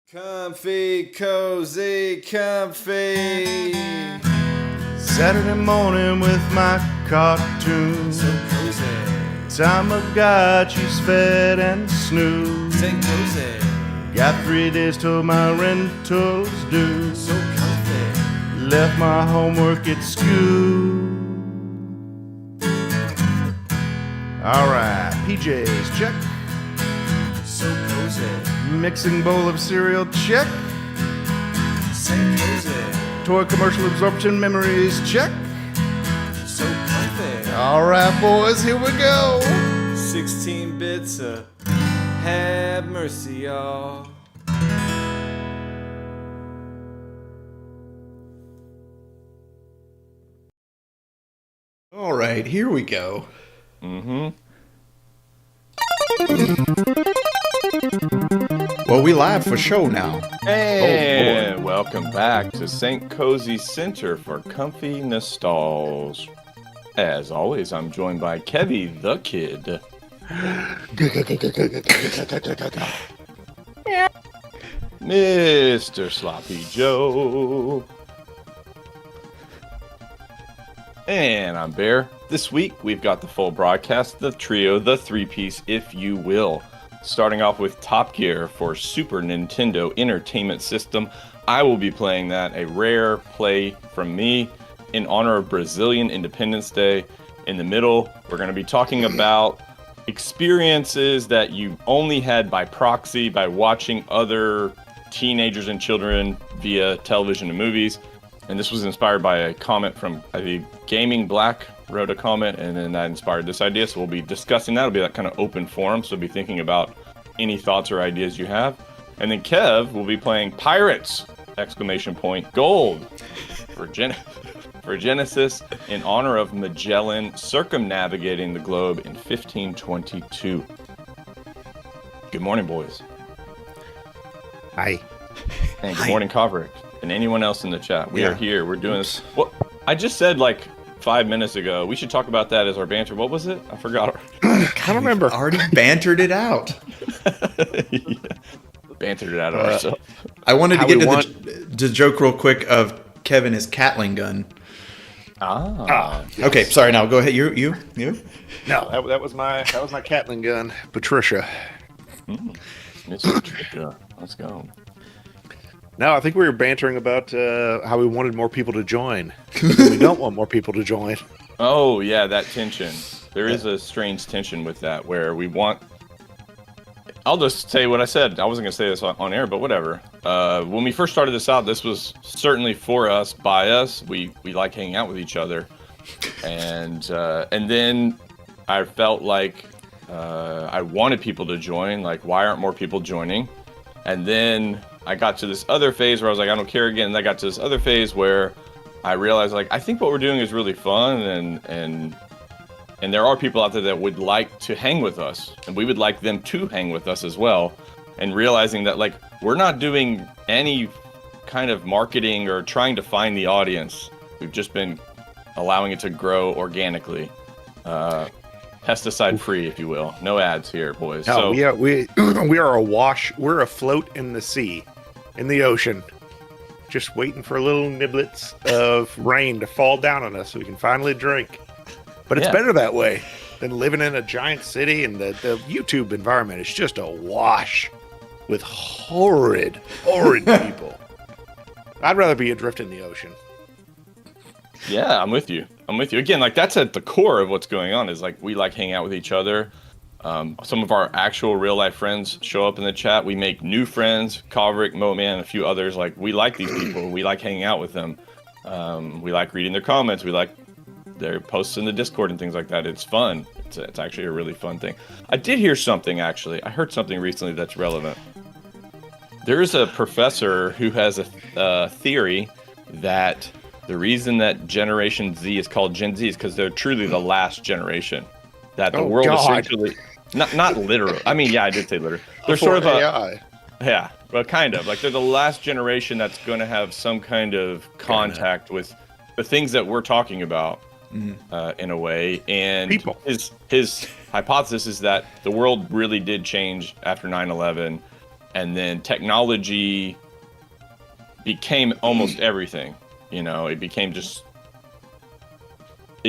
Comfy, cozy, comfy. Saturday morning with my cartoon. So cozy. Time of God, she's fed and snoozed. Say cozy. Got 3 days till my rental's due. So comfy. Left my homework at school. Alright, PJs, check. So cozy. Mixing bowl of cereal, check. Say cozy. Toy commercial absorption memories, check. So comfy. Alright, boys, here we go. 16 bits of have mercy, y'all. Alright, here we go. Well, we live for show now. And welcome back to St. Kohzee Center for Comfy Nostals. As always, I'm joined by Kevy the Kid. Mr. Sloppy Joe. And I'm Bear. This week, we've got the full broadcast, the trio, the three-piece, if you will. Starting off with Top Gear for Super Nintendo Entertainment System. I will be playing that, a rare play from me in honor of Brazilian Independence Day. In the middle, we're going to be talking about experiences that you only had by proxy, by watching other teenagers and children via television and movies. And this was inspired by a comment from, I think, Gaming Black wrote a comment, and then that inspired this idea. So we'll be discussing that. It'll be that kind of open forum. So be thinking about any thoughts or ideas you have. And then Kev will be playing Pirates! Gold for Genesis in honor of Magellan circumnavigating the globe in 1522. Good morning, boys. Hi. And good morning, Kovrick. And anyone else in the chat. We are here. We're doing this. Well, I just said like 5 minutes ago, we should talk about that as our banter. What was it? I forgot. I don't remember. Already bantered it out. Yeah. Bantered it out of ourselves. I wanted to get to the joke real quick of Kevin is Catling gun. Yes. Okay, sorry. Now go ahead. You. No, that was my Catling gun, Patricia. Miss Patricia. Let's go. No, I think we were bantering about how we wanted more people to join. We don't want more people to join. Oh, yeah, that tension. There is a strange tension with that where we want... I'll just say what I said. I wasn't going to say this on air, but whatever. When we first started this out, this was certainly for us, by us. We like hanging out with each other. And then I felt like I wanted people to join. Like, why aren't more people joining? And then I got to this other phase where I was like, I don't care again. And I got to this other phase where I realized, like, I think what we're doing is really fun, and there are people out there that would like to hang with us, and we would like them to hang with us as well. And realizing that, like, we're not doing any kind of marketing or trying to find the audience. We've just been allowing it to grow organically. Pesticide free, if you will. No ads here, boys. No, we are awash. We're afloat in the sea, in the ocean, just waiting for little niblets of rain to fall down on us so we can finally drink. But it's better that way than living in a giant city, and the YouTube environment is just awash with horrid people. I'd rather be adrift in the ocean. Yeah, I'm with you. Again, like that's at the core of what's going on is like we like hang out with each other. Some of our actual real life friends show up in the chat. We make new friends, Kovrick, Moman, and a few others. Like we like these people. We like hanging out with them. We like reading their comments. We like their posts in the Discord and things like that. It's fun. It's actually a really fun thing. I did hear something actually. I heard something recently that's relevant. There's a professor who has a theory that the reason that Generation Z is called Gen Z is because they're truly the last generation. That the world essentially, not literal. I mean, yeah, I did say literal. They're sort of AI. Yeah, well, kind of. Like they're the last generation that's going to have some kind of contact with the things that we're talking about in a way. And people. His hypothesis is that the world really did change after 9/11, and then technology became almost everything. You know, it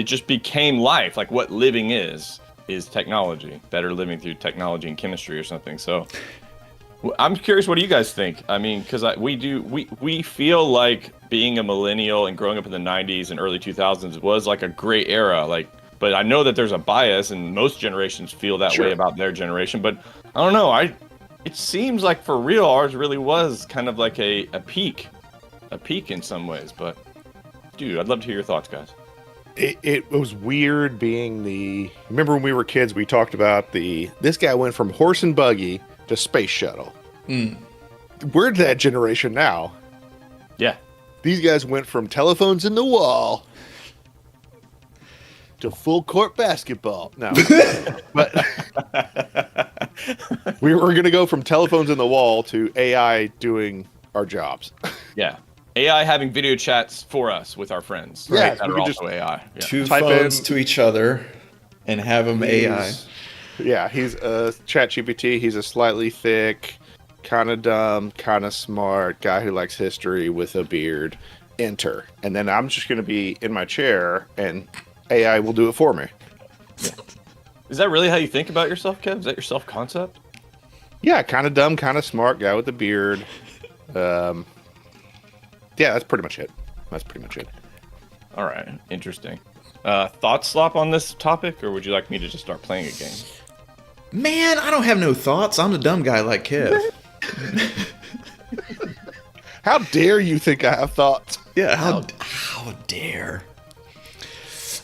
just became life. Like what living is technology. Better living through technology and chemistry or something. So I'm curious, what do you guys think? I mean, because we feel like being a millennial and growing up in the 90s and early 2000s was like a great era. Like, but I know that there's a bias, and most generations feel that way about their generation. But I don't know. It seems like for real, ours really was kind of like a peak in some ways. But dude, I'd love to hear your thoughts, guys. It was weird being remember when we were kids, we talked about this guy went from horse and buggy to space shuttle. We're that generation now. Yeah. These guys went from telephones in the wall to full court basketball. No. But we were going to go from telephones in the wall to AI doing our jobs. Yeah. AI having video chats for us with our friends. Yeah, That are also AI. Yeah. Two Type phones in- to each other and have them AI. Yeah, he's a ChatGPT. He's a slightly thick, kind of dumb, kind of smart guy who likes history with a beard. Enter. And then I'm just going to be in my chair, and AI will do it for me. Is that really how you think about yourself, Kev? Is that your self-concept? Yeah, kind of dumb, kind of smart guy with a beard. Yeah, that's pretty much it. All right, interesting. Thoughts, Slop, on this topic, or would you like me to just start playing a game? Man, I don't have no thoughts. I'm a dumb guy like Kev. How dare you think I have thoughts? Yeah, how dare.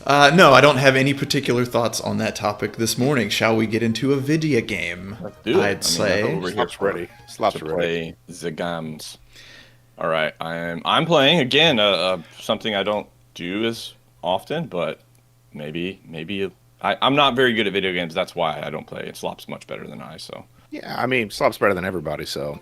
No, I don't have any particular thoughts on that topic this morning. Shall we get into a video game? Let's do it. I'd say. Slop's ready. Slop's To ready. play the games. All right, I'm playing again something I don't do as often, but maybe I'm not very good at video games. That's why I don't play. Slop's much better than I. So Yeah, I mean, Slop's better than everybody, so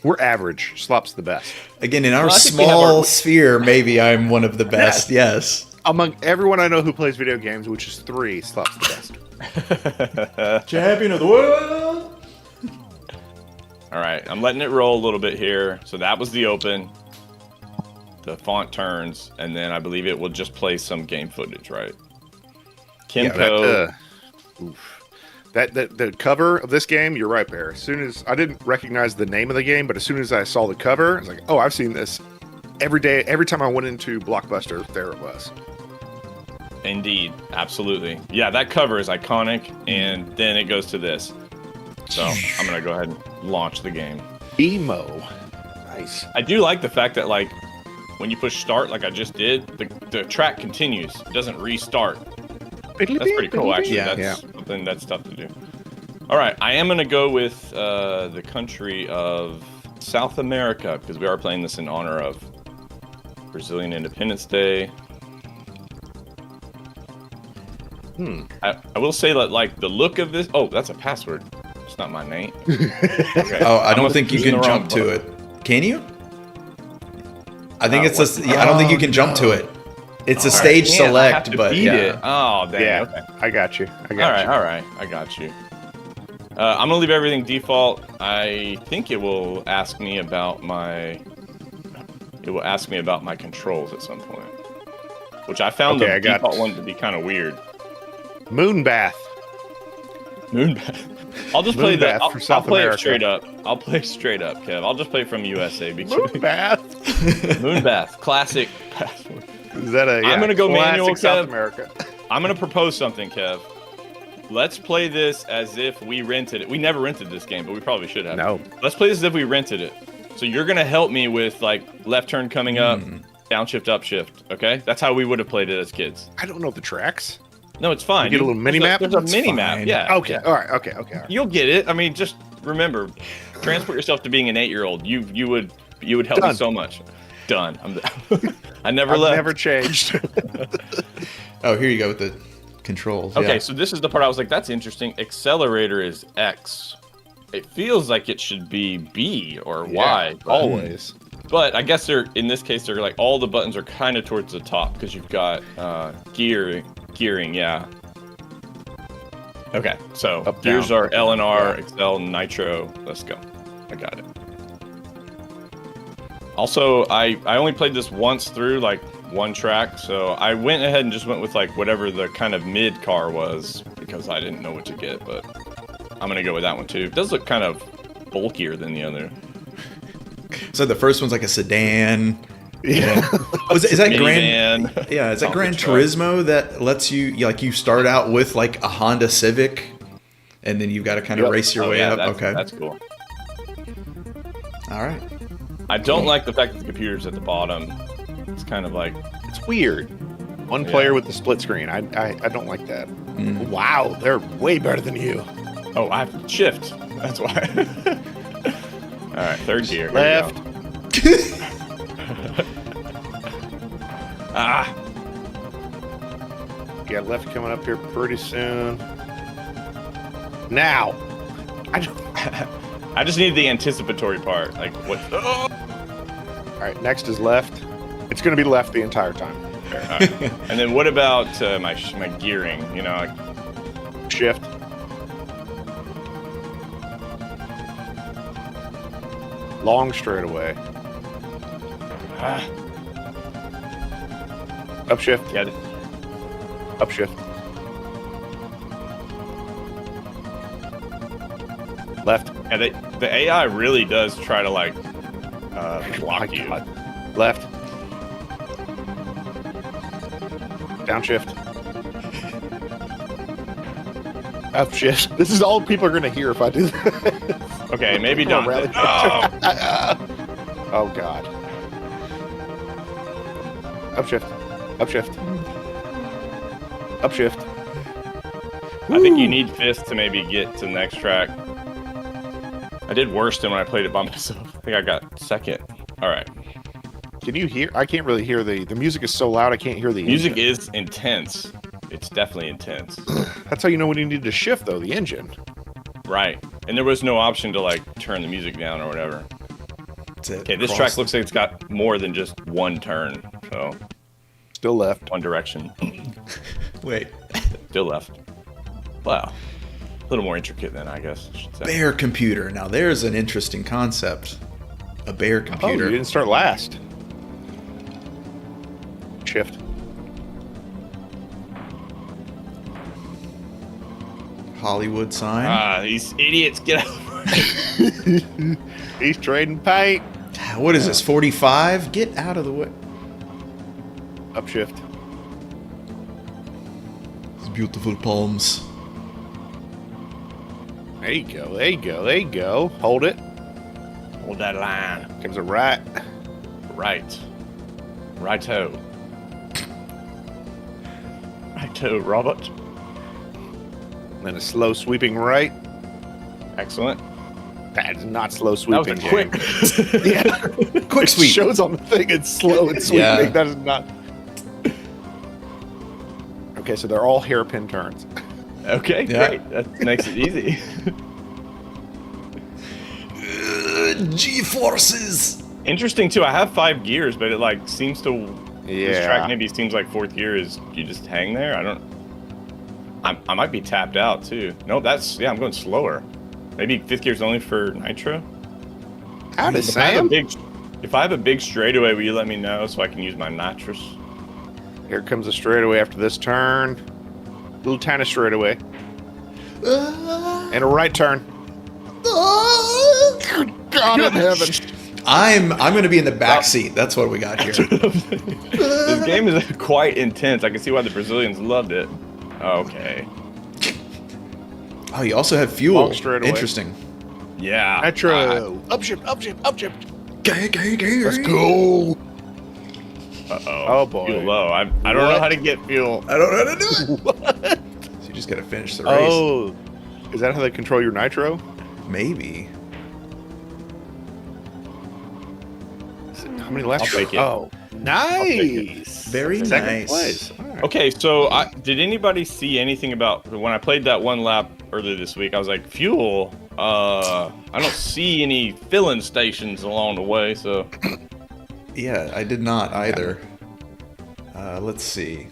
we're average. Slop's the best. Again, in our Well, I think we have small our- sphere, maybe I'm one of the best. Yes. Among everyone I know who plays video games, which is 3, Slop's the best. Champion of the world. all right, I'm letting it roll a little bit here. So that was the open. The font turns, and then I believe it will just play some game footage, right? Kimco. The cover of this game, you're right, Bear. As soon as I didn't recognize the name of the game, but as soon as I saw the cover, I was like, oh, I've seen this every day. Every time I went into Blockbuster, there it was. Indeed, absolutely. Yeah, that cover is iconic, and then it goes to this. So I'm gonna go ahead and launch the game. Emo. Nice. I do like the fact that like when you push start, like I just did, the track continues. It doesn't restart. That's pretty cool, actually. Yeah, That's something that's tough to do. All right, I am gonna go with the country of South America because we are playing this in honor of Brazilian Independence Day. I will say that like the look of this. Oh, that's a password. It's not my name. Okay. Oh, I don't must think be you using can the wrong jump to button. it. Can you? I think it's I don't think you can jump to it. It's a stage select, but beat it. Oh, dang. Yeah, Okay. I got you. All right. I got you. I'm gonna leave everything default. I think it will ask me about my. It will ask me about my controls at some point, which I found the default one to be kind of weird. Moon bath. I'll just play that. I'll play America. it straight up. I'll play straight up, Kev. I'll just play from USA. Moon bath. Moon bath, classic. Is that a? Yeah, I'm gonna go manual, South Kev. America. I'm gonna propose something, Kev. Let's play this as if we rented it. We never rented this game, but we probably should have. No. Let's play this as if we rented it. So you're gonna help me with like left turn coming up, downshift, upshift. Okay, that's how we would have played it as kids. I don't know the tracks. No, it's fine. You get a little mini map. There's a mini map. Yeah. Okay. Yeah. All right. Okay. All right. You'll get it. I mean, just remember, transport yourself to being an 8-year-old. You would help me so much. Done. I never left. Never changed. Oh, here you go with the controls. Okay, yeah. so this is the part I was like, that's interesting. Accelerator is X. It feels like it should be B or Y. But, always. But I guess in this case, they're like all the buttons are kind of towards the top because you've got gearing, yeah. Okay, so Up, gears down. are L and R, Yeah. Excel, Nitro. Let's go. I got it. Also, I only played this once through, like one track, so I went ahead and just went with like whatever the kind of mid car was because I didn't know what to get, but I'm gonna go with that one too. It does look kind of bulkier than the other. So the first one's like a sedan. Yeah. Is that Gran? Minivan. Yeah, is that Gran Truck. Turismo that lets you you start out with like a Honda Civic, and then you've got to kind of race your way up? Okay, That's cool. all right. I don't like the fact that the computer's at the bottom. It's kind of like It's weird. One player with the split screen. I don't like that. Wow, they're way better than you. oh, I have to shift. That's why. All right, third gear. Here we Left. go. Ah, Yeah, left coming up here pretty soon. Now. I just need the anticipatory part. Like what? Oh! All right, next is left. It's going to be left the entire time. All right. And then what about my gearing? You know, like, Shift. Long straightaway. ah, Upshift. yeah. Upshift. Left. Yeah, the AI really does try to like block My you. God. Left. Downshift. Upshift. This is all people are going to hear if I do this. Okay, maybe Come don't. on, Bradley. Oh, Oh, God. Upshift. Upshift. Upshift. I think you need fist to maybe get to the next track. I did worse than when I played it by myself. I think I got second. All right. Can you hear? I can't really hear the music is so loud I can't hear the Music engine. is intense. It's definitely intense. That's how you know when you need to shift though, the engine. Right. And there was no option to like turn the music down or whatever. That's it. Okay, this track looks like it's got more than just one turn. So Still left. one direction. Wait. Still left. Wow. A little more intricate than I guess I should say. Bear computer. Now there's an interesting concept. A bear Oh, computer. you didn't start last. Shift. Hollywood sign. Ah, these idiots, get out. He's trading paint. What is this? 45? Get out of the way. Upshift. These beautiful palms. There you go. There you go. There you go. Hold it. Hold that line. Comes a right. Right. Righto. Righto, Robert. Then a slow sweeping right. Excellent. That is not slow That was sweeping. a quick. James. Yeah. Quick It sweep. shows on the thing it's slow and sweeping. Yeah. That is not. Okay, so they're all hairpin turns. Okay, Yeah. great. That makes it easy. G-forces. Interesting too. I have 5 gears, but it like seems to. This track Yeah. maybe seems like 4th gear is you just hang there. I might be tapped out too. No, I'm going slower. Maybe 5th gear's only for nitro. How does If I have a Sam? big straightaway, will you let me know so I can use my nitrous? Here comes a straightaway after this turn. Little tiny straightaway. And a right turn. God in heaven. I'm going to be in the back seat. That's what we got here. This game is quite intense. I can see why the Brazilians loved it. Okay. Oh, you also have fuel. Long straightaway. Interesting. Yeah. Nitro. Upshift, upshift, upshift. Let's go. Uh-oh. Oh, boy. Fuel low. I don't know how to get fuel. I don't know how to do it. What? So you just got to finish the race. Oh. Is that how they control your nitro? Maybe. How many laps? I'll take it. Oh. Nice. Very Second nice. place. All right. Okay, so did anybody see anything about when I played that one lap earlier this week? I was like, fuel. I don't see any filling stations along the way. So Yeah, I did not either. Let's see.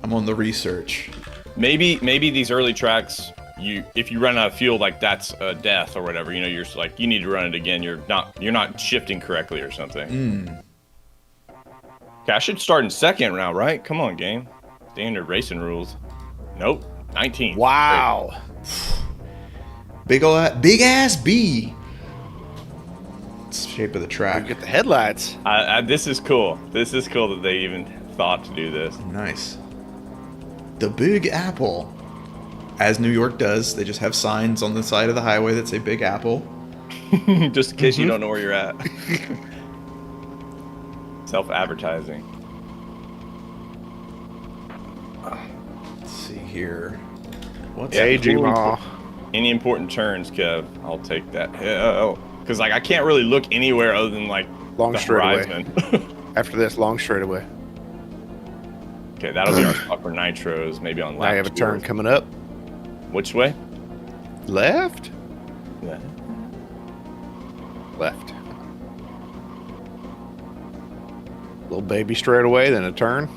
I'm on the research. maybe these early tracks, if you run out of fuel, like that's a death or whatever. You know, you're just like you need to run it again. You're not shifting correctly or something. Okay, I should start in second now, right? Come on, game. Standard racing rules. Nope. 19. Wow. Big ass B. It's the shape of the track. Get the headlights. This is cool. This is cool that they even thought to do this. Nice. The Big Apple. As New York does, they just have signs on the side of the highway that say Big Apple. Just in case you don't know where you're at. Self-advertising. Let's see here. What's Hey, cool. G-Ma. Any important turns, Kev? I'll take that. Hell. Because like I can't really look anywhere other than like Long the straightaway. horizon. After this, long straightaway. Okay, that'll be our spot for nitros, maybe on Now lap you have a 2. turn coming up. Which way? Left? Yeah. Left. Little baby straightaway, then a turn,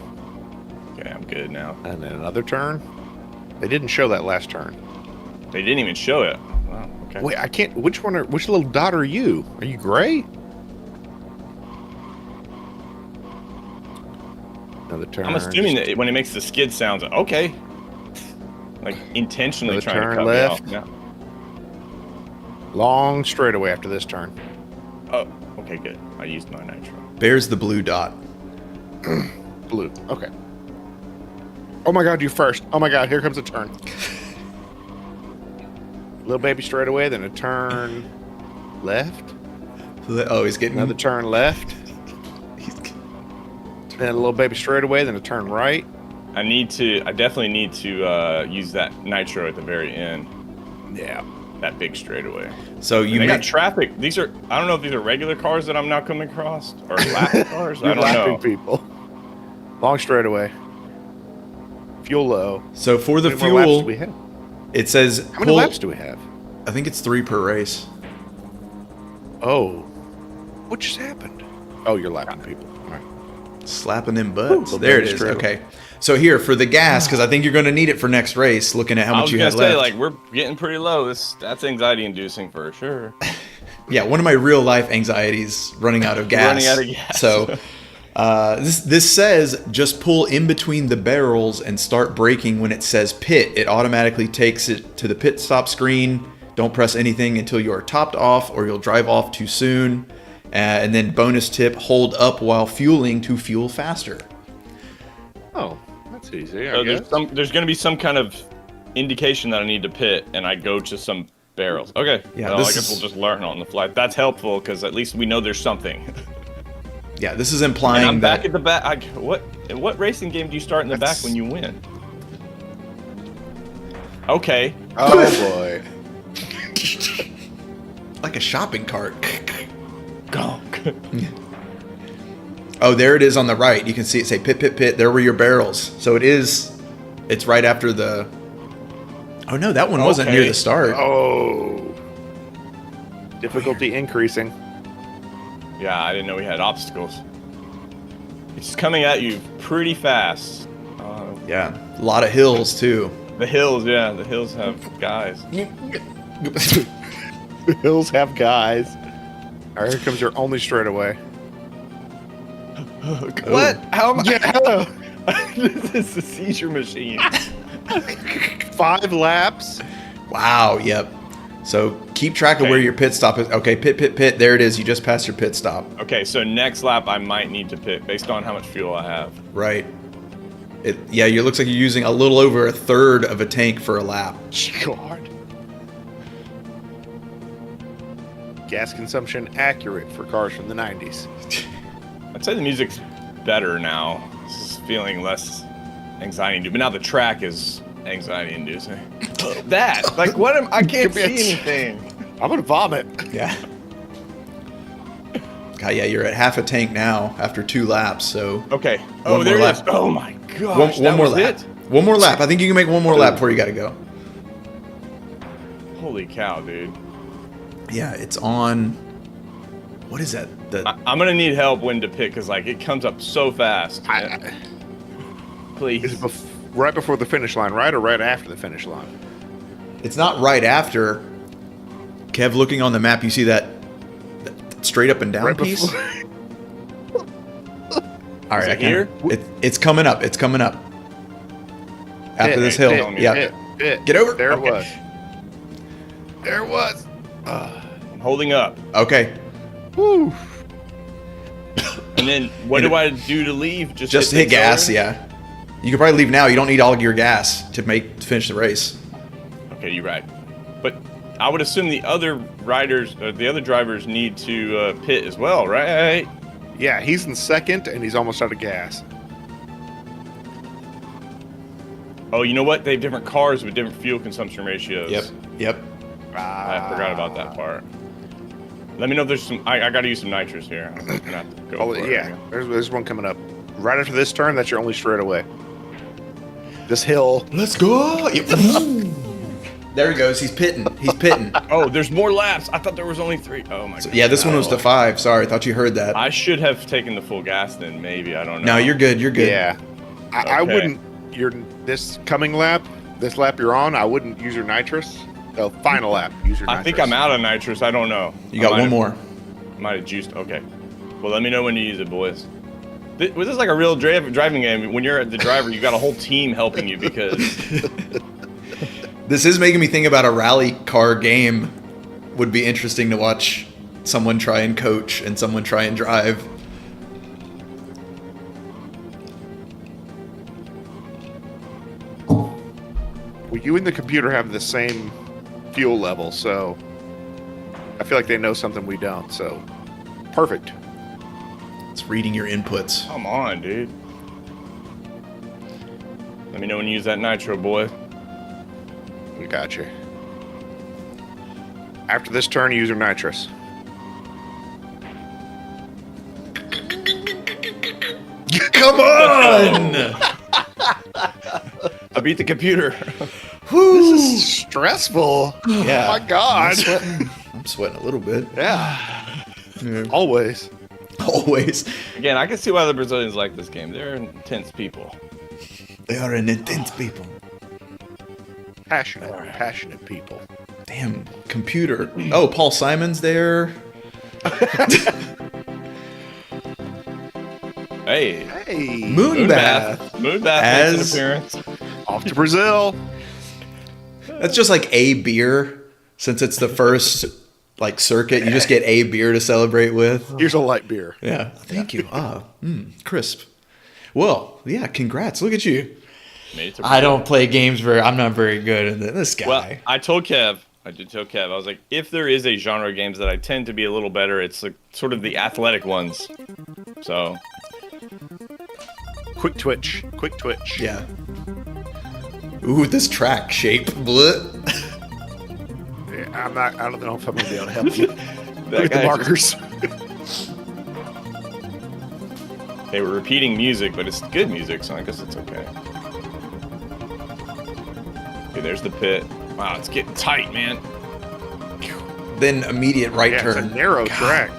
Okay, I'm good now. and then another turn. They didn't show that last turn. They didn't even show it. Wow, okay. Wait, I can't. Which little dot are you? Are you gray? Another turn. I'm assuming that when it makes the skid sounds, okay. Like intentionally Another trying to turn cut left. me off. Long straightaway after this turn. Yeah. Oh, okay, good. I used my nitro. Bears the blue dot. Blue. Okay. Oh my God, you first. Oh my God, here comes a turn. Little baby straightaway, then a turn left. Oh, he's getting Another turn left. Then a little baby straightaway, then a turn right. I definitely need to use that nitro at the very end. Yeah. That big straightaway. So you They got may, traffic. I don't know if these are regular cars that I'm now coming across or lap cars. I You're don't lapping know. people. Long straightaway. Fuel low. so for the How many more laps do fuel, we have? it says How many laps do we have? I think it's 3 per race. Oh. What just happened? Oh, you're lapping people. All right. Slapping them butts. Ooh, There it baby is. straightaway. Okay. So here for the gas, because I think you're going to need it for next race. Looking at how I much was you gonna have say, left. like, we're getting pretty low. That's anxiety inducing for sure. Yeah, one of my real life anxieties running out of gas. Running out of gas. So this says just pull in between the barrels and start braking when it says pit. It automatically takes it to the pit stop screen. Don't press anything until you are topped off or you'll drive off too soon. And then bonus tip, hold up while fueling to fuel faster. Oh, that's easy. I So guess. there's going to be some kind of indication that I need to pit, and I go to some barrels. Okay. Yeah, Well, this I guess is- we'll just learn on the fly. That's helpful because at least we know there's something. Yeah, this is And implying I'm that back at the back. What racing game do you start in the That's- back when you win? Okay. Oh boy. like a shopping cart. Gonk. Oh, there it is on the right. You can see it say pit, pit, pit. There were your barrels. So it's right after the... Oh, no, that one wasn't Okay. near the start. Oh. Difficulty increasing. Yeah, I didn't know we had obstacles. It's coming at you pretty fast. Yeah, a lot of hills too. The hills, yeah, the hills have guys. The hills have guys. All right, here comes your only straightaway. What? How am I? Yeah. This is the seizure machine. 5 laps. Wow. Yep. So keep track of where your pit stop is. Okay, pit. There it is. You just passed your pit stop. Okay, so next lap I might need to pit based on how much fuel I have. Right. It looks like you're using a little over a third of a tank for a lap. God. Gas consumption accurate for cars from the 90s. I'd say the music's better now. This is feeling less anxiety-inducing, but now the track is anxiety-inducing. That, like, I can't see anything. I'm gonna vomit. Yeah. God, yeah, you're at half a tank now after 2 laps. So Okay. One There more it is. lap. Oh my gosh. one that more was lap. it? One more lap. I think you can make one more lap before you got to go. Holy cow, dude. Yeah, it's on. What is that? I'm gonna need help when to pit because like it comes up so fast. Please. Is it right before the finish line, right, or right after the finish line? It's not right after. Kev, looking on the map, you see that straight up and down Right piece. before- All right, Is it here? It's coming up. It's coming up. After this hill. Yeah. Get over. There Okay. it was. There it was. I'm holding up. Okay. Woo. And then what do I do to leave? Just hit the gas. accelerator? Yeah. You can probably leave now. You don't need all of your gas to finish the race. Okay, you're right. But I would assume the other riders, the other drivers need to pit as well, right? Yeah, he's in second, and he's almost out of gas. Oh, you know what? They have different cars with different fuel consumption ratios. Yep. I forgot about that part. Let me know if there's some. I got to use some nitrous here. I'm gonna have to go Oh, for it. yeah. There's one coming up. Right after this turn, that's your only straightaway. This hill. Let's go. There he goes. He's pitting. Oh, there's more laps. I thought there was only 3. Oh my god. Yeah, this one was the 5. Sorry, I thought you heard that. I should have taken the full gas then. Maybe I don't know. No, you're good. You're good. Yeah. I Okay. wouldn't. This coming lap, this lap you're on, I wouldn't use your nitrous. The final lap, use your nitrous. I think I'm out of nitrous. I don't know. You got one more. Might have juiced. Okay. Well, let me know when to use it, boys. Was this like a real driving game? When you're the driver, you got a whole team helping you because. This is making me think about a rally car game. Would be interesting to watch someone try and coach and someone try and drive. Well, you and the computer have the same fuel level, so I feel like they know something we don't. So perfect. It's reading your inputs. Come on, dude. Let me know when you use that nitro, boy. We got you. After this turn, use your nitrous. Come on! I beat the computer. This is stressful. Yeah. Oh my God. I'm sweating a little bit. Yeah. Yeah. Always. Always. Again, I can see why the Brazilians like this game. They're intense people. They are an intense people. Passionate people. Damn, computer. Oh, Paul Simon's there. Hey. Hey. Moonbath. Moonbath As- makes an appearance. Off to Brazil. That's just like a beer. Since it's the first like circuit, you just get a beer to celebrate with. Here's a light beer. Yeah. Thank you. Crisp. Well, yeah, congrats. Look at you. Made it to I don't play games I'm not very good at this guy. Well, I told Kev, I was like, if there is a genre of games that I tend to be a little better, it's like sort of the athletic ones. So, Quick twitch. Yeah. Ooh, this track shape. Blah. Yeah, I don't know if I'm gonna be able to help you. that Look at the guy markers. they were repeating music, but it's good music, so I guess it's okay. Okay, there's the pit. Wow, it's getting tight, man. Then immediate right Yeah, turn. it's a narrow track.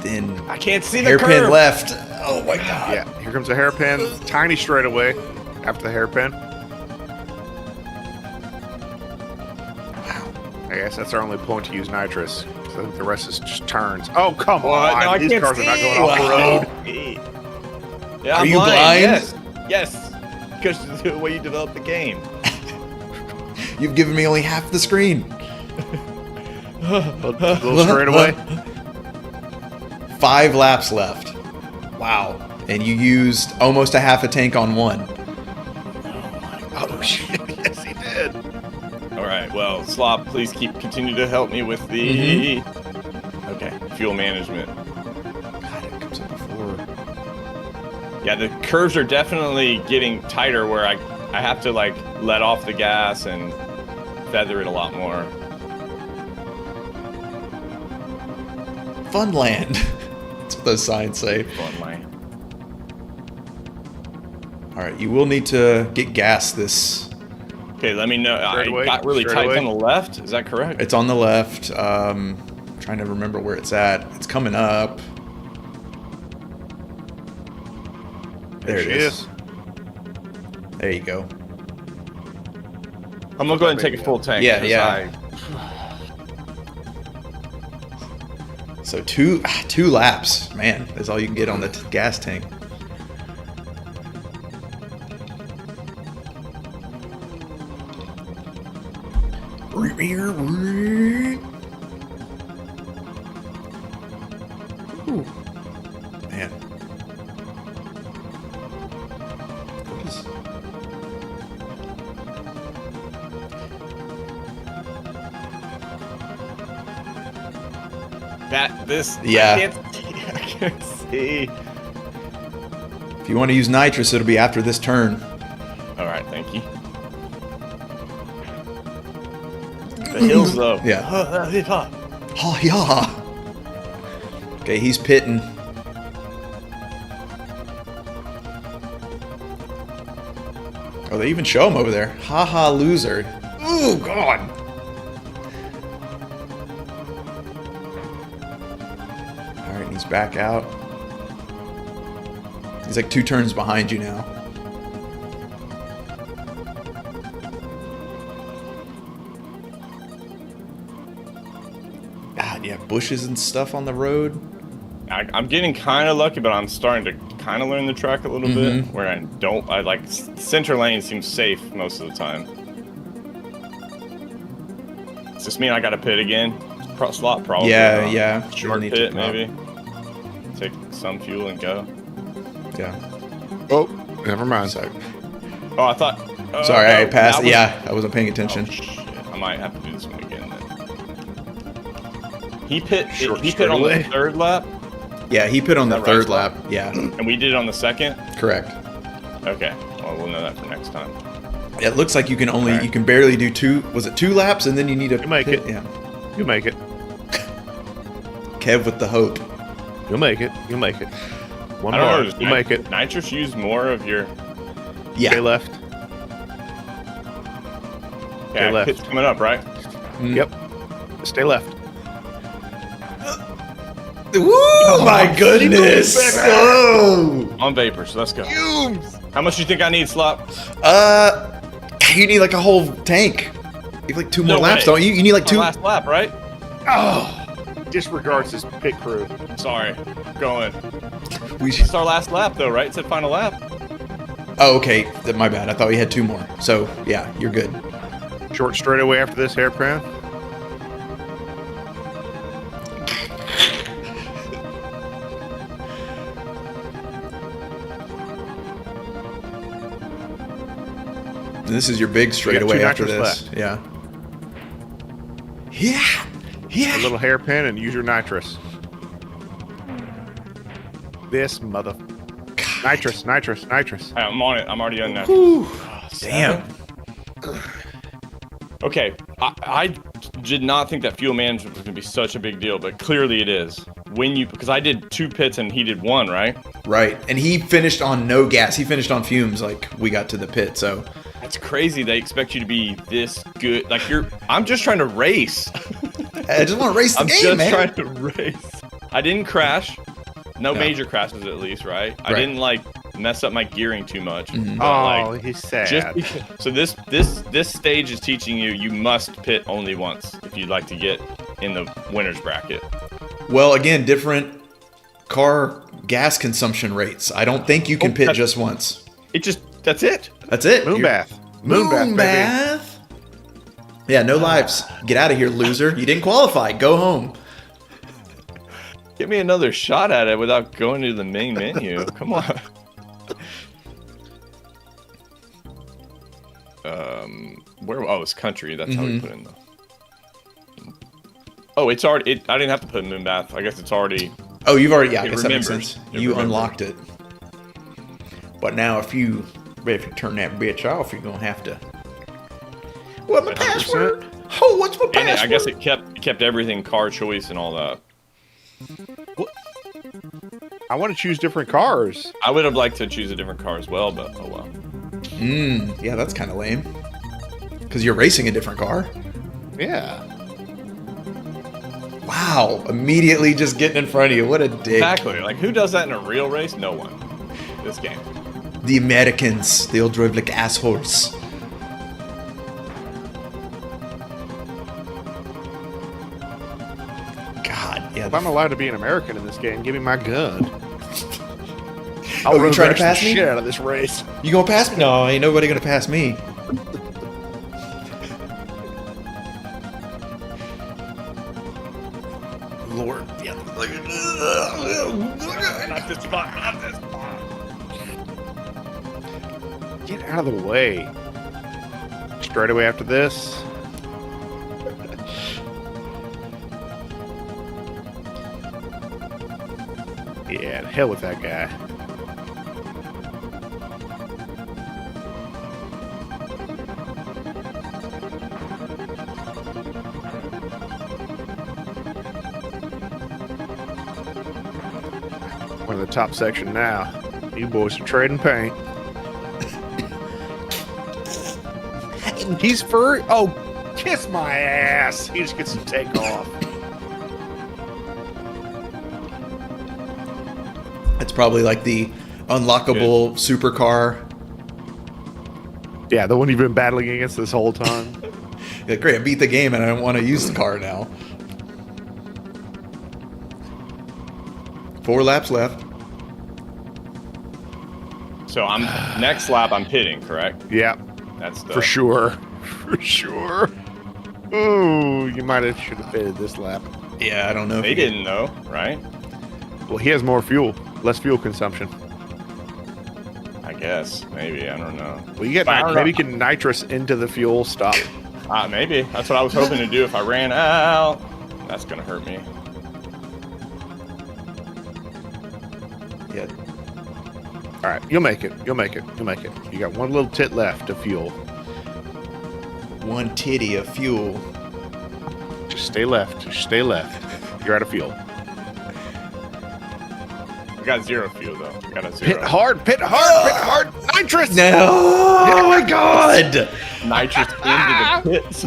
Then I can't see the hairpin curve. left. Oh my god. Yeah, here comes a hairpin. Tiny straightaway after the hairpin. Wow. I guess that's our only point to use nitrous. So the rest is just turns. Oh, come What? on. No, I These can't cars are not see. going off the road. Yeah, Are I'm you blind? Yes. Because of the way you developed the game. You've given me only half the screen. A little straightaway. 5 laps left. Wow. And you used almost a half a tank on one. Oh, shit. Yes, he did. All right. Well, Slop, please continue to help me with the okay fuel management. God, it comes up before. Yeah, the curves are definitely getting tighter where I have to like let off the gas and feather it a lot more. Funland. That's what those signs say. Fun line. All right, you will need to get gas this. Okay, let me know. Straight away, I got really straight tight away. on the left. Is that correct? It's on the left. Trying to remember where it's at. It's coming up. There it she is. There you go. I'm gonna go ahead and take a full tank. Yeah, 'cause yeah. So two laps, man. That's all you can get on the gas tank. Ooh. Man. What is... Yeah. I can't see. If you want to use nitrous, it'll be after this turn. All right, thank you. The hills, though. Yeah. Oh, yeah. Okay, he's pitting. Oh, they even show him over there. Haha, loser. Ooh, God. All right, he's back out. He's like 2 turns behind you now. God, yeah, bushes and stuff on the road. I'm getting kind of lucky, but I'm starting to kind of learn the track a little bit. Where I like center lane seems safe most of the time. Does this mean I got to pit again? Slot probably. Yeah, yeah. Short You'll need to pit come up. maybe. Take some fuel and go. Yeah. Oh, never mind. Sorry. Oh, I thought. Sorry, I passed. that was- Yeah, I wasn't paying attention. Oh, shit. I might have to do this one again then. He pit on the straightaway. 3rd lap, Yeah, he pit on the Is that right? 3rd lap. Yeah, and we did it on the 2nd. correct. Okay, well we'll know that for next time. It looks like you can only, Alright. you can barely do 2, was it 2 laps? And then you need to You make pit? it. Yeah. You make it. Kev with the hope. You'll make it. You'll make it. One I don't more. know. Does You'll make it. Nitrous use more of your. Yeah. Stay left. Yeah, left. pit's coming up, right? Yep. Stay left. Woo! My goodness! Oh! On vapors. Let's go. How much do you think I need, Slop? You need like a whole tank. You have like 2 more No laps, way. don't you? You need like My 2. last lap, right? Oh! Disregards his pit crew. Sorry. Going. We It's our last lap, though, right? It said final lap. Oh, okay. My bad. I thought we had 2 more. So yeah, you're good. Short straightaway after this hairpin. This is your big got straightaway 2 after nitrous this. Yeah. Yeah. Yeah. A little hairpin and use your nitrous. This mother. Nitrous, nitrous, nitrous. I'm on it. I'm already on that. Whew. Damn. Okay, I did not think that fuel management was going to be such a big deal, but clearly it is. Because I did 2 pits and he did 1, right? Right. And he finished on no gas. He finished on fumes like we got to the pit. So That's crazy. They expect you to be this good. Like I'm just trying to race. I just want to race the I'm game, just man. trying to race. I didn't crash. No No. major crashes, at least, right? I Right. didn't like mess up my gearing too much. Mhm. But, Oh, like, he's sad. just because, so this stage is teaching you must pit only once if you'd like to get in the winner's bracket. Well, again, different car gas consumption rates. I don't think you can pit just once. That's it. That's it. Moon You're- bath. Moon bath, baby. bath. Yeah, no lives. Get out of here, loser. You didn't qualify. Go home. Give me another shot at it without going to the main menu. Come on. Where? Oh, it's country. That's how we put in the. Oh, it's already. I didn't have to put in Moonbath. I guess it's already. Oh, you've already. Yeah, I It guess that makes remembers. sense. It You remembers. unlocked it. But now, if you turn that bitch off, you're gonna have to. What my 100%? password? Oh, what's my And password? I guess it kept everything car choice and all that. I want to choose different cars. I would have liked to choose a different car as well, but oh well. Yeah, that's kind of lame. Because you're racing a different car. Yeah. Wow! Immediately just getting in front of you. What a dick. Exactly. Like, who does that in a real race? No one. This game. The Americans, they all drive like assholes. God, yeah. If I'm allowed to be an American in this game, give me my gun. Oh, I'll you road trying to rash the pass me? shit out of this race. You gonna pass me? No, ain't nobody gonna pass me. Lord, yeah. Not this spot. Not this spot. Get out of the way. Straight away after this. Yeah, to hell with that guy. We're in the top section now. You boys are trading paint. He's furry. Oh, kiss my ass. He just gets to take off. It's probably like the unlockable supercar. Yeah, the one you've been battling against this whole time. Yeah, great, I beat the game and I don't want to use the car now. 4 laps left. So I'm next lap. I'm pitting, correct? Yeah, That's the for sure. For sure. Ooh, you might have should have faded this lap. Yeah, I don't know. If They you- didn't know, right? Well, he has more fuel, less fuel consumption. I guess maybe I don't know. Well, you get I don't maybe know. you can nitrous into the fuel. Stop. Maybe that's what I was hoping to do if I ran out. That's gonna hurt me. Yeah. All right, you'll make it. You'll make it. You'll make it. You got one little tit left of fuel. One titty of fuel. Just stay left. Just stay left. You're out of fuel. I got 0 fuel though. I got a 0. Pit hard. Pit hard. Pit hard. Nitrous. No! Oh my god! Nitrous into the pits.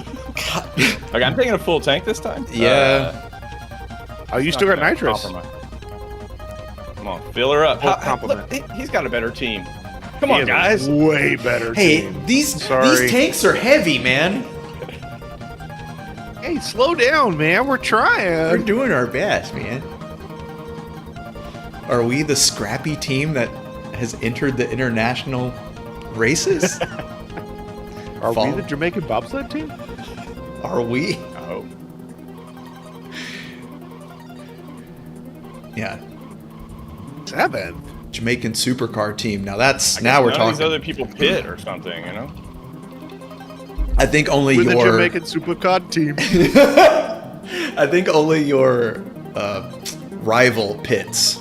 Okay, I'm taking a full tank this time. Yeah. Oh, you still got nitrous. Compromise. Come on, fill her up. Full compliment. Look, he's got a better team. Come He on, has a guys. Way better. Hey, team. these Sorry. tanks are heavy, man. Hey, slow down, man. We're We're trying. doing our best, man. Are we the scrappy team that has entered the international races? Are we Follow. the Jamaican bobsled team? Are we? Oh, Yeah. 7. Jamaican supercar team. Now that's I now guess we're none of these talking. other people pit or something, you know? I think only We're the your Jamaican supercar team. I think only your rival pits.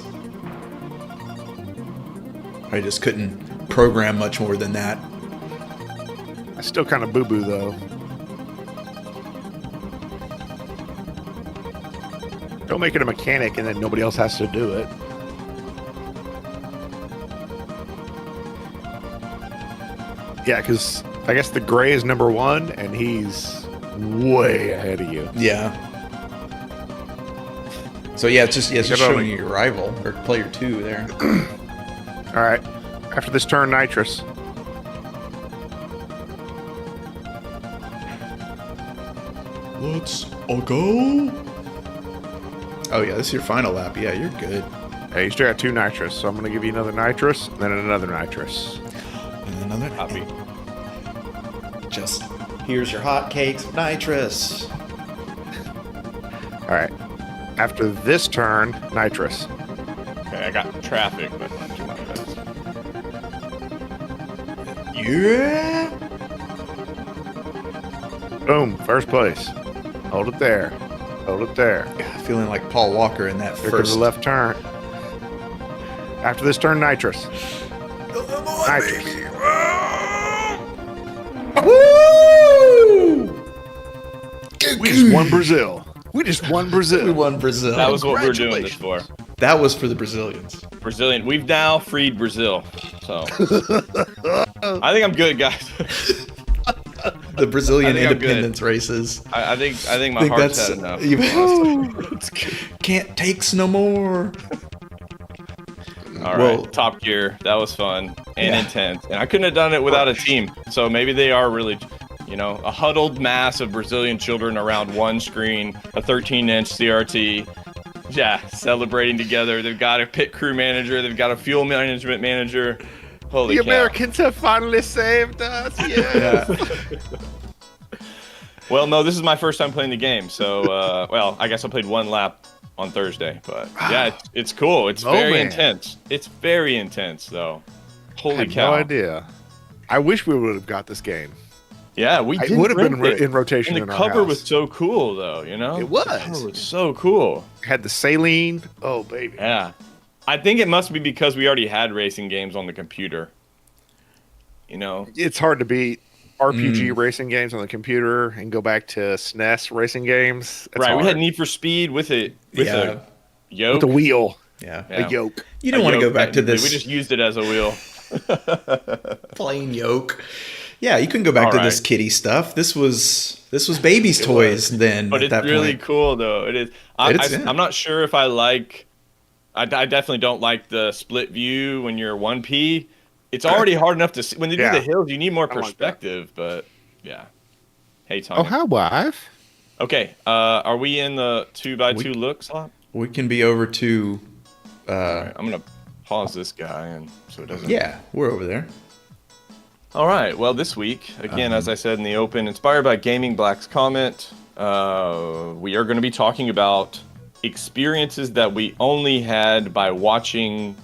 I just couldn't program much more than that. I still kind of boo-boo, though. Don't make it a mechanic and then nobody else has to do it. Yeah, because I guess the gray is number 1, and he's way ahead of you. Yeah. So yeah, it's just Good showing on you your rival or player 2 there. All right. After this turn, nitrous. Let's all go. Oh yeah, this is your final lap. Yeah, you're good. Hey, you still got 2 nitrous, so I'm going to give you another nitrous, and then another nitrous. And another Copy. Just here's your hot cakes of nitrous. All right. After this turn, nitrous. Okay, I got traffic, but not too much of this. Yeah. Boom. First place. Hold it there. Hold it there. Feeling like Paul Walker in that Here comes first the left turn. After this turn, nitrous. Nitrous. Woo! We just won Brazil. We just won Brazil. We won Brazil. That was what we were doing this for. That was for the Brazilians. Brazilian. We've now freed Brazil. So I think I'm good, guys. The Brazilian I think I'm good. independence races. I think my heart's had enough. Can't takes no more. All right, Well- Top Gear. That was fun and Yeah. intense, and I couldn't have done it without a team. So maybe they are really, a huddled mass of Brazilian children around one screen, a 13-inch CRT. Yeah, celebrating together. They've got a pit crew manager. They've got a fuel management manager. Holy The cow. Americans have finally saved us. Yeah. Well, no, this is my first time playing the game. So, I guess I played one lap on Thursday. But, yeah, it's cool. It's very man. intense. It's very intense, though. I Holy had cow. no idea. I wish we would have got this game. Yeah, we It did would have been rent it. in rotation And in the our cover house. was so cool, though, It was. The cover was so cool. Had the saline. Oh, baby. Yeah. I think it must be because we already had racing games on the computer. It's hard to beat RPG racing games on the computer and go back to SNES racing games. It's Right, we hard. had Need for Speed with a yoke. with the wheel, Yeah. Yeah. a yoke. You don't want to yoke, go back to technically. this We just used it as a wheel. plain yoke. Yeah, you can go back All to right. this kiddie stuff. This was baby's toys then. But at it's that really point. cool, though. It is. I'm not sure if I like. I definitely don't like the split view when you're 1P. It's already hard enough to see. When they do Yeah. the hills, you need more I like that. perspective. But yeah. Hey, Tanya. Oh, hi, wife. Okay. Are we in the 2x2 look slot? We can be over to. All right, I'm gonna pause this guy and so it doesn't. Yeah, we're over there. All right. Well, this week, again, as I said in the open, inspired by Gaming Black's comment, we are going to be talking about experiences that we only had by watching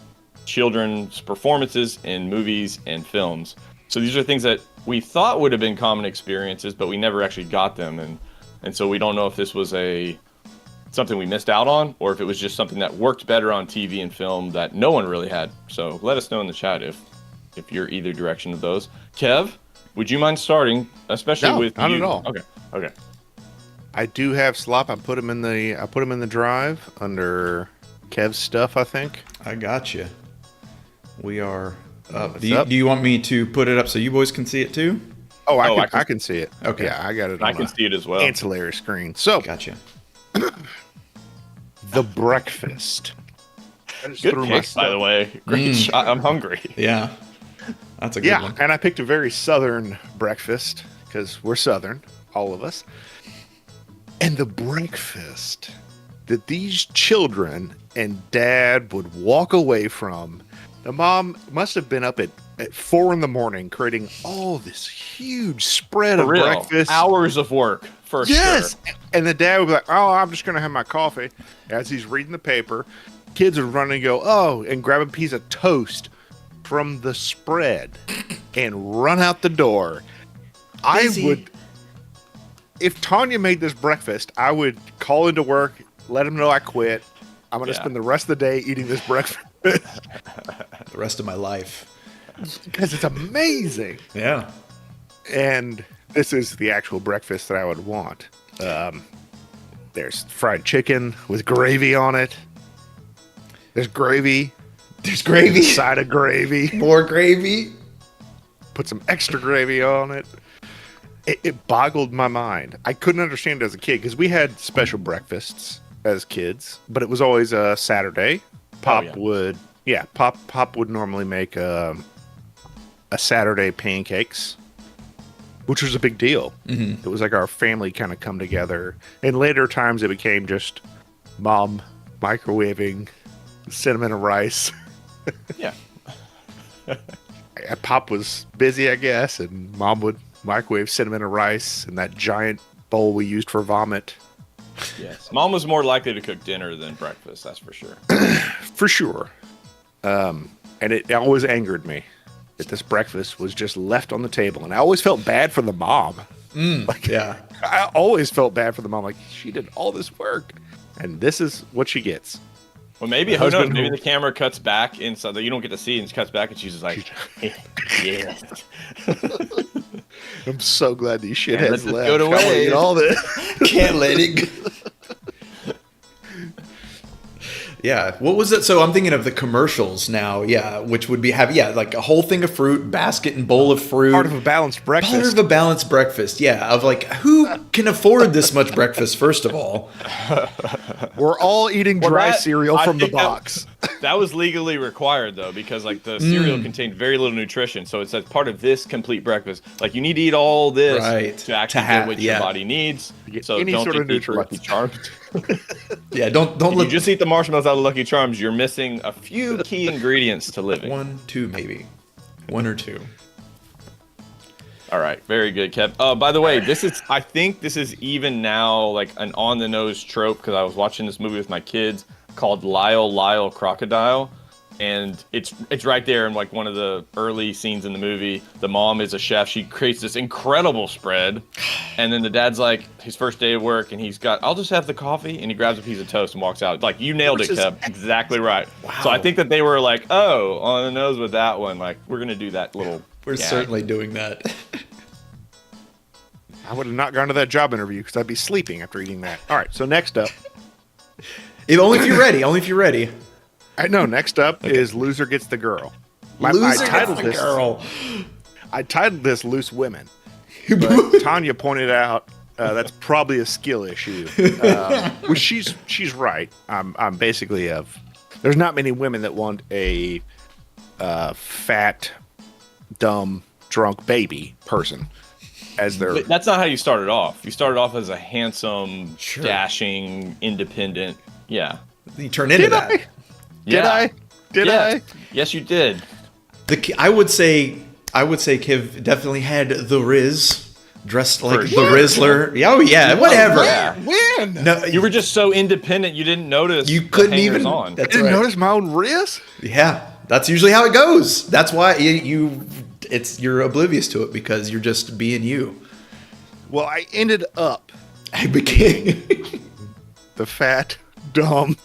children's performances in movies and films. So these are things that we thought would have been common experiences, but we never actually got them, and so we don't know if this was something we missed out on, or if it was just something that worked better on TV and film that no one really had. So let us know in the chat if you're either direction of those. Kev, would you mind starting, especially No, with not you? at all. Okay. I do have slop. I put him in the drive under Kev's stuff, I think. I got you. We are up. What's up? Do you want me to put it up so you boys can see it too? Oh, Oh, I can see it. Okay. Yeah, I got it I on can see it as well. ancillary screen. So, Gotcha. the breakfast. I just Good threw pick, by the way. Great shot. I'm hungry. Yeah, that's a good Yeah, one. and I picked a very southern breakfast because we're southern, all of us. And the breakfast that these children and dad would walk away from. The mom must have been up at 4 a.m. creating all this huge spread For of real. breakfast. Hours of work, for Yes. sure. And the dad would be like, oh, I'm just going to have my coffee. As he's reading the paper, kids would run and go, oh, and grab a piece of toast from the spread and run out the door. Busy. I would, if Tanya made this breakfast, I would call into work, let him know I quit. I'm going to Yeah. spend the rest of the day eating this breakfast The rest of my life. because it's amazing. Yeah. And this is the actual breakfast that I would want. There's fried chicken with gravy on it. There's gravy. There's gravy. Side of gravy. More gravy. Put some extra gravy on it. It boggled my mind. I couldn't understand it as a kid because we had special breakfasts as kids, but it was always a Saturday. Pop would normally make a Saturday pancakes, which was a big deal. It was like our family kind of come together. In later times, it became just mom microwaving cinnamon and rice. Yeah. Pop was busy, I guess, and mom would microwave cinnamon and rice in that giant bowl we used for vomit. Yes. Mom was more likely to cook dinner than breakfast, that's for sure. For sure. And it always angered me that this breakfast was just left on the table. And I always felt bad for the mom. Yeah. I always felt bad for the mom. Like, she did all this work, and this is what she gets. Well, maybe, who knows, maybe the camera cuts back inside that you don't get to see, and it cuts back, and she's just like, yeah. I'm so glad these shitheads left. Go to waste. Eat all this. Can't let it go. Yeah. What was it? So I'm thinking of the commercials now. Yeah. Which would be like a whole thing of fruit, basket and bowl of fruit. Part of a balanced breakfast. Part of a balanced breakfast. Yeah. Of like, who can afford this much breakfast, first of all? We're all eating dry cereal from the box. That was legally required, though, because like the cereal contained very little nutrition. So it's like part of this complete breakfast. Like you need to eat all this to actually get what your body needs. So any don't sort of eat Lucky nutrients. Charms. Yeah, don't If look. you just eat the marshmallows out of Lucky Charms, you're missing a few key ingredients to living. 1, 2, maybe 1 or 2. All right, very good, Kev. By the way, I think this is even now like an on the nose trope because I was watching this movie with my kids called Lyle Crocodile, and it's right there in like one of the early scenes in the movie. The mom is a chef. She creates this incredible spread, and then the dad's like his first day of work, and he's got, I'll just have the coffee, and he grabs a piece of toast and walks out. Like you nailed it, Kev. Exactly right. Wow. So I think that they were like, oh, on the nose with that one. Like we're gonna do that little. We're certainly doing that. I would have not gone to that job interview because I'd be sleeping after eating that. All right, so next up. Only if you're ready. Only if you're ready. I know. Next up is Loser Gets the Girl. Loser Gets the Girl. I titled this Loose Women. But Tanya pointed out that's probably a skill issue. Which she's right. I'm basically there's not many women that want a fat, dumb, drunk baby person as their. But that's not how you started off. You started off as a handsome, dashing, independent. Yeah. You turn into that. Did I? Yes, you did. I would say Kiv definitely had the Riz, dressed like the Rizzler. Oh yeah, whatever. When? No, You were just so independent you didn't notice. You couldn't the hangers even. on. That's I didn't right. notice my own Riz? Yeah, that's usually how it goes. That's why you're oblivious to it because you're just being you. Well, I ended up I became. the fat, dumb,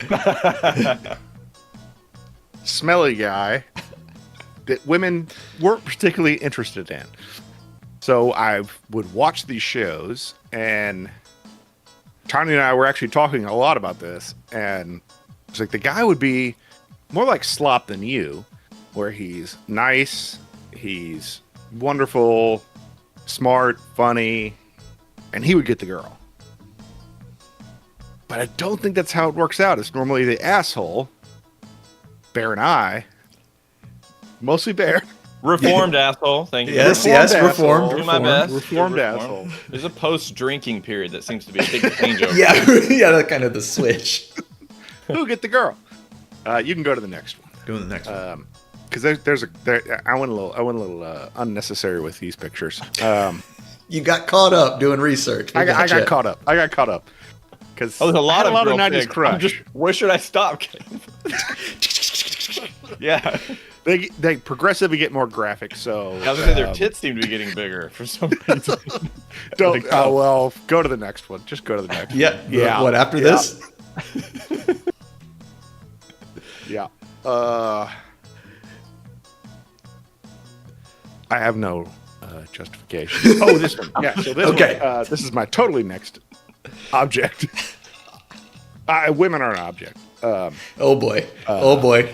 smelly guy that women weren't particularly interested in. So I would watch these shows, and Tanya and I were actually talking a lot about this, and it's like the guy would be more like Slop than you, where he's nice, he's wonderful, smart, funny, and he would get the girl. But I don't think that's how it works out. It's normally the asshole, Bear and I, mostly Bear. Reformed asshole. Thank you. Yes, reformed. Do my best. Reformed asshole. There's a post-drinking period that seems to be a big changeover. yeah, that's kind of the switch. Who get the girl? You can go to the next one. Go to the next one. Because I went a little unnecessary with these pictures. You got caught up doing research. I got caught up. Because there's a lot of girl 90s pics. crush. Where should I stop? Yeah. They progressively get more graphic. So I was gonna say their tits seem to be getting bigger for some reason. don't. Oh well, go to the next one. Just go to the next. Yeah. What after this? Yeah. I have no justification. Oh, this one. Yeah. So this Okay. one, this is my totally next object. Women are an object. Oh boy,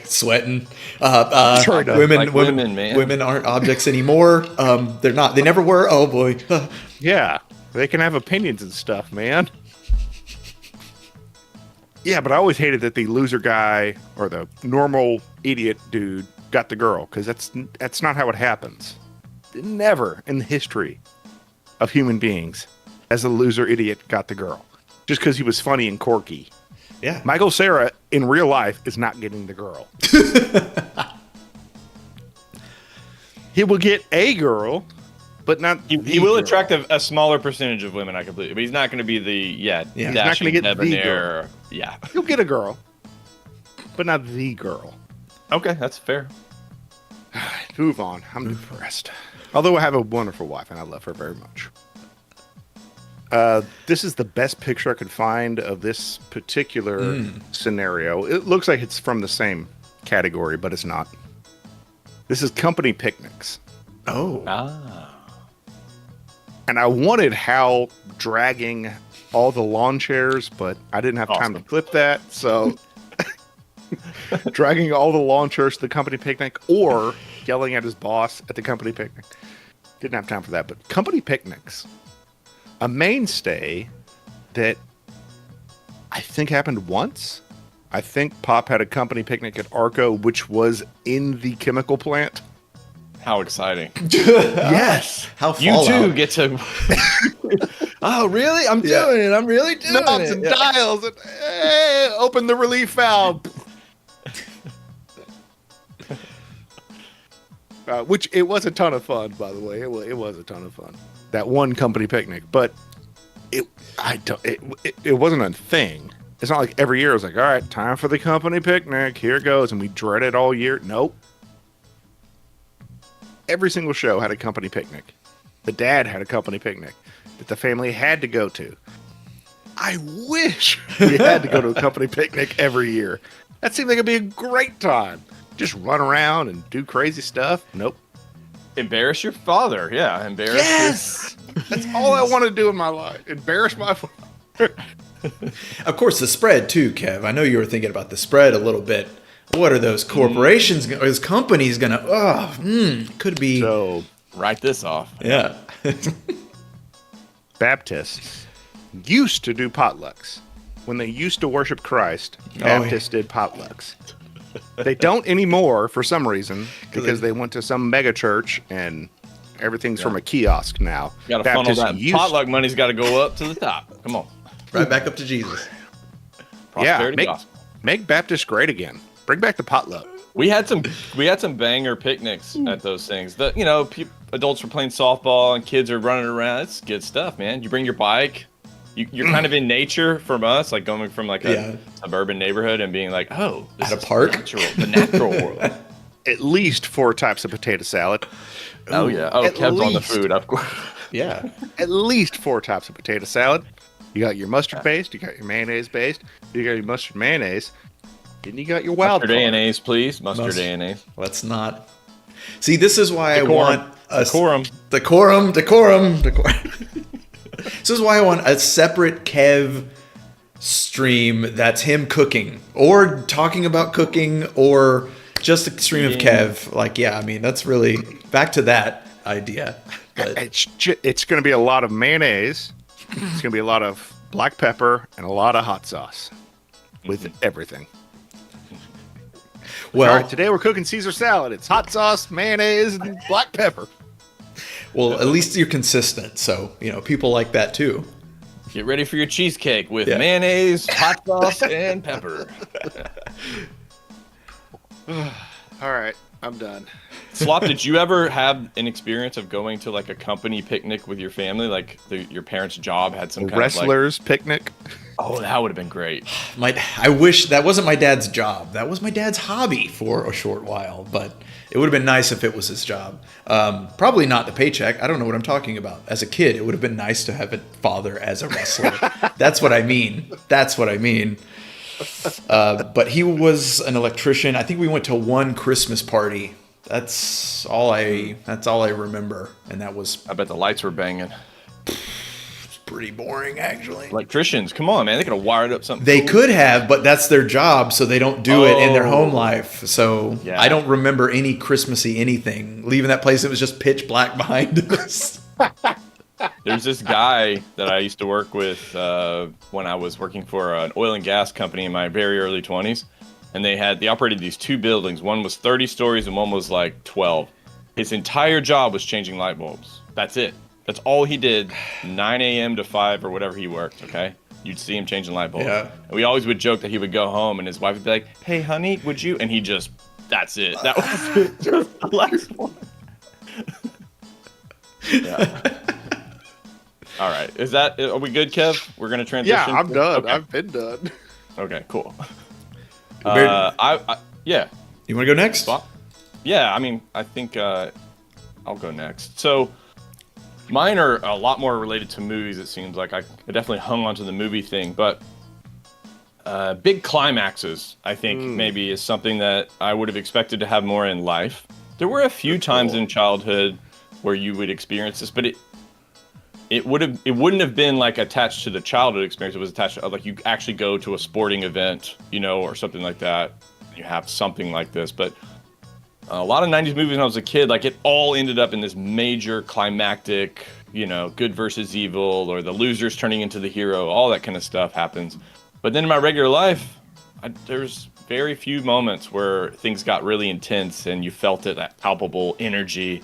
sweating. Sure does. Women aren't objects anymore. They're not. They never were. Oh boy. Yeah, they can have opinions and stuff, man. Yeah, but I always hated that the loser guy or the normal idiot dude got the girl, because that's not how it happens. Never in the history of human beings has a loser idiot got the girl. Just because he was funny and quirky. Yeah. Michael Cera in real life is not getting the girl. He will get a girl, but not He the will girl. attract a smaller percentage of women, I completely. But he's not going to be the He's not dashing gonna get the debonair. Yeah. He'll get a girl, but not the girl. Okay, that's fair. Move on. I'm depressed. Although I have a wonderful wife and I love her very much. This is the best picture I could find of this particular scenario. It looks like it's from the same category, but it's not. This is company picnics. Oh. And I wanted Hal dragging all the lawn chairs, but I didn't have time to clip that. So dragging all the lawn chairs to the company picnic or yelling at his boss at the company picnic. Didn't have time for that, but company picnics. A mainstay that I think happened once. I think Pop had a company picnic at Arco, which was in the chemical plant. How exciting. Yes. How You Fallout. too get to. Oh, really? I'm doing it. I'm really doing Knobs it. and dials. And, hey, open the relief valve. Which it was a ton of fun, by the way. It was a ton of fun. That one company picnic, but it wasn't a thing. It's not like every year it was like, all right, time for the company picnic. Here it goes, and we dread it all year. Nope. Every single show had a company picnic. The dad had a company picnic that the family had to go to. I wish we had to go to a company picnic every year. That seemed like it'd be a great time. Just run around and do crazy stuff. Nope. Embarrass your father. Yeah, embarrass. Yes! That's all I want to do in my life. Embarrass my father. Of course, the spread too, Kev. I know you were thinking about the spread a little bit. What are those corporations, or those companies going to, could be. So, Write this off. Yeah. Baptists used to do potlucks. When they used to worship Christ, Baptists did potlucks. They don't anymore for some reason, because they went to some mega church and everything's from a kiosk now. Got to funnel that. Potluck money's got to go up to the top. Come on. Right back up to Jesus. Prosperity Yeah, gospel. make Baptist great again. Bring back the potluck. We had some banger picnics at those things. Adults were playing softball and kids are running around. It's good stuff, man. You bring your bike. You're kind of in nature from us, like going from like a suburban neighborhood and being like, oh, this At a is park? the natural world. At least 4 types of potato salad. Oh yeah. Oh, At Kev's on the least. food, of course. Yeah. At least 4 types of potato salad. You got your mustard based, you got your mayonnaise based, you got your mustard mayonnaise, and you got your wild Mustard card. mayonnaise, please. Mustard mayonnaise. Let's not. See, this is why I want a Decorum. Decorum. This is why I want a separate Kev stream that's him cooking or talking about cooking or just a stream of Kev. Like, yeah, I mean, that's really back to that idea. But It's going to be a lot of mayonnaise. It's going to be a lot of black pepper and a lot of hot sauce with everything. well, All right, today we're cooking Caesar salad. It's hot sauce, mayonnaise, and black pepper. well, at least you're consistent. So, people like that too. Get ready for your cheesecake with Yeah. mayonnaise, hot sauce, and pepper. All right, I'm done. Slop, did you ever have an experience of going to like a company picnic with your family? Like your parents' job had some kind Wrestlers picnic. of like, oh, that would have been great. I wish that wasn't my dad's job. That was my dad's hobby for a short while, but it would have been nice if it was his job. Probably not the paycheck. I don't know what I'm talking about. As a kid, it would have been nice to have a father as a wrestler. That's what I mean. But he was an electrician. I think we went to one Christmas party. That's all I remember, and that was I bet the lights were banging. pretty boring, actually. Electricians, come on, man. They could have wired up something. They cool. could have, but that's their job, so they don't do it in their home life. So Yeah. I don't remember any Christmassy anything. Leaving that place, it was just pitch black behind us. There's this guy that I used to work with when I was working for an oil and gas company in my very early 20s. And they operated these two buildings. One was 30 stories and one was like 12. His entire job was changing light bulbs. That's it. That's all he did, 9 a.m. to 5 or whatever he worked, okay? You'd see him changing light bulbs. Yeah. And we always would joke that he would go home and his wife would be like, hey, honey, would you? And he just, that's it. That was just the last one. Yeah. All right. Are we good, Kev? We're going to transition? Yeah, I'm done. Okay. I've been done. Okay, cool. Bear, Yeah. you want to go next? Yeah, I mean, I think I'll go next. So mine are a lot more related to movies, it seems like. I definitely hung on to the movie thing, but big climaxes, I think, maybe is something that I would have expected to have more in life. There were a few times in childhood where you would experience this, but it wouldn't have been like attached to the childhood experience. It was attached to, like, you actually go to a sporting event, or something like that. You have something like this, but a lot of 90s movies when I was a kid, like, it all ended up in this major climactic, good versus evil, or the losers turning into the hero, all that kind of stuff happens. But then in my regular life, there's very few moments where things got really intense and you felt it, that palpable energy.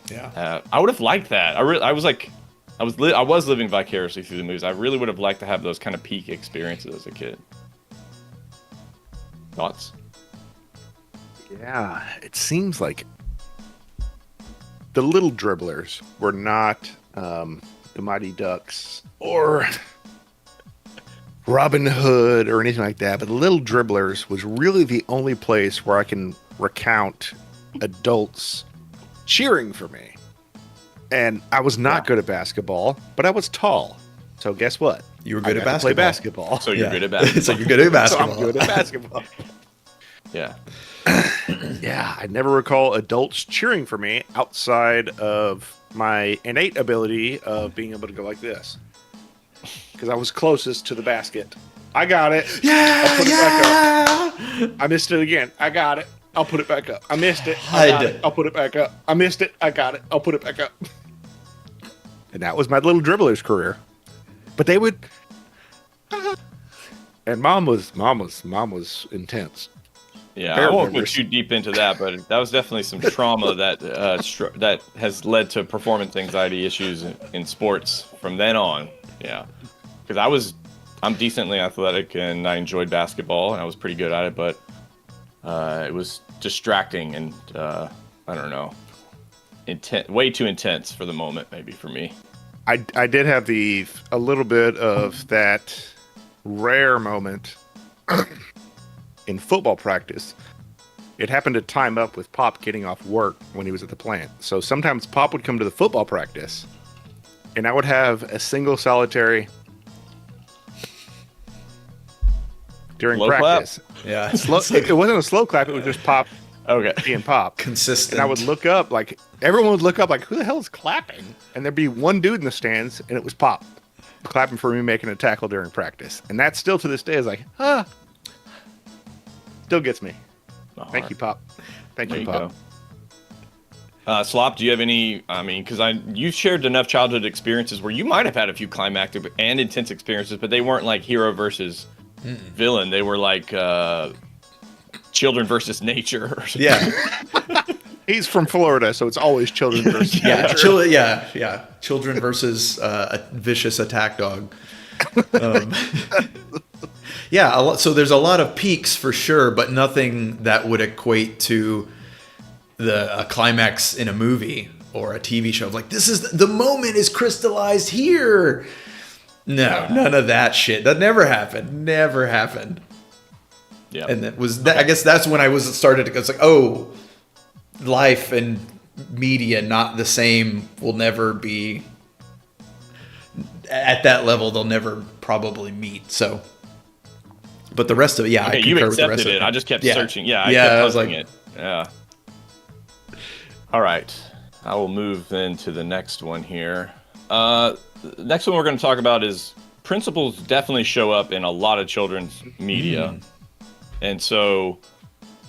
Yeah. I would have liked that. I was living vicariously through the movies. I really would have liked to have those kind of peak experiences as a kid. Thoughts? Yeah, it seems like the Little Dribblers were not the Mighty Ducks or Robin Hood or anything like that, but the Little Dribblers was really the only place where I can recount adults cheering for me. And I was not good at basketball, but I was tall. So guess what? You were good I at got to play basketball. basketball. So you're good at basketball. So you're good at basketball. So I'm good at basketball. Yeah. Yeah, I never recall adults cheering for me outside of my innate ability of being able to go like this. Because I was closest to the basket. I got it. Yeah, I'll put it back up. I missed it again. I got it. I'll put it back up. I missed it. I got it. I'll put it back up. I missed it. I got it. I'll put it back up. And that was my Little Dribblers career. But they would. And mom was intense. Yeah, Bear I won't go members. too deep into that, but that was definitely some trauma that that has led to performance anxiety issues in sports from then on. Yeah, because I'm decently athletic and I enjoyed basketball and I was pretty good at it, but it was distracting and I don't know, way too intense for the moment, maybe for me. I did have a little bit of that rare moment in football practice. It happened to time up with Pop getting off work when he was at the plant. So sometimes Pop would come to the football practice, and I would have a single solitary during Slow practice. clap? Yeah. It wasn't a slow clap. It was just Pop Okay. being Pop. Consistent. And I would look up, like, everyone would look up, like, who the hell is clapping? And there'd be one dude in the stands, and it was Pop clapping for me making a tackle during practice. And that still to this day is like, still gets me. Thank you, Pop. Thank There you, you Pop. go. Slop, do you have any? I mean, because you shared enough childhood experiences where you might have had a few climactic and intense experiences, but they weren't like hero versus villain. They were like children versus nature. Or something. Yeah. He's from Florida, so it's always children versus Yeah. nature. Yeah. Children versus a vicious attack dog. Yeah. So there's a lot of peaks for sure, but nothing that would equate to a climax in a movie or a TV show. Like, this is the moment is crystallized here. No, none of that shit. That never happened. Never happened. Yeah. And that was that. I guess that's when I started to. It's like, oh, life and media not the same. Will never be at that level. They'll never probably meet. So, but the rest of it, yeah, Okay, I you concur with the rest accepted of it. I just kept Yeah. searching. Yeah, I Yeah, kept I was posting like- it. Yeah. All right. I will move then to the next one here. The next one we're going to talk about is principles definitely show up in a lot of children's media. And so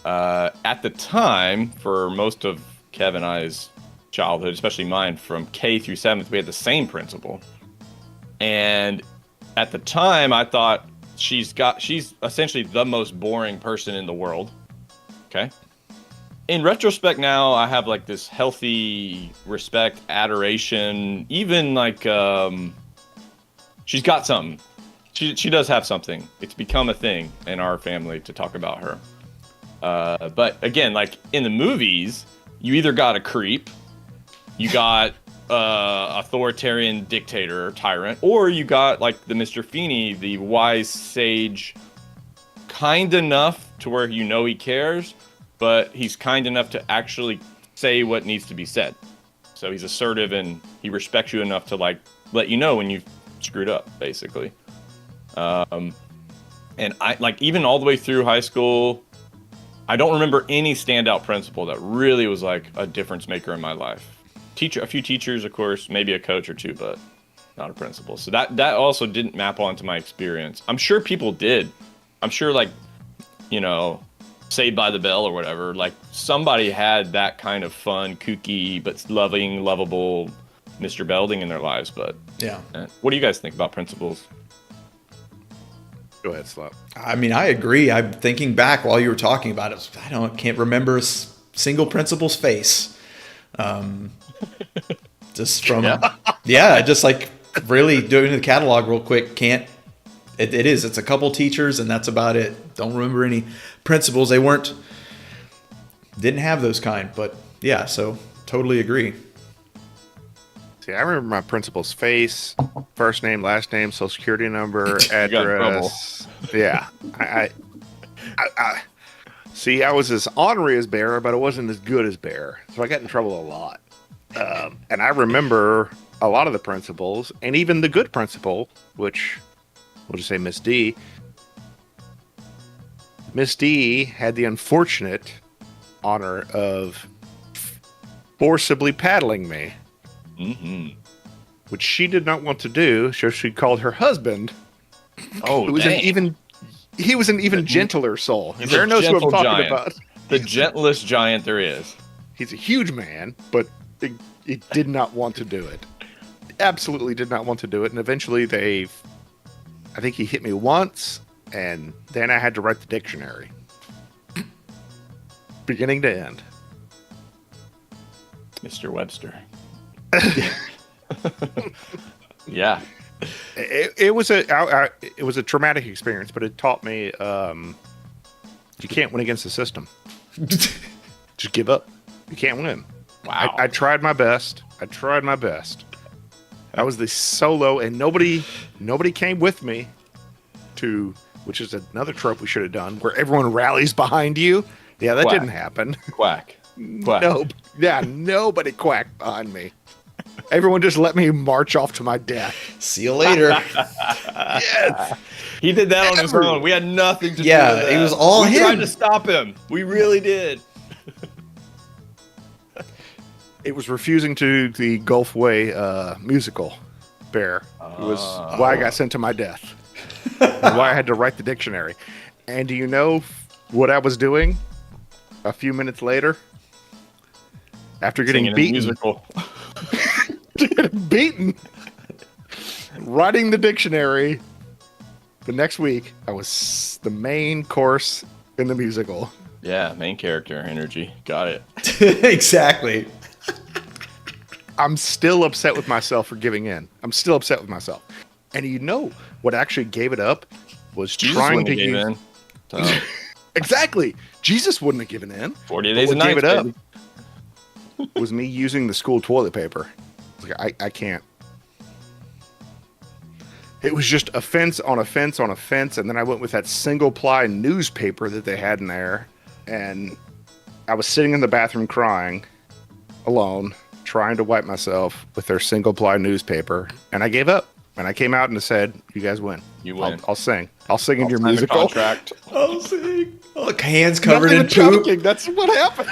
at the time, for most of Kev and I's childhood, especially mine, from K through 7th, we had the same principal. And at the time, I thought she's essentially the most boring person in the world. Okay. In retrospect now, I have like this healthy respect, adoration, even like she's got something. She does have something. It's become a thing in our family to talk about her. But again, like in the movies, you either got a creep, you got authoritarian dictator, tyrant, or you got like the Mr. Feeney, the wise sage, kind enough to where you know he cares, but he's kind enough to actually say what needs to be said. So he's assertive and he respects you enough to like let you know when you've screwed up, basically. And I like even all the way through high school, I don't remember any standout principal that really was like a difference maker in my life. A few teachers, of course, maybe a coach or two, but not a principal. So that also didn't map onto my experience. I'm sure people did. I'm sure like, you know, Saved by the Bell or whatever, like somebody had that kind of fun, kooky, but loving, lovable Mr. Belding in their lives. But Yeah. What do you guys think about principals? Go ahead, Slop. I mean, I agree. I'm thinking back while you were talking about it. Can't remember a single principal's face. Just from, just like really doing the catalog real quick. It's a couple teachers and that's about it. Don't remember any principals. Didn't have those kind, but yeah, so totally agree. See, I remember my principal's face, first name, last name, social security number, address. Yeah. I see, I was as ornery as Bear, but I wasn't as good as Bear. So I got in trouble a lot. And I remember a lot of the principals, and even the good principal, which we'll just say Miss D. Miss D had the unfortunate honor of forcibly paddling me. Mm-hmm. Which she did not want to do, so she called her husband. Oh, he was an even gentler soul. Bear knows who I'm talking about. The gentlest giant there is. He's a huge man, but he did not want to do it. Absolutely did not want to do it. And eventually I think he hit me once, and then I had to write the dictionary. Beginning to end. Mr. Webster. Yeah. It was a traumatic experience, but it taught me you can't win against the system. Just give up. You can't win. Wow. I tried my best. I was the solo, and nobody came with me to, which is another trope we should have done, where everyone rallies behind you. Yeah, that didn't happen. Quack. No, yeah, nobody quacked behind me. Everyone just let me march off to my death. See you later. Yes. He did that on his own. We had nothing to do with that. It was all him. We tried to stop him. We really did. It was refusing to the Gulf Way musical, Bear. It was why I got sent to my death. And why I had to write the dictionary. And do you know what I was doing a few minutes later? After getting beaten. Writing the dictionary. The next week, I was the main course in the musical. Yeah, main character energy. Got it. Exactly. I'm still upset with myself for giving in. I'm still upset with myself. And you know what actually gave it up was Jesus trying to give use... in. So. Exactly. Jesus wouldn't have given in. 40 days and nights. nights. Gave it up was me using the school toilet paper. Like, I can't. It was just a fence on a fence on a fence, and then I went with that single-ply newspaper that they had in there, and I was sitting in the bathroom crying, alone, trying to wipe myself with their single-ply newspaper, and I gave up. And I came out and said, "You guys win. You win. I'll sing. I'll sing in your musical." Contract. I'll sing. Look, hands covered in Nothing poop. joking. That's what happened.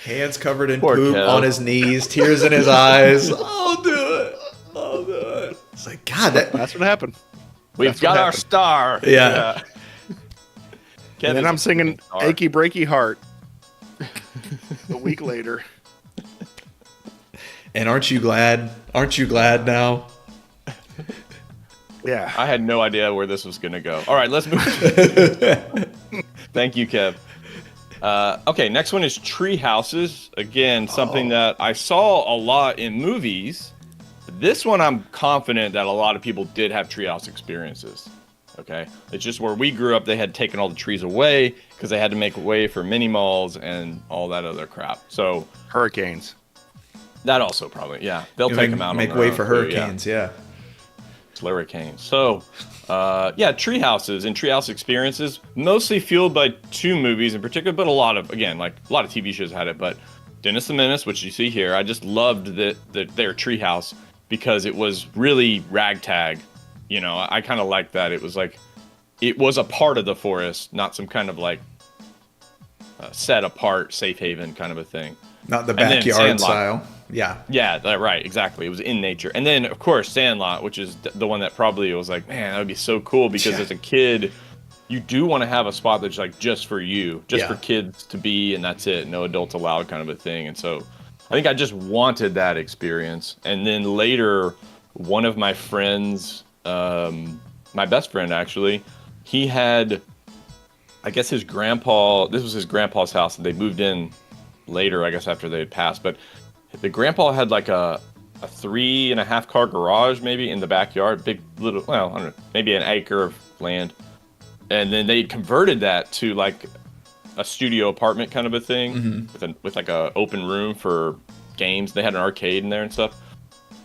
Hands covered in Poor poop Kev. on his knees, tears in his eyes. I'll do it. I'll do it. It's like, God, That's what happened. We've That's got what our happened. star. Yeah. And then I'm singing "Achy Breaky Heart" a week later. And aren't you glad? Aren't you glad now? Yeah. I had no idea where this was going to go. All right, let's move. Thank you, Kev. Okay, next one is tree houses. Again, something that I saw a lot in movies. This one, I'm confident that a lot of people did have treehouse experiences. Okay, it's just where we grew up, they had taken all the trees away because they had to make way for mini malls and all that other crap. So Hurricanes. that also probably, yeah, they'll take them out. Make on their way own for too, hurricanes, yeah. Hurricanes. So, tree houses and treehouse experiences, mostly fueled by two movies in particular, but a lot of TV shows had it. But Dennis the Menace, which you see here, I just loved their treehouse because it was really ragtag. You know, I kind of liked that. It was like, it was a part of the forest, not some kind of like set apart safe haven kind of a thing. Not the backyard style. Yeah. Yeah, right, exactly. It was in nature. And then, of course, Sandlot, which is the one that probably was like, man, that would be so cool because as a kid, you do want to have a spot that's like just for you, just for kids to be, and that's it. No adults allowed kind of a thing. And so I think I just wanted that experience. And then later, one of my friends, my best friend actually, he had, I guess this was his grandpa's house, and they moved in later, I guess after they had passed, but the grandpa had like a 3.5 car garage maybe in the backyard, big little, well, I don't know, maybe an acre of land. And then they converted that to like a studio apartment kind of a thing with like a open room for games. They had an arcade in there and stuff.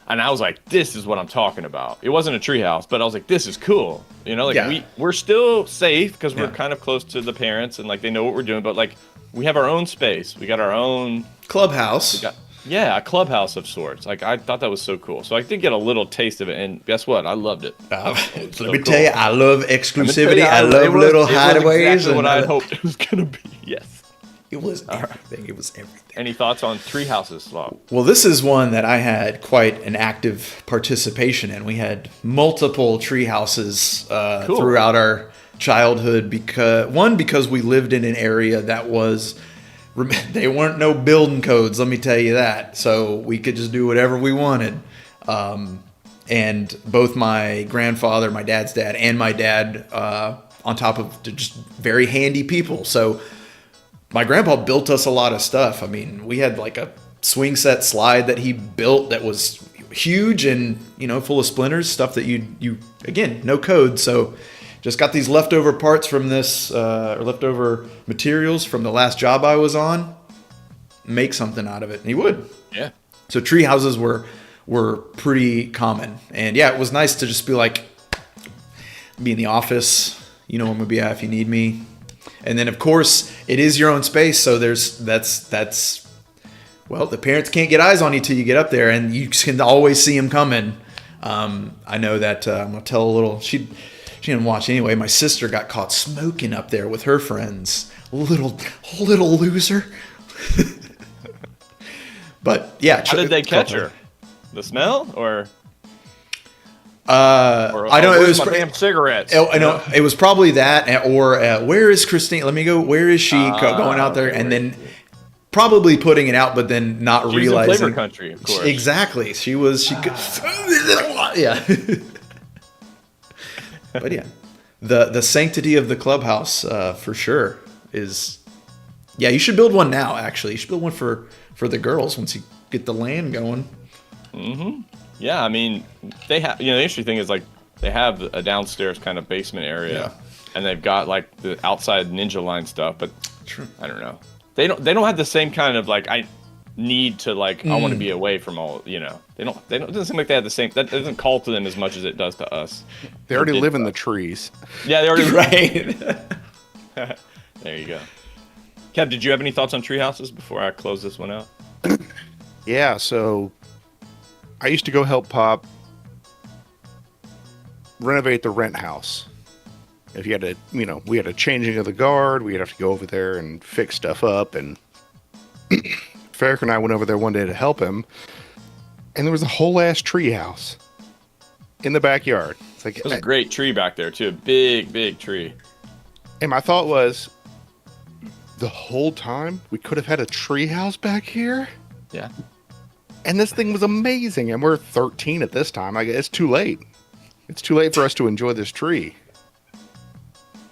And I was like, this is what I'm talking about. It wasn't a treehouse, but I was like, this is cool. You know, like we're still safe because we're kind of close to the parents and like they know what we're doing, but like we have our own space. We got our own clubhouse. A clubhouse of sorts. Like I thought that was so cool. So I did get a little taste of it, and guess what? I loved it. Let me tell you, I love exclusivity. I love little hideaways. Exactly what I had hoped it was gonna be. Yes. It was everything. It was everything. Any thoughts on tree houses, Slav? Well, this is one that I had quite an active participation in. We had multiple tree houses throughout our childhood because we lived in an area that was, they weren't no building codes, let me tell you that. So we could just do whatever we wanted. And both my grandfather, my dad's dad, and my dad, on top of just very handy people. So my grandpa built us a lot of stuff. I mean, we had like a swing set slide that he built that was huge and, you know, full of splinters, stuff that you again, no code. So just got these leftover parts from this, or leftover materials from the last job I was on, make something out of it. And he would. Yeah. So tree houses were pretty common. And yeah, it was nice to just be like, be in the office, you know where I'm gonna be at if you need me. And then of course it is your own space, so that's well, the parents can't get eyes on you till you get up there, and you can always see them coming. I know that I'm gonna tell a little. She didn't watch anyway. My sister got caught smoking up there with her friends. Little loser. But yeah, how did they catch her? The smell or? I know it was my damn cigarettes. I know it was probably that, or where is Christine? Let me go. Where is she going out there? And then probably putting it out, but then not She's realizing. in Flavor Country, of course. Exactly. She was. She could. Yeah. But yeah, the sanctity of the clubhouse for sure is. Yeah, you should build one now. Actually, you should build one for the girls once you get the land going. Mm-hmm. Yeah, I mean, they have. You know, the interesting thing is like they have a downstairs kind of basement area, and they've got like the outside ninja line stuff. But I don't know. They don't have the same kind of like I need to like I want to be away from all. You know, they don't. It doesn't seem like they have the same. That doesn't call to them as much as it does to us. They already live in the trees. Yeah, they already Right. There you go. Kev, did you have any thoughts on tree houses before I close this one out? Yeah, so I used to go help Pop renovate the rent house. If you had to, you know, we had a changing of the guard, we'd have to go over there and fix stuff up. And Farrick and I went over there one day to help him, and there was a whole ass tree house in the backyard. It's like, there's a great tree back there too, a big tree. And my thought was, the whole time we could have had a tree house back here. Yeah. And this thing was amazing. And we're 13 at this time. It's too late. It's too late for us to enjoy this tree.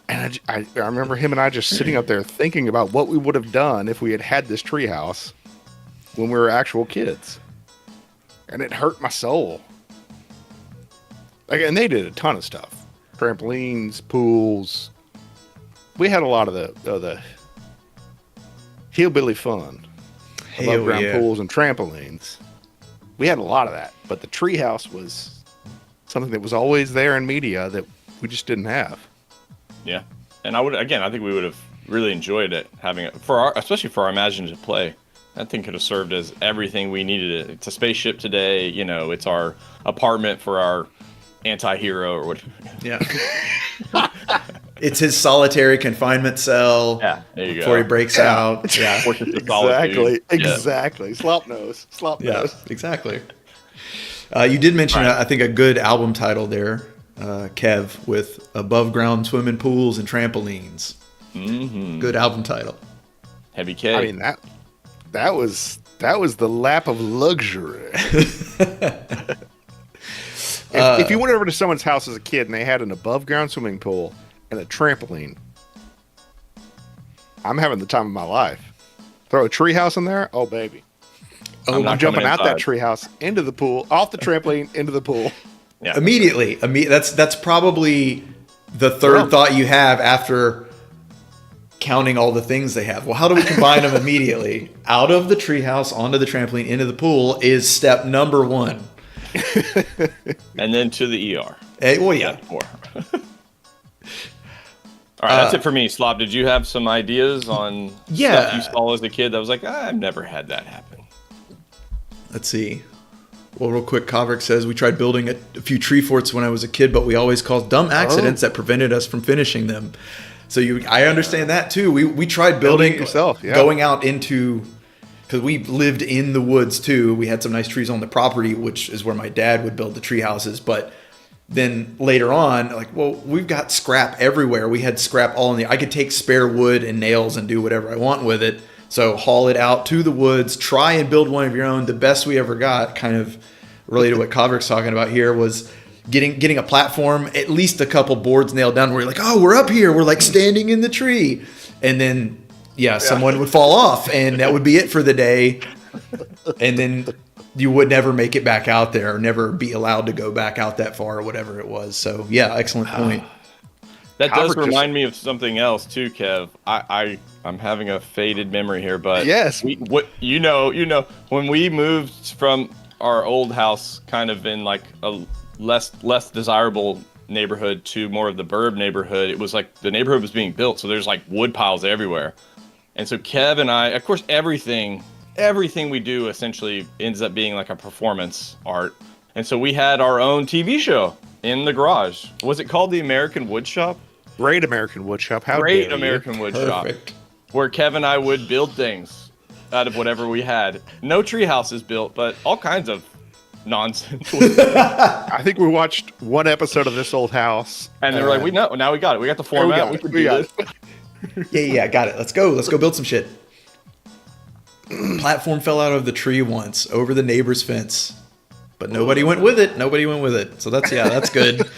And I remember him and I just sitting up there thinking about what we would have done if we had this tree house when we were actual kids. And it hurt my soul. And they did a ton of stuff. Trampolines, pools. We had a lot of the hillbilly fun. Above ground pools and trampolines. We had a lot of that. But the tree house was something that was always there in media that we just didn't have. Yeah. And I think we would have really enjoyed it, having it especially for our imaginative play. That thing could have served as everything we needed. It's a spaceship today. It's our apartment for our anti-hero or whatever. Yeah. It's his solitary confinement cell. Yeah, there you go. Before he breaks out. Yeah. Exactly. Slop nose. Yeah, exactly. You did mention, I think, a good album title there, Kev, with Above Ground Swimming Pools and Trampolines. Mm-hmm. Good album title. Heavy K. I mean, that was the lap of luxury. If you went over to someone's house as a kid and they had an above ground swimming pool and a trampoline, I'm having the time of my life. Throw a tree house in there, oh baby. I'm jumping out that tree house into the pool, off the trampoline into the pool. Yeah. Immediately. That's probably the third thought you have after counting all the things they have. Well, how do we combine them immediately? Out of the treehouse, onto the trampoline, into the pool is step number one. And then to the ER. Well, yeah. All right, that's it for me. Slop, did you have some ideas on stuff you saw as a kid that was like, I've never had that happen? Let's see. Well, real quick, Kovrick says, we tried building a few tree forts when I was a kid, but we always caused dumb accidents that prevented us from finishing them. So I understand that too. We tried building yourself, going out into, because we lived in the woods too. We had some nice trees on the property, which is where my dad would build the tree houses. But then later on, we've got scrap everywhere. We had scrap all I could take spare wood and nails and do whatever I want with it. So haul it out to the woods, try and build one of your own. The best we ever got, kind of related to what Kovrick's talking about here, was getting a platform, at least a couple boards nailed down where you're like, oh, we're up here. We're like standing in the tree. And then, someone would fall off and that would be it for the day. And then you would never make it back out there or never be allowed to go back out that far or whatever it was. So, excellent point. That does remind me of something else too, Kev. I'm having a faded memory here, but yes, when we moved from our old house, kind of in like a less desirable neighborhood to more of the burb neighborhood, it was like the neighborhood was being built, so there's like wood piles everywhere. And so Kev and I, of course, everything we do essentially ends up being like a performance art. And so we had our own TV show in the garage. Was it called The American Wood Shop? Great American Wood Shop. Great American Wood Shop. Where Kev and I would build things out of whatever we had. No tree houses built, but all kinds of nonsense. I think we watched one episode of This Old House. And they were like, now we got it. We got the format. We can do this. Yeah, got it. Let's go build some shit. Platform fell out of the tree once over the neighbor's fence. But nobody went with it. So that's good.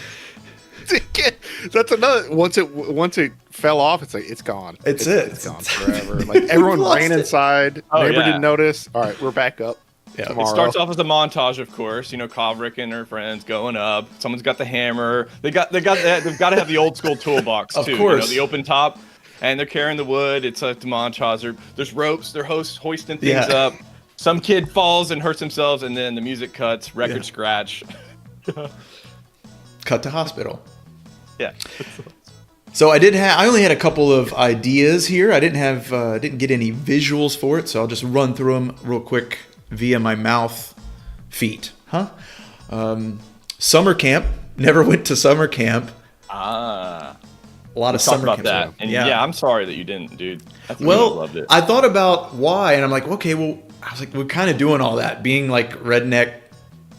That's another. Once it fell off, it's like it's gone. It's gone forever. Like everyone ran inside. Neighbor didn't notice. All right, we're back up. Yeah. It starts off as a montage, of course. Kovrick and her friends going up. Someone's got the hammer. They've got to have the old school toolbox too. Of course, the open top, and they're carrying the wood. It's a montage. There's ropes. They're hoisting things up. Some kid falls and hurts themselves, and then the music cuts. Record scratch. Cut to hospital. Yeah. So I only had a couple of ideas here. I didn't get any visuals for it, so I'll just run through them real quick via my mouth feet. Summer camp. Never went to summer camp. A lot of summer camps. That. And I'm sorry that you didn't, dude. Loved it. I thought about why, and I'm like, okay, well, I was like, we're kind of doing all that, being like redneck.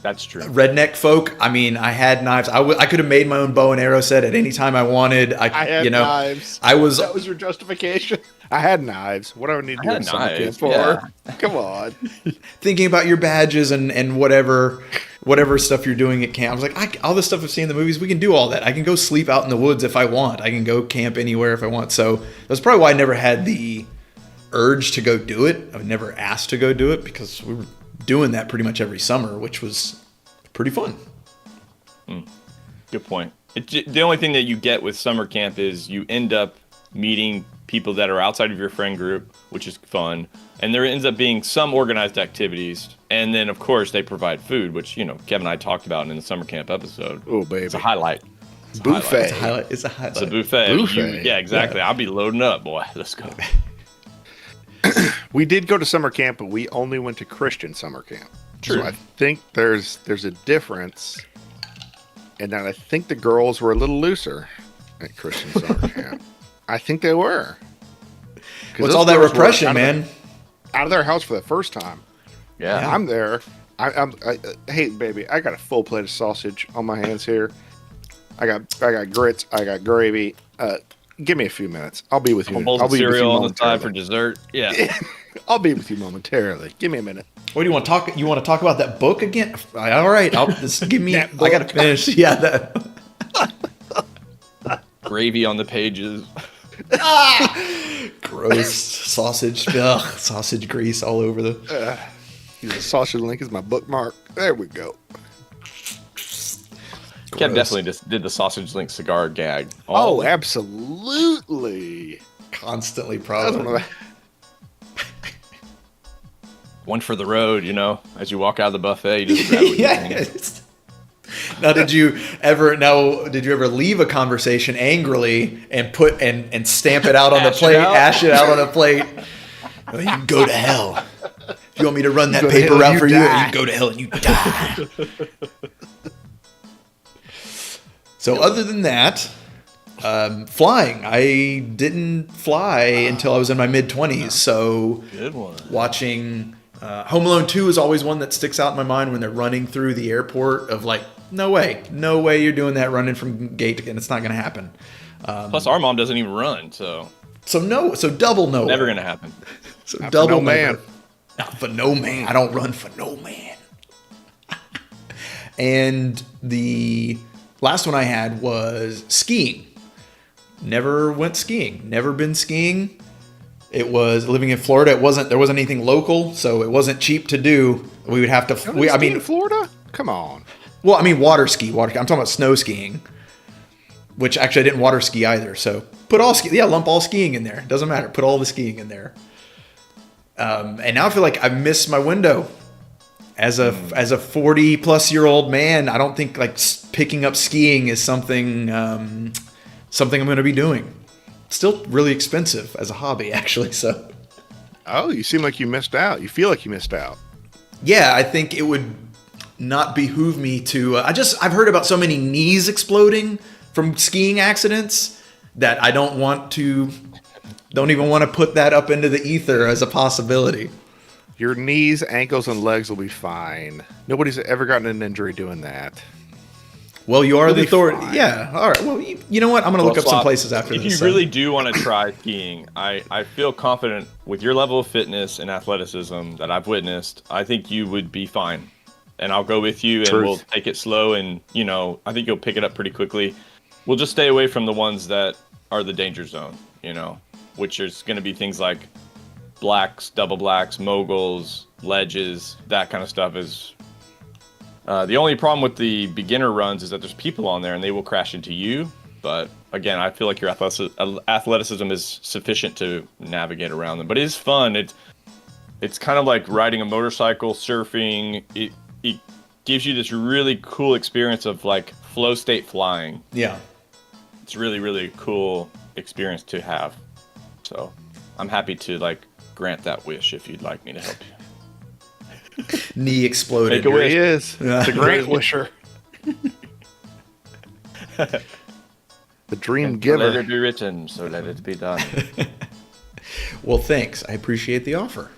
That's true. Redneck folk. I mean, I had knives. I could have made my own bow and arrow set at any time I wanted. I had knives. That was your justification. I had knives. What do I need to I do had in summer camp knives, for? yeah. Come on. Thinking about your badges and whatever stuff you're doing at camp. I was like, all the stuff I've seen in the movies, we can do all that. I can go sleep out in the woods if I want. I can go camp anywhere if I want. So that's probably why I never had the urge to go do it. I was never asked to go do it because we were doing that pretty much every summer, which was pretty fun. Good point. The only thing that you get with summer camp is you end up meeting people that are outside of your friend group, which is fun. And there ends up being some organized activities. And then, of course, they provide food, which, Kevin and I talked about in the summer camp episode. Oh, baby. It's a highlight. Buffet. It's a highlight. It's a buffet. Buffet. Yeah, exactly. I'll be loading up, boy. Let's go. We did go to summer camp, but we only went to Christian summer camp. True. So I think there's a difference. And then I think the girls were a little looser at Christian summer camp. I think they were. What's all that repression, man? Out of their house for the first time. Yeah. I'm there. Hey, baby, I got a full plate of sausage on my hands here. I got grits. I got gravy. Give me a few minutes. I'll be with you. A bowl I'll of be with you cereal on the side for momentarily. dessert. Yeah. I'll be with you momentarily. Give me a minute. What do you want to talk? You want to talk about that book again? All right, just give me. I That book. gotta finish. Yeah, that. Gravy on the pages. Gross sausage. Ugh, sausage grease all over the. The sausage link is my bookmark. There we go. Kev Gross. definitely just did the sausage link cigar gag. Oh, absolutely. Constantly That's one probably. of the- One for the road, as you walk out of the buffet, you just grab it. Yes. Now, did you ever leave a conversation angrily and put and stamp it out on the Ash it plate, out? ash it out on a plate? Well, you can go to hell. If you want me to run that go to paper hell, route you for you, die. you can go to hell and you die. So other than that, flying. I didn't fly until I was in my mid-20s. So Good one. watching Home Alone 2 is always one that sticks out in my mind when they're running through the airport of like, no way you're doing that running from gate to gate. It's not going to happen. Plus, our mom doesn't even run, so So double no. never gonna happen. So Not for double no man. never. Not for no man. I don't run for no man. And the last one I had was skiing. Never went skiing. Never been skiing. It was living in Florida. There wasn't anything local, so it wasn't cheap to do. We would have to. in Florida? Come on. Well, I mean, water ski. I'm talking about snow skiing, which actually I didn't water ski either. So lump all skiing in there. Doesn't matter. Put all the skiing in there. And now I feel like I missed my window as a 40-plus-year-old man. I don't think like picking up skiing is something I'm going to be doing. Still really expensive as a hobby, actually. So Oh, you seem like you missed out. You feel like you missed out. yeah, I think it would not behoove me to. I've heard about so many knees exploding from skiing accidents that I don't even want to put that up into the ether as a possibility. Your knees, ankles, and legs will be fine. Nobody's ever gotten an injury doing that. Well, you are You'll the be authority. fine. Yeah. All right. Well, you know what? I'm going to look up some Slop, places after if this. you really do want to try skiing, I feel confident with your level of fitness and athleticism that I've witnessed. I think you would be fine, and I'll go with you, and Truth. we'll take it slow. And I think you'll pick it up pretty quickly. We'll just stay away from the ones that are the danger zone. Which is going to be things like blacks, double blacks, moguls, ledges, that kind of stuff is. The only problem with the beginner runs is that there's people on there and they will crash into you. But again, I feel like your athleticism is sufficient to navigate around them. But it is fun. It's kind of like riding a motorcycle, surfing. It gives you this really cool experience of like flow state flying. Yeah. It's really, really cool experience to have. So I'm happy to grant that wish if you'd like me to help you. Knee exploded. Make a Here wish. he is. Yeah. The great wisher. The dream Let giver. it be written, so let it be done. Well, thanks. I appreciate the offer.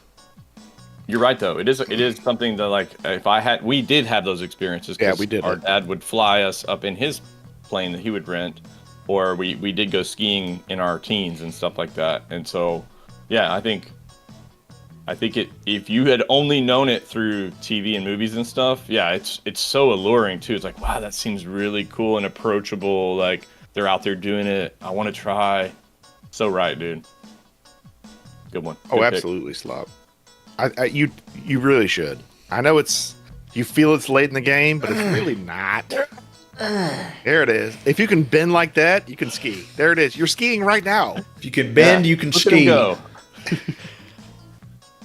You're right, though. It is something that we did have those experiences. 'Cause Yeah, we did. Our dad would fly us up in his plane that he would rent, or we did go skiing in our teens and stuff like that. And so Yeah, I think if you had only known it through TV and movies and stuff, yeah, it's so alluring too. It's like, wow, that seems really cool and approachable. Like they're out there doing it. I want to try. So right, dude. Good one. Oh, Good pick. absolutely, Slob. You really should. I know you feel it's late in the game, but it's really not. There it is. If you can bend like that, you can ski. There it is. You're skiing right now. If you can bend, you can Look at him ski. go.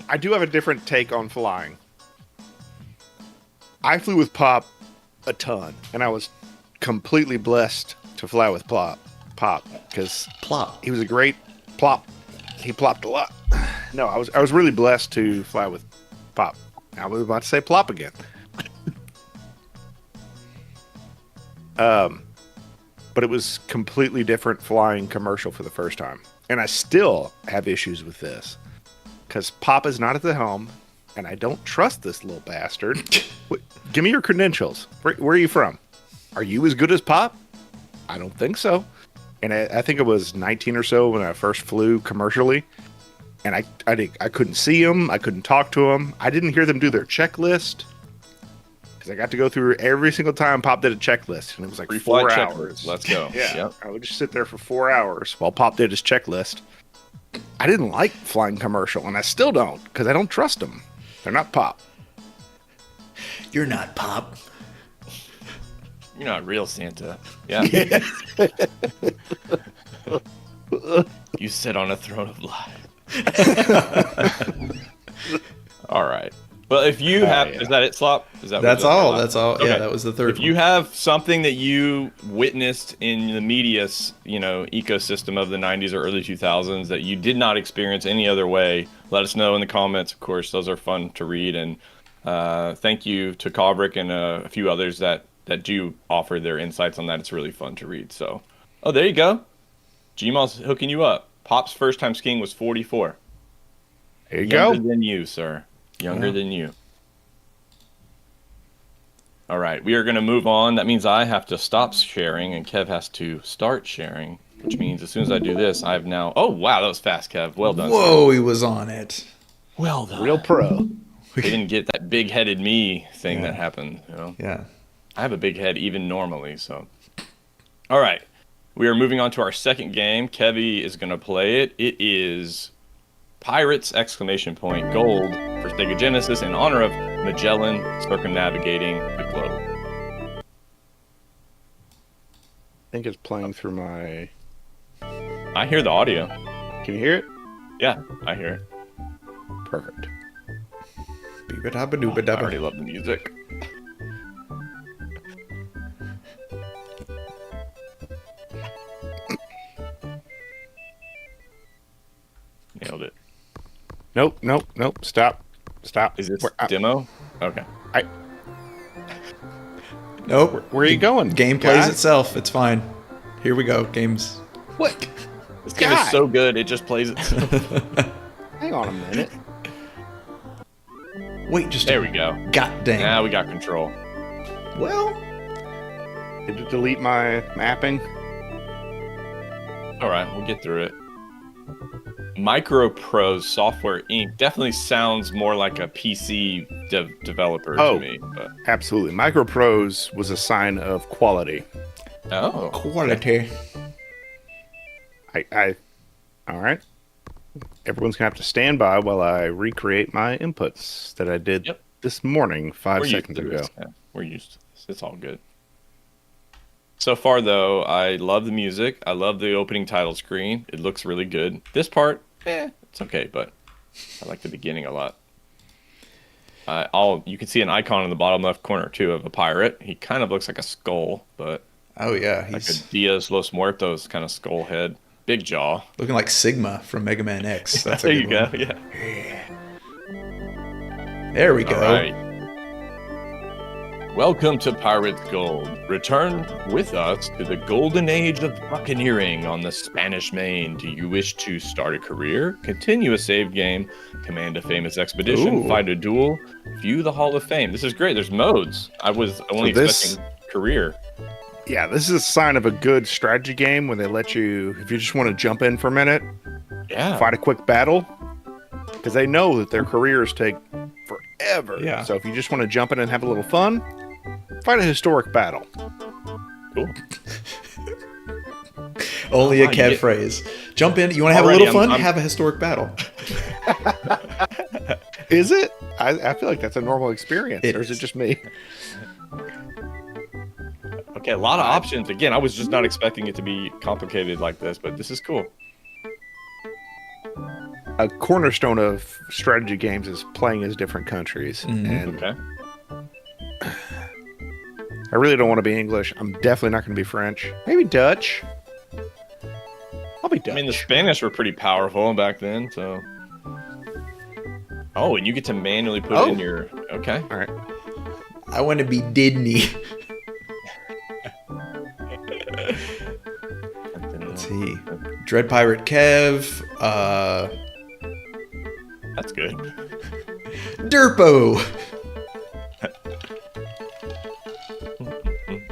I do have a different take on flying. I flew with Pop a ton, and I was completely blessed to fly with Pop, because Plop. he was a great plop. He plopped a lot. No, I was really blessed to fly with Pop. I was about to say plop again. But it was completely different flying commercial for the first time. And I still have issues with this. Because Pop is not at the helm, and I don't trust this little bastard. Give me your credentials. Where are you from? Are you as good as Pop? I don't think so. And I think it was 19 or so when I first flew commercially. And I couldn't see them. I couldn't talk to them. I didn't hear them do their checklist. Because I got to go through every single time Pop did a checklist. And it was like Pre-flight 4 checklist. hours. Let's go. Yeah. Yep. I would just sit there for 4 hours while Pop did his checklist. I didn't like flying commercial, and I still don't, because I don't trust them. They're not Pop. You're not Pop. You're not real Santa. Yeah. You sit on a throne of lies. All right. Well, if you have, yeah. is that it, Slop? Is that That's was that all. last? That's all. Okay. Yeah, that was the third If one. you have something that you witnessed in the media, ecosystem of the 90s or early 2000s that you did not experience any other way, let us know in the comments. Of course, those are fun to read. And thank you to Kovric and a few others that do offer their insights on that. It's really fun to read. So, there you go. Gmaw's hooking you up. Pop's first time skiing was 44. There you Younger go. than you, sir. Younger than you. All right, we are going to move on. That means I have to stop sharing, and Kev has to start sharing, which means as soon as I do this, I've now... Oh, wow, that was fast, Kev. Well done. Whoa, he was on it. Well done. Real pro. They didn't get that big-headed me thing that happened. You know? Yeah. I have a big head even normally, so... All right, we are moving on to our second game. Kevy is going to play it. It is Pirates! Gold for Sega Genesis in honor of Magellan circumnavigating the globe. I think it's playing through my... I hear the audio. Can you hear it? Yeah, I hear it. Perfect. Beebadabadooba-dabba. I already love the music. Nailed it. Nope. Stop. Is this Where, demo? Okay. Nope. where are you going? Game plays guy? itself. It's fine. Here we go. Games. What? This game God. is so good, it just plays itself. Hang on a minute. Wait, just There we go. God dang. Now we got control. Well, Did it delete my mapping? All right, we'll get through it. Microprose Software Inc. definitely sounds more like a PC developer Oh. to me. But... Absolutely. Microprose was a sign of quality. Oh, quality. All right. Everyone's gonna have to stand by while I recreate my inputs that I did Yep. this morning, 5 we're used seconds to ago. this. Yeah, we're used to this. It's all good. So far, though, I love the music. I love the opening title screen. It looks really good. This part, it's okay, but I like the beginning a lot. You can see an icon in the bottom left corner, too, of a pirate. He kind of looks like a skull, but Oh yeah, like a he's Diaz Los Muertos kind of skull head. Big jaw. looking like Sigma from Mega Man X. That's a There good you go, one. yeah. There we go. All right. Welcome to Pirates Gold. Return with us to the golden age of buccaneering on the Spanish Main. Do you wish to start a career, continue a save game, command a famous expedition, Ooh. fight a duel, view the Hall of Fame? This is great. There's modes. I was only this- expecting career. Yeah, this is a sign of a good strategy game when they let you, if you just want to jump in for a minute, Yeah. fight a quick battle. because they know that their careers take forever. Yeah. So if you just want to jump in and have a little fun, fight a historic battle. Cool. Only a you Kev get- phrase. Jump in. You want to have a Already, little fun? I'm- Have a historic battle. Is it? I feel like that's a normal experience. It or is it is. just me? Okay, a lot of options. Again, I was just not expecting it to be complicated like this, but this is cool. A cornerstone of strategy games is playing as different countries. And Okay. I really don't want to be English. I'm definitely not going to be French. Maybe Dutch. I'll be Dutch. I mean, the Spanish were pretty powerful back then, so. Oh, and you get to manually put in your. Okay. All right. I want to be Disney. Let's see. Dread Pirate Kev. That's good. Derpo.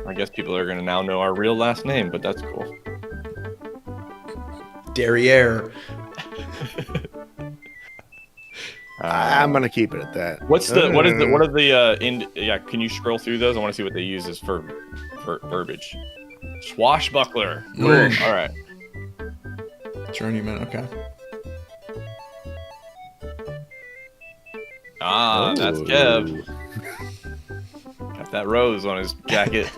I guess people are going to now know our real last name, but that's cool. Derriere. I'm going to keep it at that. What are the yeah, can you scroll through those? I want to see what they use as for verbiage. Swashbuckler. Cool. Mm. All right. Journeyman. Okay. Ah, that's Kev. Got that rose on his jacket.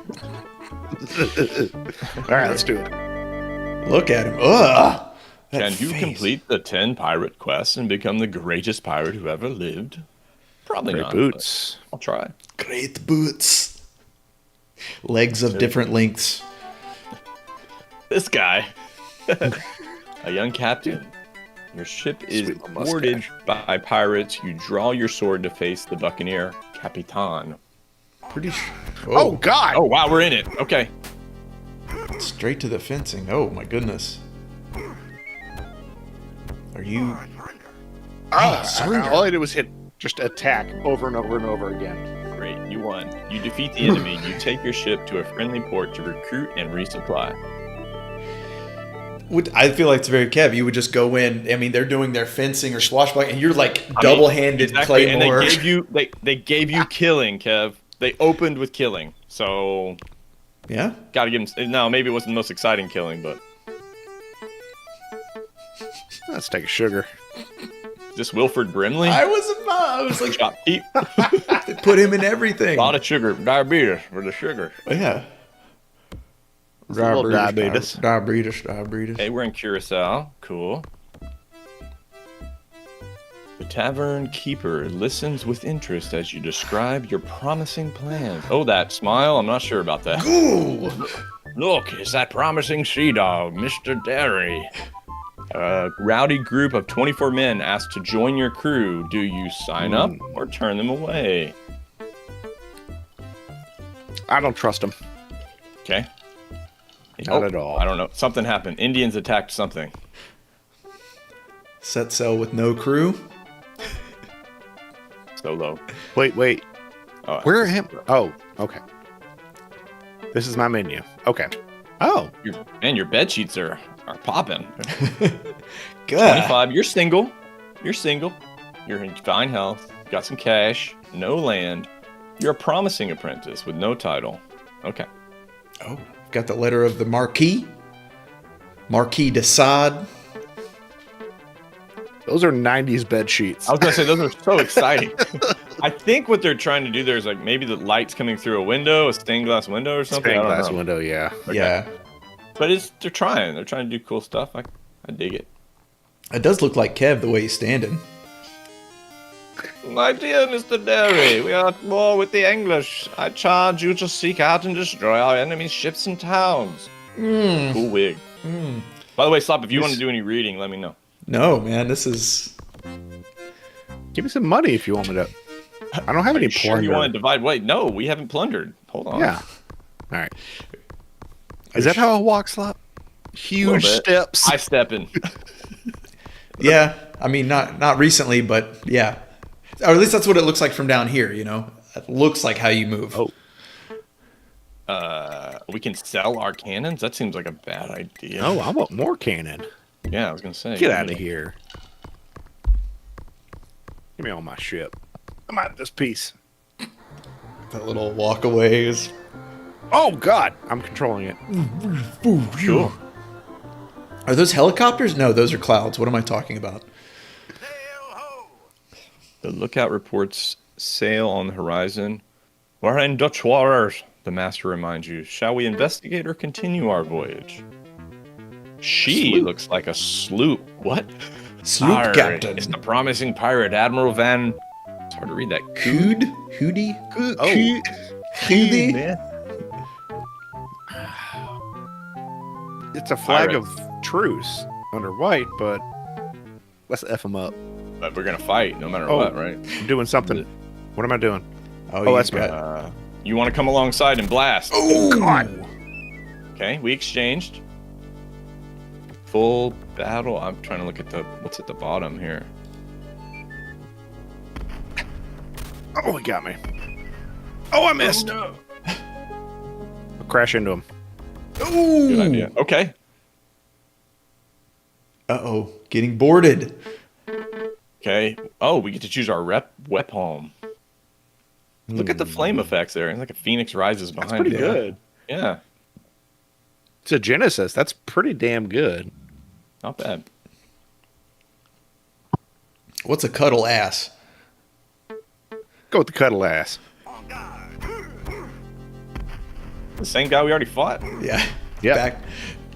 All right, let's do it. Look at him. Ugh. That Can you face. complete the 10 pirate quests and become the greatest pirate who ever lived? Probably Great not. boots. I'll try. Great boots. Legs of different lengths. This guy, a young captain. Your ship is Sweet little boarded mustache. by pirates. You draw your sword to face the buccaneer, Capitan. Pretty sure. Oh, God. Oh, wow, we're in it. Okay. Straight to the fencing. Oh, my goodness. Are you... surrender. All I did was hit just attack over and over and over again. Great, you won. You defeat the enemy. You take your ship to a friendly port to recruit and resupply. I feel like it's very Kev. You would just go in. I mean, they're doing their fencing or swashbuckling, and you're like double-handed Exactly, and claymore. they gave you killing, Kev. They opened with killing, so Yeah. gotta give them. No, maybe it wasn't the most exciting killing, but Let's take a sugar. just Wilford Brimley. I was like, Shot deep. they put him in everything. A lot of sugar, diabetes for the sugar. Yeah. a little diabetes. Diabetes. Hey, we're in Curacao. Cool. The tavern keeper listens with interest as you describe your promising plans. Oh, that smile? I'm not sure about that. Ooh. Look, it's that promising sea dog, Mr. Derry. A rowdy group of 24 men asked to join your crew. Do you sign up or turn them away? I don't trust him. Okay. Not at all. I don't know. Something happened. Indians attacked something. Set sail with no crew. Solo. Wait. Oh, Where are him? Oh, okay. This is my menu. Okay. Oh, your bed sheets are popping. Good. 25. You're single. You're in fine health. Got some cash. No land. You're a promising apprentice with no title. Okay. Oh, got the letter of the Marquis. Marquis de Sade. those are 90s bed sheets. I was gonna say those are so exciting. I think what they're trying to do there is like maybe the light's coming through a window, a stained glass window or something. Stained I don't glass know. window, yeah. Okay. Yeah. But they're trying. They're trying to do cool stuff. I dig it. It does look like Kev the way he's standing. My dear Mr. Derry, we are at war with the English. I charge you to seek out and destroy our enemies' ships and towns. Cool wig. By the way, Slop, if you want to do any reading, let me know. No, man, this is... Give me some money if you want me to. I don't have any Sure, plunder. you want to divide? Wait, no, we haven't plundered. Hold on. Yeah. All right. Is that how I walk, Slop? Huge bit. steps. I step in. Yeah, I mean, not recently, but yeah. Or at least that's what it looks like from down here, you know? It looks like how you move. Oh. We can sell our cannons? That seems like a bad idea. Oh, I want more cannon. Yeah, I was going to say. Get out of here. Give me all my ship. I'm out of this piece. That little walk away is. Oh, God. I'm controlling it. Cool. Are those helicopters? No, those are clouds. What am I talking about? The lookout reports sail on the horizon. We're in Dutch waters, the master reminds you. Shall we investigate or continue our voyage? She looks like a sloop. What? Sloop Arr, captain. It's the promising pirate, Admiral Van... It's hard to read that. Hootie? Oh. Hootie? It's a flag Pirate. of truce under white, but let's F them up. But we're going to fight no matter Oh. what, right? I'm doing something. What am I doing? Oh, that's good. You want to come alongside and blast? Oh, God. Okay, we exchanged. Full battle. I'm trying to look at what's at the bottom here. Oh, he got me. Oh, I missed. no. I'll crash into him. Good idea. Okay. Uh-oh. Getting boarded. Okay. Oh, we get to choose our weapon. Look at the flame effects there. It's like a phoenix rises behind. That's pretty it. good. Yeah. It's a Genesis. That's pretty damn good. Not bad. What's a cuddle ass? Go with the cuddle ass. The same guy we already fought. Yeah. Yep. Back.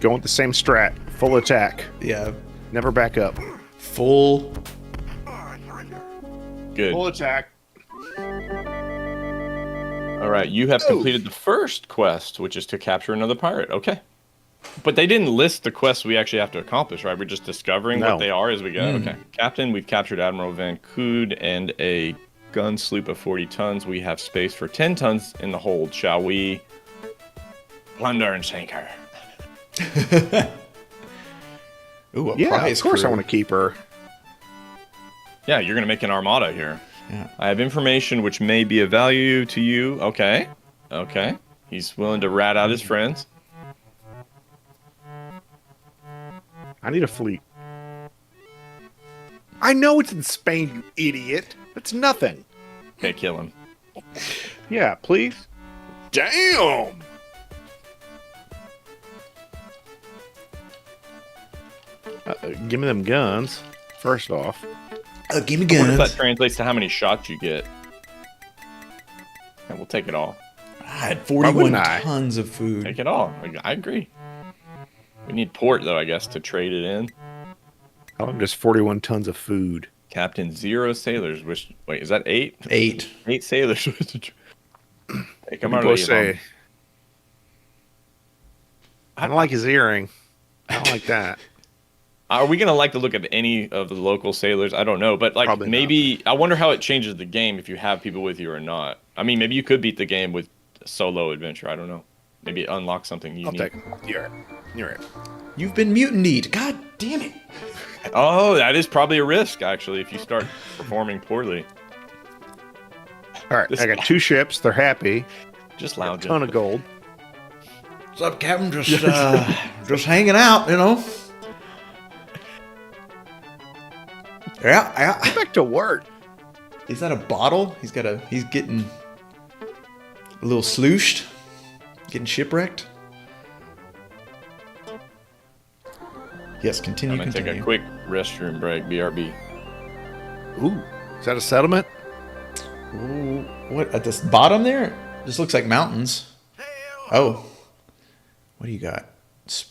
Going with the same strat. Full attack. Yeah. Never back up. Full. Good. attack. All right. You have completed the first quest, which is to capture another pirate. Okay. But they didn't list the quests we actually have to accomplish, right? We're just discovering what they are as we go. Okay. Captain, we've captured Admiral Van Cood and a gun sloop of 40 tons. We have space for 10 tons in the hold. Shall we plunder and sink her? Ooh, a Yeah, prize of course I crew. want to keep her. Yeah, you're going to make an armada here. Yeah. I have information which may be of value to you. Okay. Okay. He's willing to rat out his friends. I need a fleet. I know it's in Spain, you idiot. That's nothing. Okay, kill him. Yeah, please. Damn. Give me them guns. First off. Give me I wonder if guns. that translates to how many shots you get. Yeah, we'll take it all. I had Why 41 wouldn't I? tons of food. Take it all. I agree. We need port, though, I guess, to trade it in. I'm just 41 tons of food. Captain, 0 sailors. Wait, is that 8? 8. 8 sailors. Hey, come on, People leave, say, I don't like his earring. I don't like that. Are we gonna like to look at any of the local sailors? I don't know, but like Probably maybe I wonder how it changes the game if you have people with you or not. I mean, maybe you could beat the game with solo adventure. I don't know. Maybe it unlocks something I'll unique. take it. You're right. You're right. You've been mutinied. God damn it. Oh, that is probably a risk actually if you start performing poorly. All right, I got 2 ships. They're happy. Just A lounge. ton of gold. What's up, Captain? Just hanging out, you know. Yeah. Get back to work. Is that a bottle? He's getting a little slooshed. Getting shipwrecked. Yes, continue. I'm gonna take a quick restroom break. BRB. Ooh, is that a settlement? Ooh, what at the bottom there? This looks like mountains. Oh, what do you got?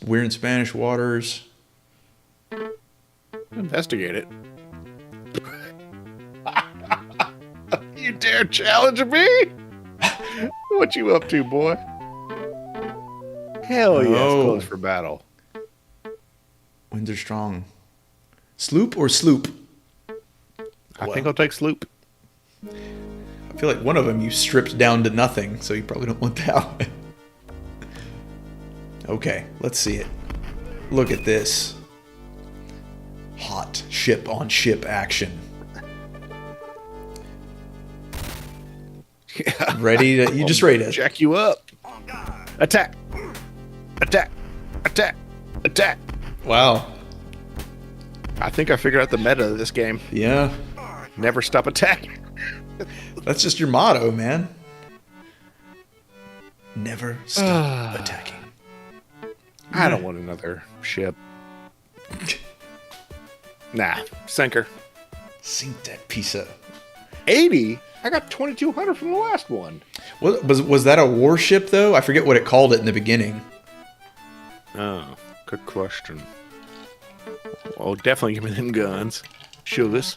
We're in Spanish waters. Investigate it. You dare challenge me? What you up to, boy? Hell yes, Oh. close for battle. Winds are strong. Sloop or sloop? I think I'll take sloop. I feel like one of them you stripped down to nothing, so you probably don't want that one. Okay, let's see it. Look at this. Hot ship on ship action. Yeah. Ready to, you just ready to Jack you up. Attack. Attack. Attack. Attack. Wow. I think I figured out the meta of this game. Yeah. Never stop attacking. That's just your motto, man. Never stop attacking. I don't want another ship. Nah, sinker. Sink that piece of... 80? I got 2,200 from the last one. Was that a warship, though? I forget what it called it in the beginning. Oh, good question. Well, definitely give me them guns. Show this.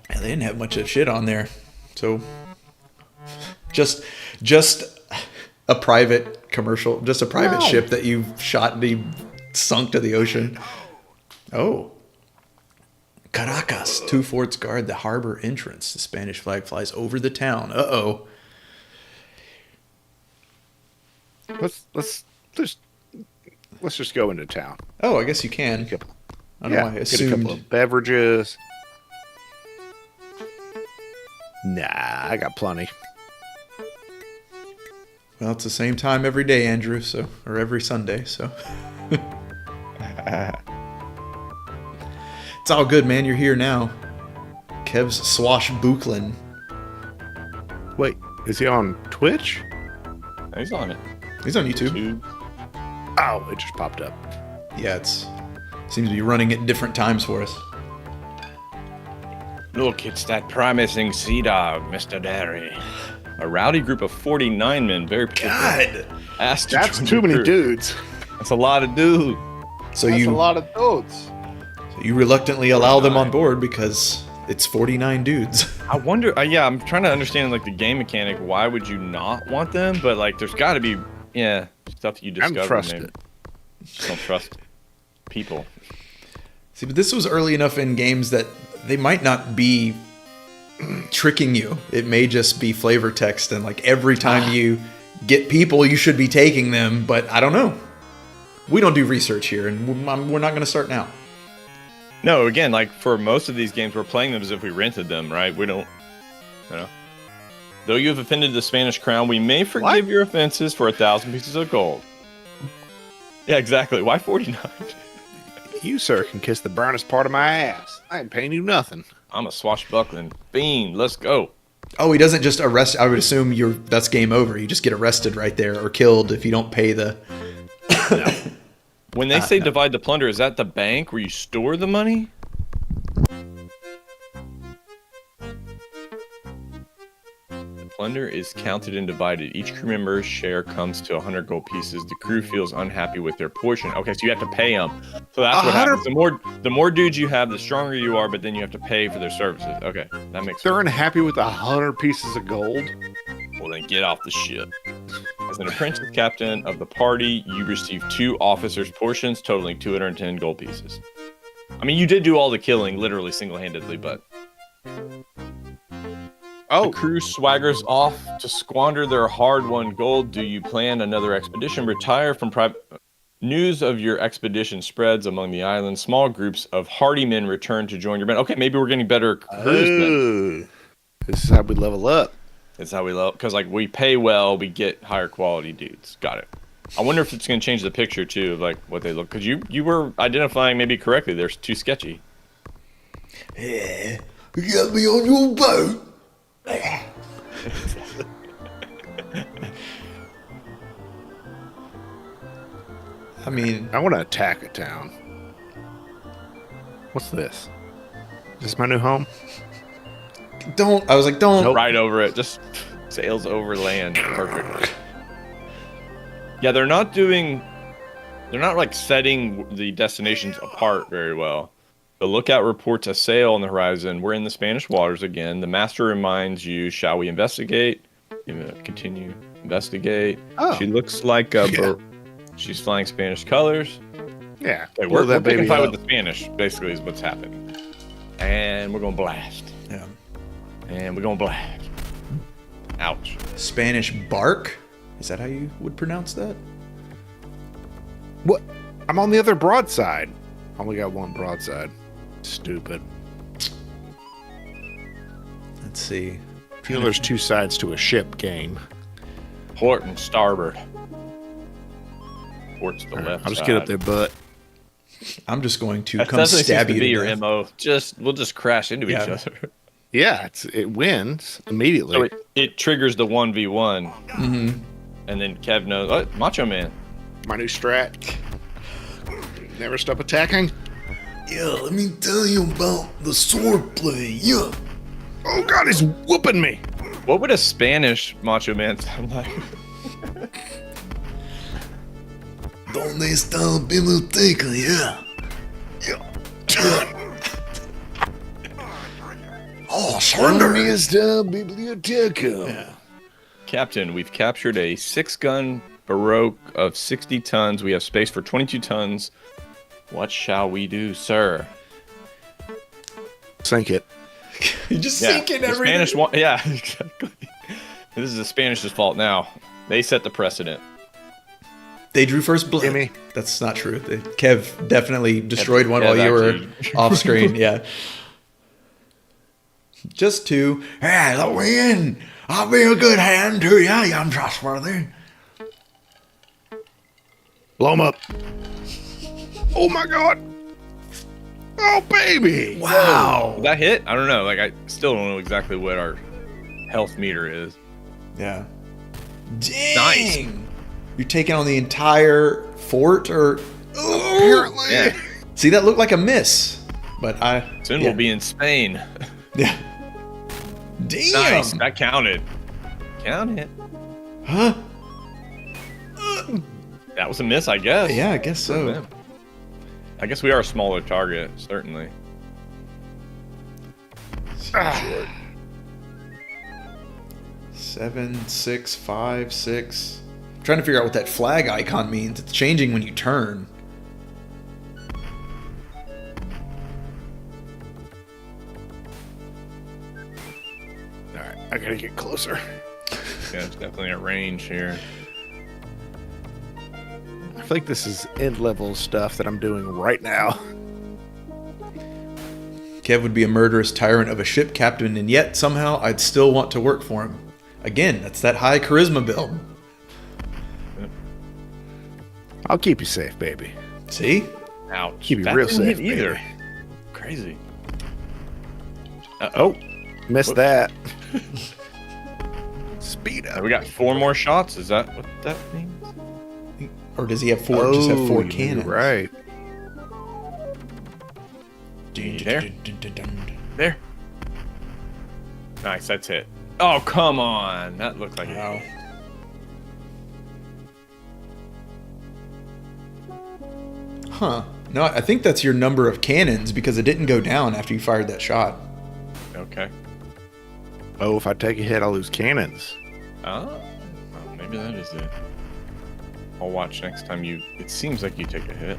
Yeah, they didn't have much of shit on there. So, just a private commercial, just a private ship that you shot and you sunk to the ocean. Oh. Caracas. 2 forts guard the harbor entrance. The Spanish flag flies over the town. Uh-oh. Let's just go into town. Oh, I guess you can. I don't know why I Get a assumed. couple of beverages. Nah, I got plenty. Well, it's the same time every day, Andrew, so, or every Sunday, so. It's all good, man. You're here now. Kev's Swash Bucklin. Wait, is he on Twitch? He's on it. He's on YouTube. Oh, it just popped up. Yeah, it's seems to be running at different times for us. Look, it's that promising sea dog, Mr. Derry. A rowdy group of 49 men, very particular, asked to That's join too your many crew. dudes. That's a lot of dudes. So That's you a lot of dudes. so you reluctantly allow them on board because it's 49 dudes. I wonder, yeah, I'm trying to understand like the game mechanic. Why would you not want them? But like, there's got to be, stuff that you I don't discover. trust maybe. it. Don't trust people. See, but this was early enough in games that they might not be tricking you. It may just be flavor text, and like every time you get people, you should be taking them, but I don't know. We don't do research here, and we're not going to start now. No, again, like for most of these games, we're playing them as if we rented them, right? We don't, Though you have offended the Spanish crown, we may forgive your offenses for 1,000 pieces of gold. Yeah, exactly. Why 49? You, sir, can kiss the brownest part of my ass. I ain't paying you nothing. I'm a swashbuckling fiend. Let's go. Oh, he doesn't just arrest. I would assume that's game over. You just get arrested right there or killed if you don't pay the. When they say divide the plunder, is that the bank where you store the money? The plunder is counted and divided. Each crew member's share comes to 100 gold pieces. The crew feels unhappy with their portion. Okay, so you have to pay them. So that's what happens. The more dudes you have, the stronger you are, but then you have to pay for their services. Okay, that makes They're sense. unhappy with 100 pieces of gold. Well, then get off the ship. As an apprentice captain of the party, you receive 2 officers' portions, totaling 210 gold pieces. I mean, you did do all the killing, literally single-handedly, but... The crew swaggers off to squander their hard-won gold. Do you plan another expedition? Retire from private... News of your expedition spreads among the islands. Small groups of hardy men return to join your band. Okay, maybe we're getting better crews then. This is how we level up. That's how we love, because like we pay well, we get higher quality dudes. Got it. I wonder if it's going to change the picture too of like what they look, because you were identifying maybe correctly. They're too sketchy. Yeah, you got me on your boat. I mean, I want to attack a town. What's this? Is this my new home? don't. I was like, don't. Right over it, just sails over land. Perfect. Yeah, they're not like setting the destinations apart very well. The lookout reports a sail on the horizon. We're in the Spanish waters again. The master reminds you, shall we investigate? Continue. Investigate. Oh. She looks like she's flying Spanish colors. Yeah. Okay, Blow we're picking fight up. with the Spanish, basically, is what's happening. And we're going to blast. Yeah. And we're going to blast. Ouch. Spanish bark. Is that how you would pronounce that? What? I'm on the other broadside. Only got one broadside. Stupid. Let's see. I feel there's 2 sides to a ship game. Port and starboard. Port's the left I'll just side. get up their butt. I'm just going to That come definitely stab seems you to be to your death. MO. We'll just crash into each other. Yeah, it wins immediately. So it triggers the 1v1. Mm-hmm. And then Kev knows, oh, Macho Man. My new strat. Never stop attacking. Yeah, let me tell you about the sword play. Yeah. Oh God, he's whooping me. What would a Spanish Macho Man sound like? Donde está la biblioteca? Yeah. Oh, surrender. ¿Dónde está la biblioteca? Yeah. Captain, we've captured a 6-gun Baroque of 60 tons. We have space for 22 tons. What shall we do, sir? Sink it. You just sink in the everything. Spanish one, yeah, exactly. This is the Spanish's fault now. They set the precedent. They drew first blood. Gimme. That's not true. Kev definitely destroyed one while you were off screen. Yeah. Just two. Hey, let me in. I'll be a good hand to you. I'm trustworthy. Blow him up. Oh my God. Oh baby. Wow. Did that hit? I don't know. Like, I still don't know exactly what our health meter is. Yeah. Dang. Nice. You're taking on the entire fort, or Apparently. Yeah. see, that looked like a miss, but Soon yeah. we'll be in Spain. Yeah. Damn. Nice. That counted. Count it. Huh? That was a miss, I guess. Yeah, I guess so. Yeah. I guess we are a smaller target, certainly. Short. 7, 6, 5, 6. I'm trying to figure out what that flag icon means. It's changing when you turn. All right, I gotta get closer. Yeah, it's definitely a range here. I feel like this is end level stuff that I'm doing right now. Kev would be a murderous tyrant of a ship captain, and yet somehow I'd still want to work for him. Again, that's that high charisma build. I'll keep you safe, baby. See? Ouch. Keep you That real didn't safe, hit either. baby. Crazy. Oh, missed Whoop. that. Speed Have up. we got 4 more shots? Is that what that means? Or does he have four? Just have 4 you're cannons. Right. There. There. Nice, that's it. Oh, come on. That looked like Wow. Huh. No, I think that's your number of cannons because it didn't go down after you fired that shot. Okay. Oh, if I take a hit, I'll lose cannons. Oh, well, maybe that is it. I'll watch next time you... It seems like you take a hit.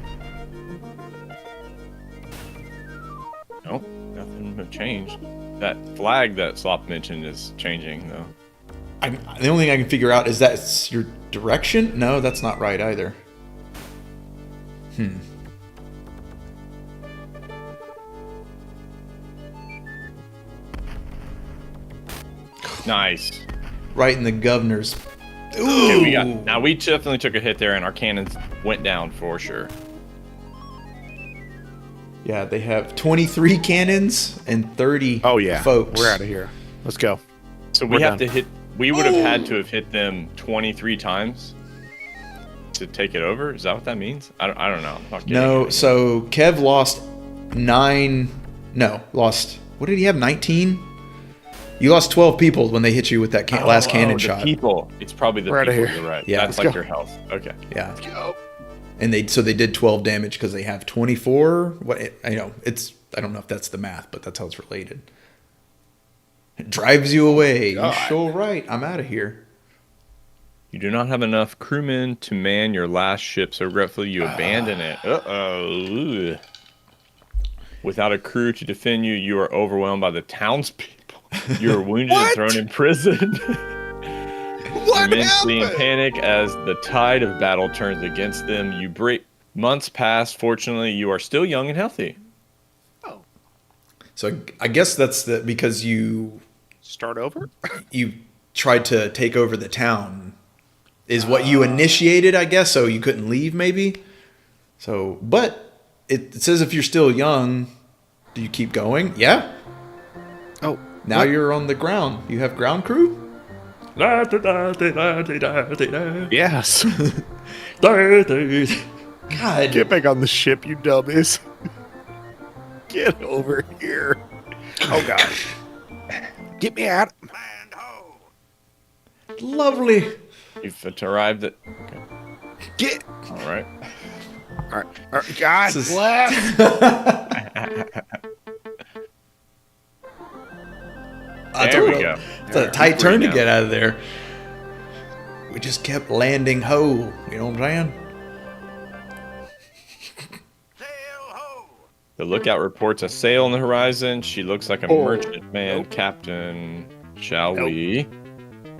Nope, nothing changed. That flag that Slop mentioned is changing, though. The only thing I can figure out is that's your direction? No, that's not right either. Nice. Right in the governor's. Okay, we got... Ooh. Now, we definitely took a hit there, and our cannons went down for sure. Yeah, they have 23 cannons and 30 Oh yeah, folks. we're out of here. Let's go. So we We're have done. to hit... We would have had to have hit them 23 times to take it over? Is that what that means? I don't know. I'm not getting No, it. so Kev lost 9. No, lost. What did he have? 19? You lost 12 people when they hit you with that last cannon the shot. people. It's probably the We're outta people. here. You're right. Yeah. That's Let's like go. your health. Okay. Yeah. Go. And they did 12 damage because they have 24. What I know, I don't know if that's the math, but that's how it's related. It drives you away. God. You're so right. I'm out of here. You do not have enough crewmen to man your last ship, so regretfully you abandon it. Uh-oh. Without a crew to defend you, you are overwhelmed by the townspeople. You are wounded and thrown in prison. What Immensely in happened? panic as the tide of battle turns against them. You break. Months pass. Fortunately, you are still young and healthy. So I guess that's because you Start over? tried to take over the town is what you initiated, I guess, so you couldn't leave maybe. So, but it says if you're still young, do you keep going? Yeah. Oh, Now you're on the ground. You have ground crew? Yes. God. Get back on the ship, you dummies. Get over here. Oh, God. Get me out. Lovely. You've arrived at. Get. All right. All right. God This is- bless. There we go. It's a tight turn to now. get out of there. We just kept landing ho. You know what I'm saying? The lookout reports a sail on the horizon. She looks like a Oh, merchantman nope. captain. Shall Nope. we?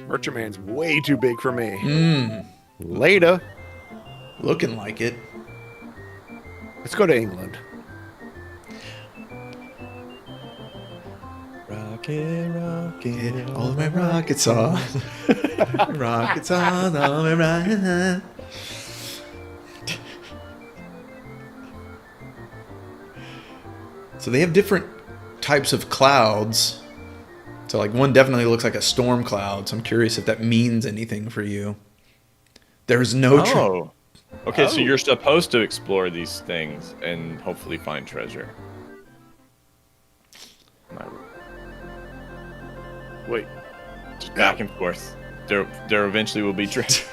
Merchantman's way too big for me. Mmm. Later. Looking like it. Let's go to England. Rocket, rocket. All my rockets on. Rockets on, all my rockets. So they have different types of clouds. So like one definitely looks like a storm cloud. So I'm curious if that means anything for you. There's no Oh. Okay, so Oh. you're supposed to explore these things and hopefully find treasure. Wait. Just back and forth. There eventually will be treasure.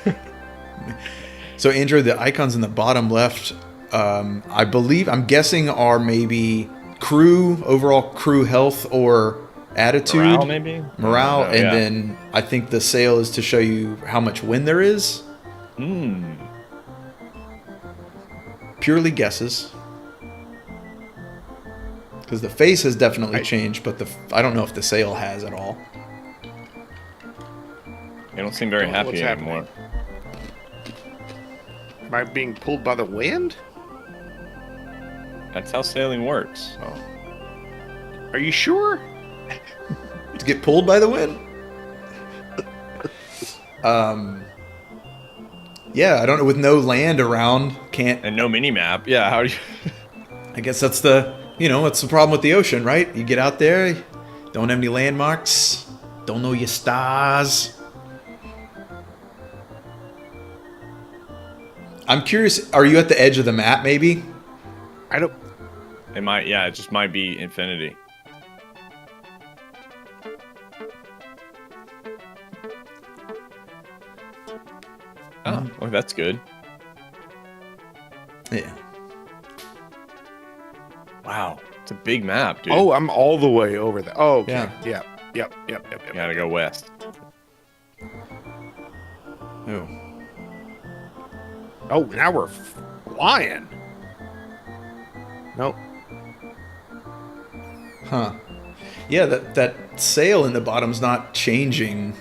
So Andrew, the icons in the bottom left, I'm guessing are maybe crew, overall crew health or attitude. Morale, maybe? Morale, I don't know, and yeah. then I think the sail is to show you how much wind there is. Hmm. Purely guesses. Because the face has definitely changed, but I don't know if the sail has at all. They don't seem very Don't know happy what's anymore. Am I being pulled by the wind? That's how sailing works. So. Are you sure? To get pulled by the wind? Yeah, I don't know. With no land around, can't. And no mini map. Yeah, how do you? I guess that's the problem with the ocean, right? You get out there, don't have any landmarks, don't know your stars. I'm curious, are you at the edge of the map, maybe? I don't. It might. Yeah, it just might be infinity. Oh, well, that's good. Yeah. Wow, it's a big map, dude. Oh, I'm all the way over there. Oh, okay. Yeah. Yep. You gotta go west. Oh. Oh, now we're flying. Nope. Huh. Yeah, that sail in the bottom's not changing.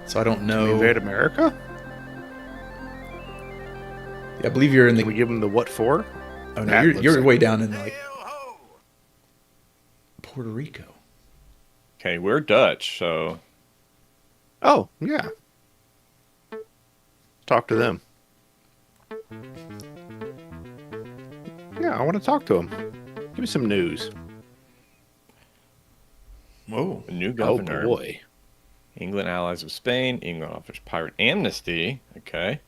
So I don't We know. invade America? I believe you're in Can we the. give them the what for? Oh no, That you're looks like- way down in like Puerto Rico. Okay, we're Dutch, so Oh, yeah. Talk to them. Yeah, I want to talk to them. Give me some news. Whoa. a new Oh, governor. boy. England allies with Spain. England offers pirate amnesty. Okay.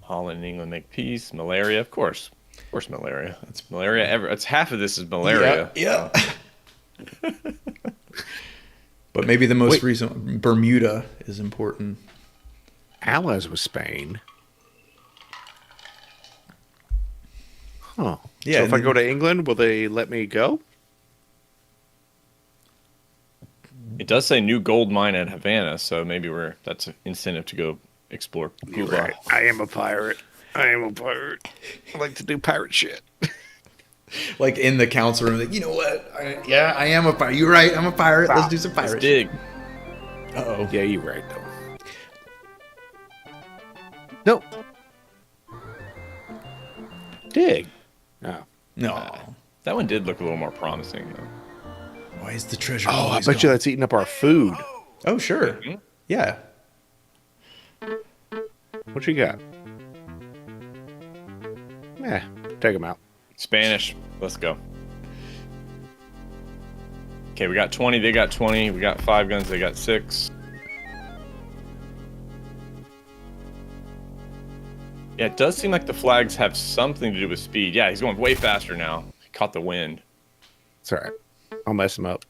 Holland and England make peace. Malaria, of course. Of course, malaria. It's malaria. It's half of this is malaria. Yeah. But maybe the most Wait. recent Bermuda is important. Allies with Spain. Huh. Yeah, So if and I then- go to England, will they let me go? It does say new gold mine at Havana, so maybe that's an incentive to go explore You're Cuba. right. I am a pirate. I I like to do pirate shit. Like in the council room, like, you know what? I am a pirate. You're right. I'm a pirate. Let's do some Let's pirate. dig. Uh-oh. Yeah, you're right, though. No. Dig. No. No. That one did look a little more promising, though. Why is the treasure? Oh, I always bet you gone? that's eating up our food. Oh, sure. Mhm. Yeah. What you got? Yeah, take them out. Spanish. Let's go. Okay, we got 20. They got 20. We got 5 guns. They got 6. Yeah, it does seem like the flags have something to do with speed. Yeah, he's going way faster now. He caught the wind. It's all right. I'll mess him up.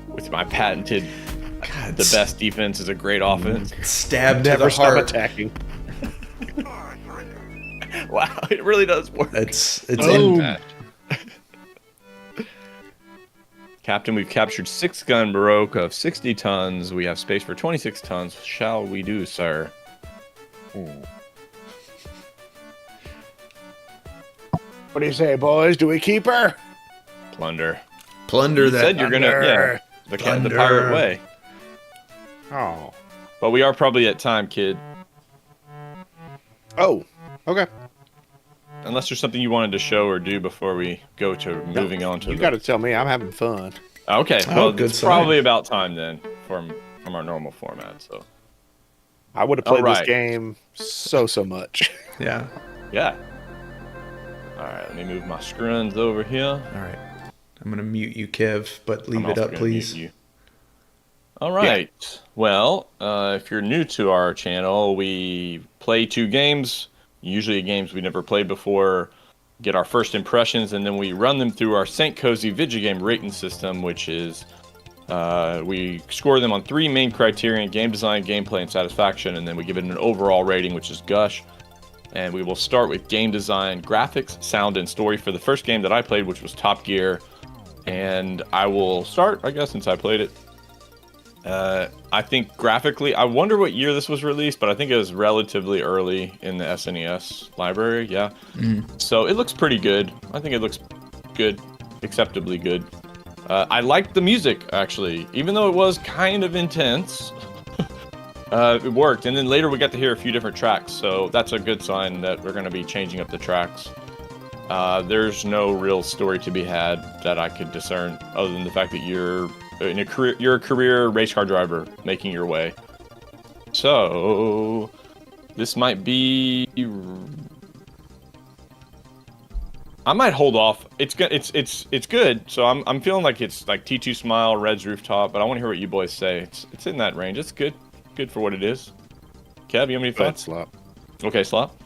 With my patented, the best defense is a great offense. Stab to Never the stop heart. attacking. Wow, it really does work. It's Boom. Captain, we've captured 6 gun baroque of 60 tons. We have space for 26 tons. Shall we do, sir? What do you say, boys? Do we keep her? Plunder. plunder You that. said you're gonna, yeah, the Plunder. pirate way. Oh. But we are probably at time, kid. Oh. Okay. Unless there's something you wanted to show or do before we go to moving on to. You got to tell me. I'm having fun. Okay, Oh, well, good it's sign. probably about time then from our normal format. So I would have played All right. this game so much. Yeah. yeah. All right, let me move my scruns over here. All right. I'm gonna mute you, Kev, but leave I'm it also up, gonna please. mute you. All right. Well, if you're new to our channel, we play 2 games, usually games we never played before, get our first impressions, and then we run them through our St. Kohzee video game rating system, which is we score them on 3 main criteria: game design, gameplay, and satisfaction, and then we give it an overall rating, which is Gush. And we will start with game design, graphics, sound, and story for the first game that I played, which was Top Gear. And I will start, I guess, since I played it. I think graphically, I wonder what year this was released, but I think it was relatively early in the SNES library, yeah. So it looks pretty good. I think it looks good, acceptably good. I liked the music, actually, even though it was kind of intense. It worked, and then later we got to hear a few different tracks, so that's a good sign that we're going to be changing up the tracks. There's no real story to be had that I could discern, other than the fact that you're a career race car driver making your way. So this might be. I might hold off. It's good. It's good. So I'm feeling like it's like T2 Smile, Red's Rooftop, but I want to hear what you boys say. It's in that range. It's good. Good for what it is. Kev, you have any thoughts? Slop. Okay, Slop.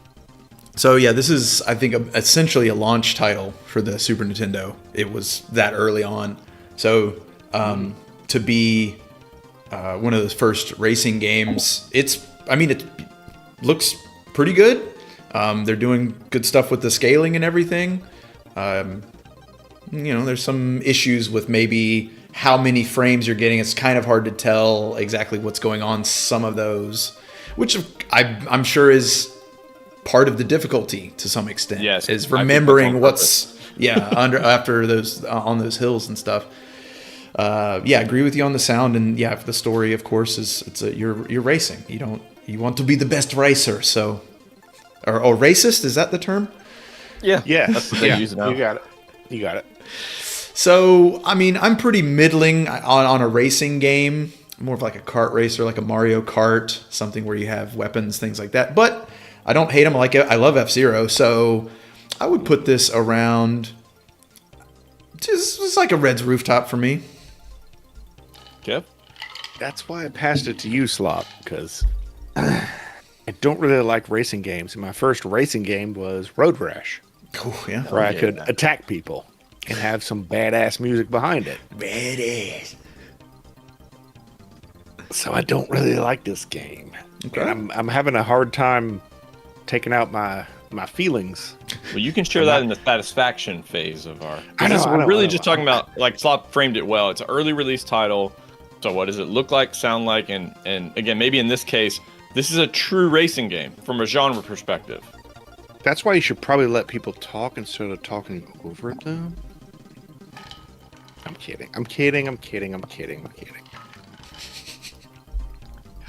So yeah, this is, I think, essentially a launch title for the Super Nintendo. It was that early on. So to be one of those first racing games, it looks pretty good. They're doing good stuff with the scaling and everything. There's some issues with maybe how many frames you're getting. It's kind of hard to tell exactly what's going on. Some of those, which I'm sure is part of the difficulty to some extent. Yes, is I think remembering that's on what's after those on those hills and stuff. I agree with you on the sound, and the story, of course, you're racing. You want to be the best racer. So, or racist, is that the term? Yeah, Yeah. that's what they use now. You got it. So, I'm pretty middling on a racing game. More of like a kart racer, like a Mario Kart, something where you have weapons, things like that. But I don't hate them. I love F-Zero, so I would put this around. It's like a Red's Rooftop for me. Kev. That's why I passed it to you, Slop, because I don't really like racing games. And my first racing game was Road Rash, Oh, yeah. where I could attack people and have some badass music behind it. Badass. So I don't really like this game. Okay. And I'm having a hard time taking out my feelings. Well, you can share that in the satisfaction phase of our. I know, We're I really know. just talking about, like Slop framed it well. It's an early release title. So what does it look like, sound like, and again, maybe in this case, this is a true racing game from a genre perspective. That's why you should probably let people talk instead of talking over them. I'm kidding.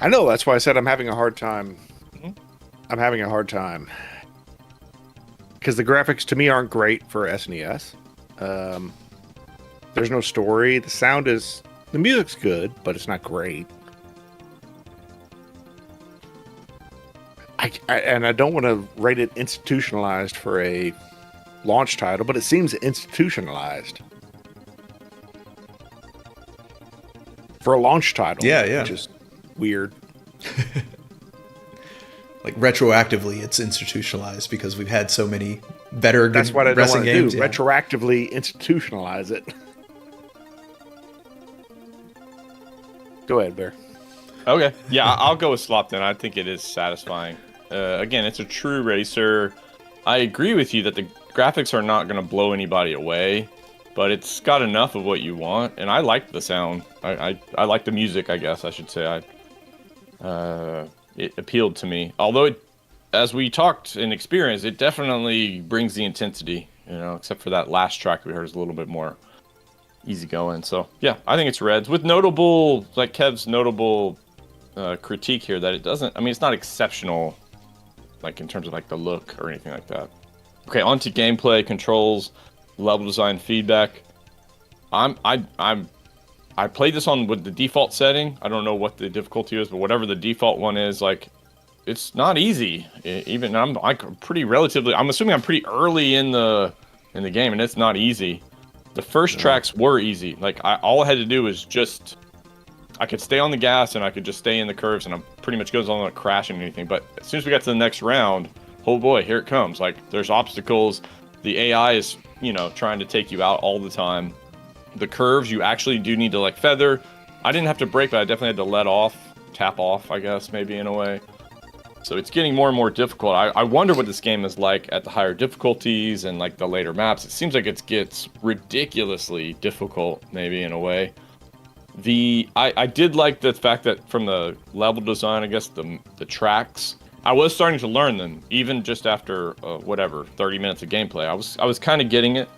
I know, that's why I said I'm having a hard time. I'm having a hard time. Because the graphics to me aren't great for SNES. There's no story. The music's good, but it's not great. I don't want to rate it institutionalized for a launch title, but it seems institutionalized. for a launch title. Yeah. Which is weird. Like retroactively, it's institutionalized because we've had so many better That's what I don't wrestling want to games. do. Yeah. Retroactively institutionalize it. Go ahead, Bear. Okay. Yeah, I'll go with Slop then. I think it is satisfying. Again, it's a true racer. I agree with you that the graphics are not going to blow anybody away, but it's got enough of what you want, and I like the sound. I like the music, I guess I should say. It appealed to me. Although, as we talked and experienced, it definitely brings the intensity, except for that last track we heard is a little bit more easygoing. So, yeah, I think it's Reds. With notable, like Kev's notable critique here, that it doesn't, it's not exceptional, like in terms of like the look or anything like that. Okay, on to gameplay, controls, level design, feedback. I played this on with the default setting. I don't know what the difficulty is, but whatever the default one is, like, it's not easy. Even I'm assuming I'm pretty early in the game, and it's not easy. The first tracks were easy. Like, all I had to do was I could stay on the gas and I could just stay in the curves, and I pretty much goes on not crashing or anything. But as soon as we got to the next round, oh boy, here it comes. Like, there's obstacles. The AI is, trying to take you out all the time. The curves, you actually do need to like feather. I didn't have to brake, but I definitely had to tap off, I guess, maybe in a way. So it's getting more and more difficult. I wonder what this game is like at the higher difficulties and like the later maps. It seems like it gets ridiculously difficult, maybe in a way. I did like the fact that from the level design, I guess the tracks, I was starting to learn them even just after 30 minutes of gameplay. I was kind of getting it.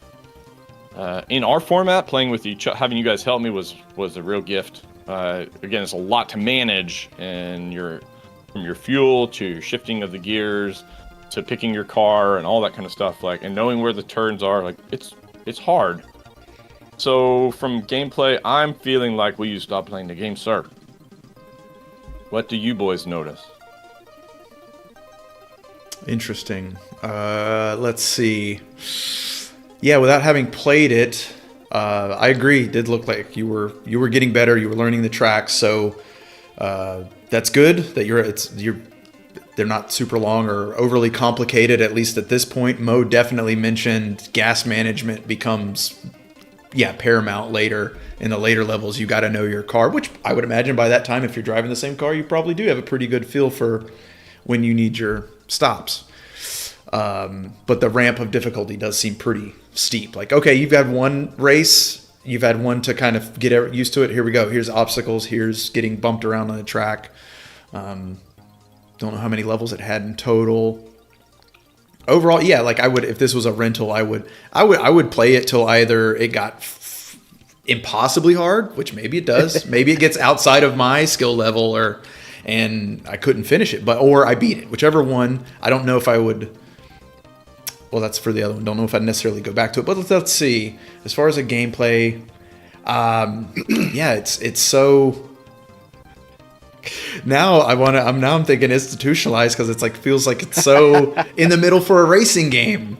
In our format, playing with having you guys help me was a real gift. Again, it's a lot to manage, and from your fuel to your shifting of the gears to picking your car and all that kind of stuff, like, and knowing where the turns are, like, it's hard. So from gameplay, I'm feeling like will you stop playing the game, sir? What do you boys notice? Interesting. Let's see. Yeah, without having played it, I agree. It did look like you were getting better. You were learning the tracks, so that's good. That they're not super long or overly complicated. At least at this point, Mo definitely mentioned gas management becomes paramount later in the later levels. You got to know your car, which I would imagine by that time, if you're driving the same car, you probably do have a pretty good feel for when you need your stops. But the ramp of difficulty does seem pretty steep. Like, okay, you've had one race, you've had one to kind of get used to it. Here we go. Here's obstacles. Here's getting bumped around on the track. Don't know how many levels it had in total. Overall, yeah, like I would, if this was a rental, I would play it till either it got impossibly hard, which maybe it does. Maybe it gets outside of my skill level and I couldn't finish it, or I beat it. Whichever one. I don't know if I would. Well, that's for the other one. Don't know if I'd necessarily go back to it, but let's see. As far as a gameplay, it's so. Now I'm thinking institutionalized because it's like feels like it's so in the middle for a racing game.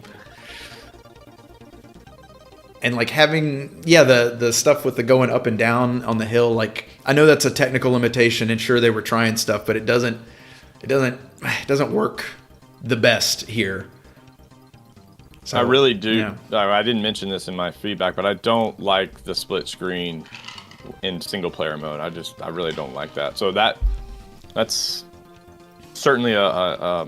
And like having the stuff with the going up and down on the hill, like I know that's a technical limitation, and sure they were trying stuff, but it doesn't work the best here. So, I really do. Yeah. I didn't mention this in my feedback, but I don't like the split screen in single player mode. I really don't like that. So that's certainly a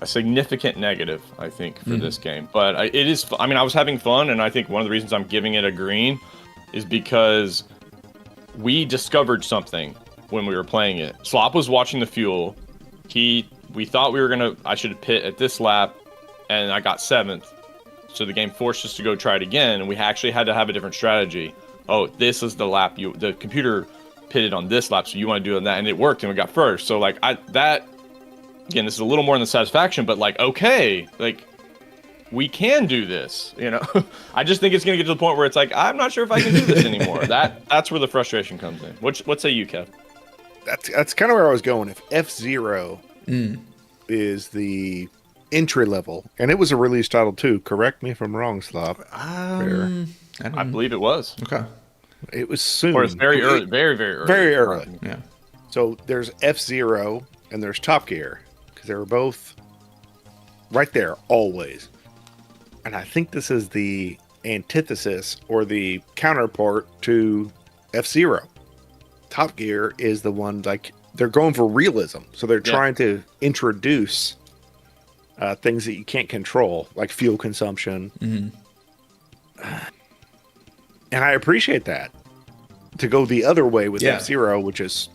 significant negative, I think, for this game. But it is. I was having fun, and I think one of the reasons I'm giving it a green is because we discovered something when we were playing it. Slop was watching the fuel. We thought I should pit at this lap, and I got 7th. So the game forced us to go try it again, and we actually had to have a different strategy. Oh, this is the lap the computer pitted on this lap, so you want to do it on that, and it worked, and we got first. So like again, this is a little more in the satisfaction, but like, okay, like we can do this, I just think it's going to get to the point where it's like, I'm not sure if I can do this anymore. That's where the frustration comes in. What say you, Kev? That's kind of where I was going. If F-Zero is the entry level, and it was a release title too, correct me if I'm wrong, Slop. I believe it was. Okay. It was soon. Or it's very early, very, very early. Very early. Yeah. So there's F-Zero and there's Top Gear because they were both right there always. And I think this is the antithesis or the counterpart to F-Zero. Top Gear is the one like they're going for realism. So they're trying to introduce things that you can't control, like fuel consumption. And I appreciate that. To go the other way with F-Zero, which is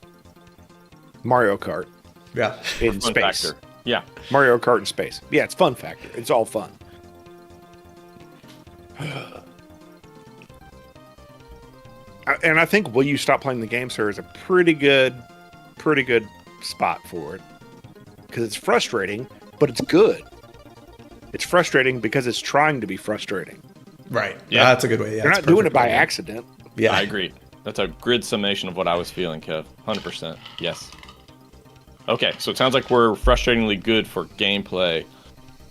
Mario Kart Yeah. in Fun space. factor. Yeah. Mario Kart in space. Yeah, it's fun factor. It's all fun. And I think will you stop playing the game, sir, is a pretty good spot for it. Because it's frustrating, but it's good. It's frustrating because it's trying to be frustrating. Right. Yeah. That's a good way. Yeah, They're it's not doing it perfect by way. accident. Yeah. I agree. That's a grid summation of what I was feeling, Kev. 100%. Yes. Okay, so it sounds like we're frustratingly good for gameplay.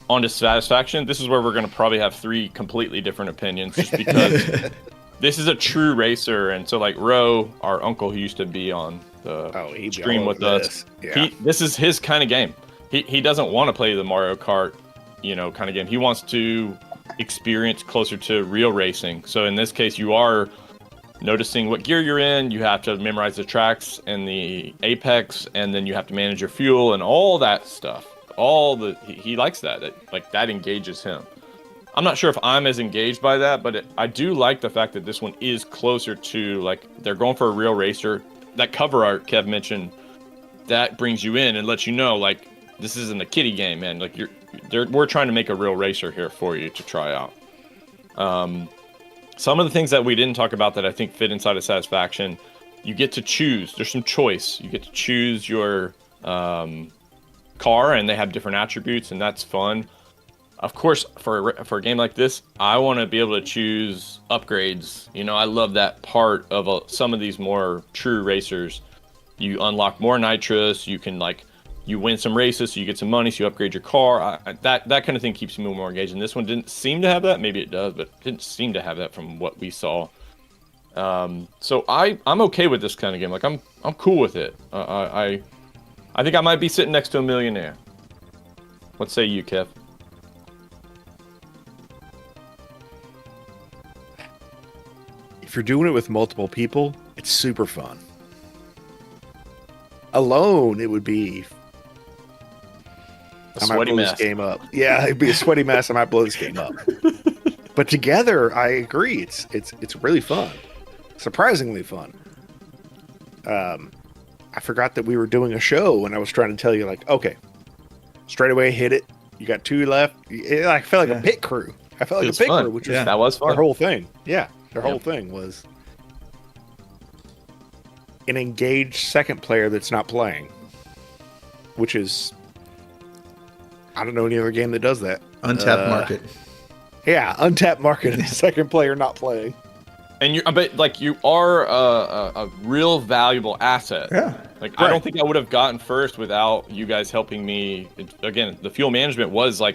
On to satisfaction, this is where we're going to probably have three completely different opinions just because this is a true racer. And so, like, Ro, our uncle who used to be on the stream with us, this is his kind of game. He doesn't want to play the Mario Kart, kind of game. He wants to experience closer to real racing. So in this case, you are noticing what gear you're in, you have to memorize the tracks and the apex, and then you have to manage your fuel and all that stuff. He likes that. That engages him. I'm not sure if I'm as engaged by that, but I do like the fact that this one is closer to, like, they're going for a real racer. That cover art Kev mentioned, that brings you in and lets you know, like, this isn't a kiddie game, man. Like, we're trying to make a real racer here for you to try out. Some of the things that we didn't talk about that I think fit inside of satisfaction, you get to choose. There's some choice. You get to choose your car, and they have different attributes, and that's fun. Of course, for a game like this, I want to be able to choose upgrades. I love that part of some of these more true racers. You unlock more nitrous. You can, you win some races, so you get some money, so you upgrade your car. That kind of thing keeps me more engaged. And this one didn't seem to have that. Maybe it does, but it didn't seem to have that from what we saw. So I'm okay with this kind of game. Like, I'm cool with it. I think I might be sitting next to a millionaire. What say you, Kev? If you're doing it with multiple people, it's super fun. Alone, it would be A sweaty mess. This game up. Yeah, it'd be a sweaty mess. I might blow this game up. But together, I agree. It's really fun. Surprisingly fun. I forgot that we were doing a show, and I was trying to tell you, like, okay, straight away hit it. You got 2 left. I felt like a pit crew. I felt like a pit crew, which was that was fun. their whole thing. Yeah, their whole thing was an engaged second player that's not playing, which is, I don't know any other game that does that. Untapped market. Yeah, untapped market and the second player not playing. And you are a real valuable asset. Yeah. Like, I don't think I would have gotten first without you guys helping me. Again, the fuel management was I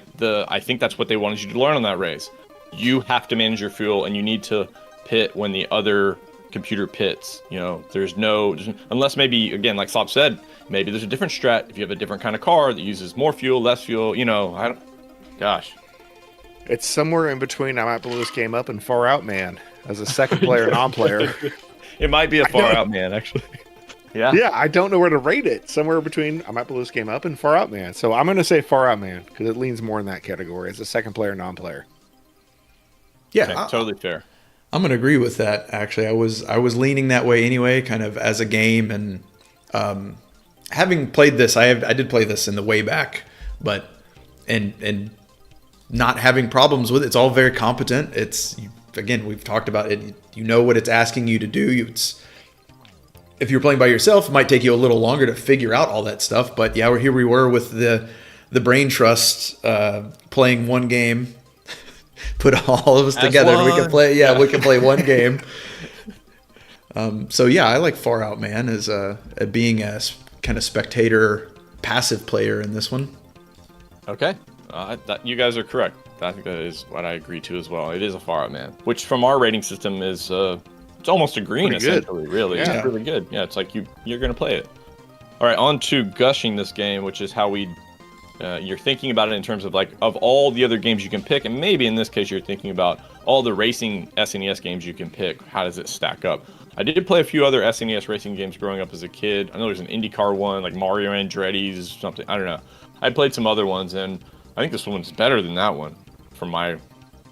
think that's what they wanted you to learn on that race. You have to manage your fuel, and you need to pit when the other computer pits. There's unless maybe, again, like Slop said, maybe there's a different strat if you have a different kind of car that uses more fuel, less fuel. Gosh. It's somewhere in between I Might Blow This Game Up and Far Out Man as a second player non-player. It might be a Far Out Man, actually. Yeah. Yeah, I don't know where to rate it. Somewhere between I Might Blow This Game Up and Far Out Man. So I'm going to say Far Out Man because it leans more in that category as a second player non-player. Yeah, Okay, totally fair. I'm gonna agree with that. Actually, I was leaning that way anyway, kind of as a game, and having played this, I did play this in the way back, but and not having problems with it. It's all very competent. Again, we've talked about it. You know what it's asking you to do. If you're playing by yourself, it might take you a little longer to figure out all that stuff. But yeah, we were with the brain trust playing one game. Put all of us together and we can play. Yeah, we can play one game. So yeah, I like Far Out Man as being a kind of spectator, passive player in this one. Okay, you guys are correct. I think that is what I agree to as well. It is a Far Out Man, which from our rating system is It's almost a green, Pretty good. essentially, really. Yeah. It's really good. Yeah, it's like you're going to play it. All right, on to gushing this game, which is how you're thinking about it in terms of like of all the other games you can pick, and maybe in this case you're thinking about all the racing SNES games you can pick. How does it stack up? I did play a few other SNES racing games growing up as a kid. I know there's an IndyCar one, like Mario Andretti's, something. I don't know. I played some other ones, and I think this one's better than that one from my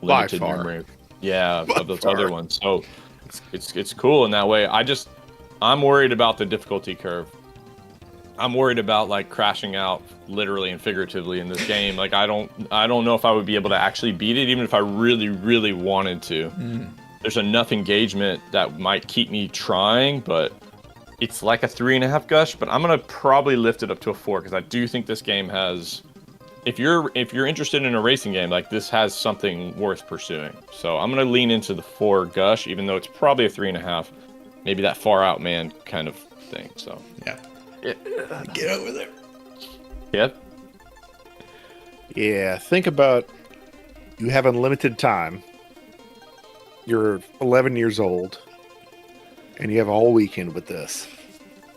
limited far. memory. Yeah, By of those far. other ones. So it's cool in that way. I'm worried about the difficulty curve. I'm worried about like crashing out literally and figuratively in this game. Like I don't know if I would be able to actually beat it, even if I really, really wanted to. There's enough engagement that might keep me trying, but it's like a 3.5 gush. But I'm gonna probably lift it up to a 4 because I do think this game has. If you're interested in a racing game, like this has something worth pursuing. So I'm gonna lean into the 4 gush, even though it's probably a 3.5, maybe that far out man kind of thing. So Yeah. Get over there. Yep. Yeah, think about you have unlimited time. You're 11 years old, and you have a whole weekend with this.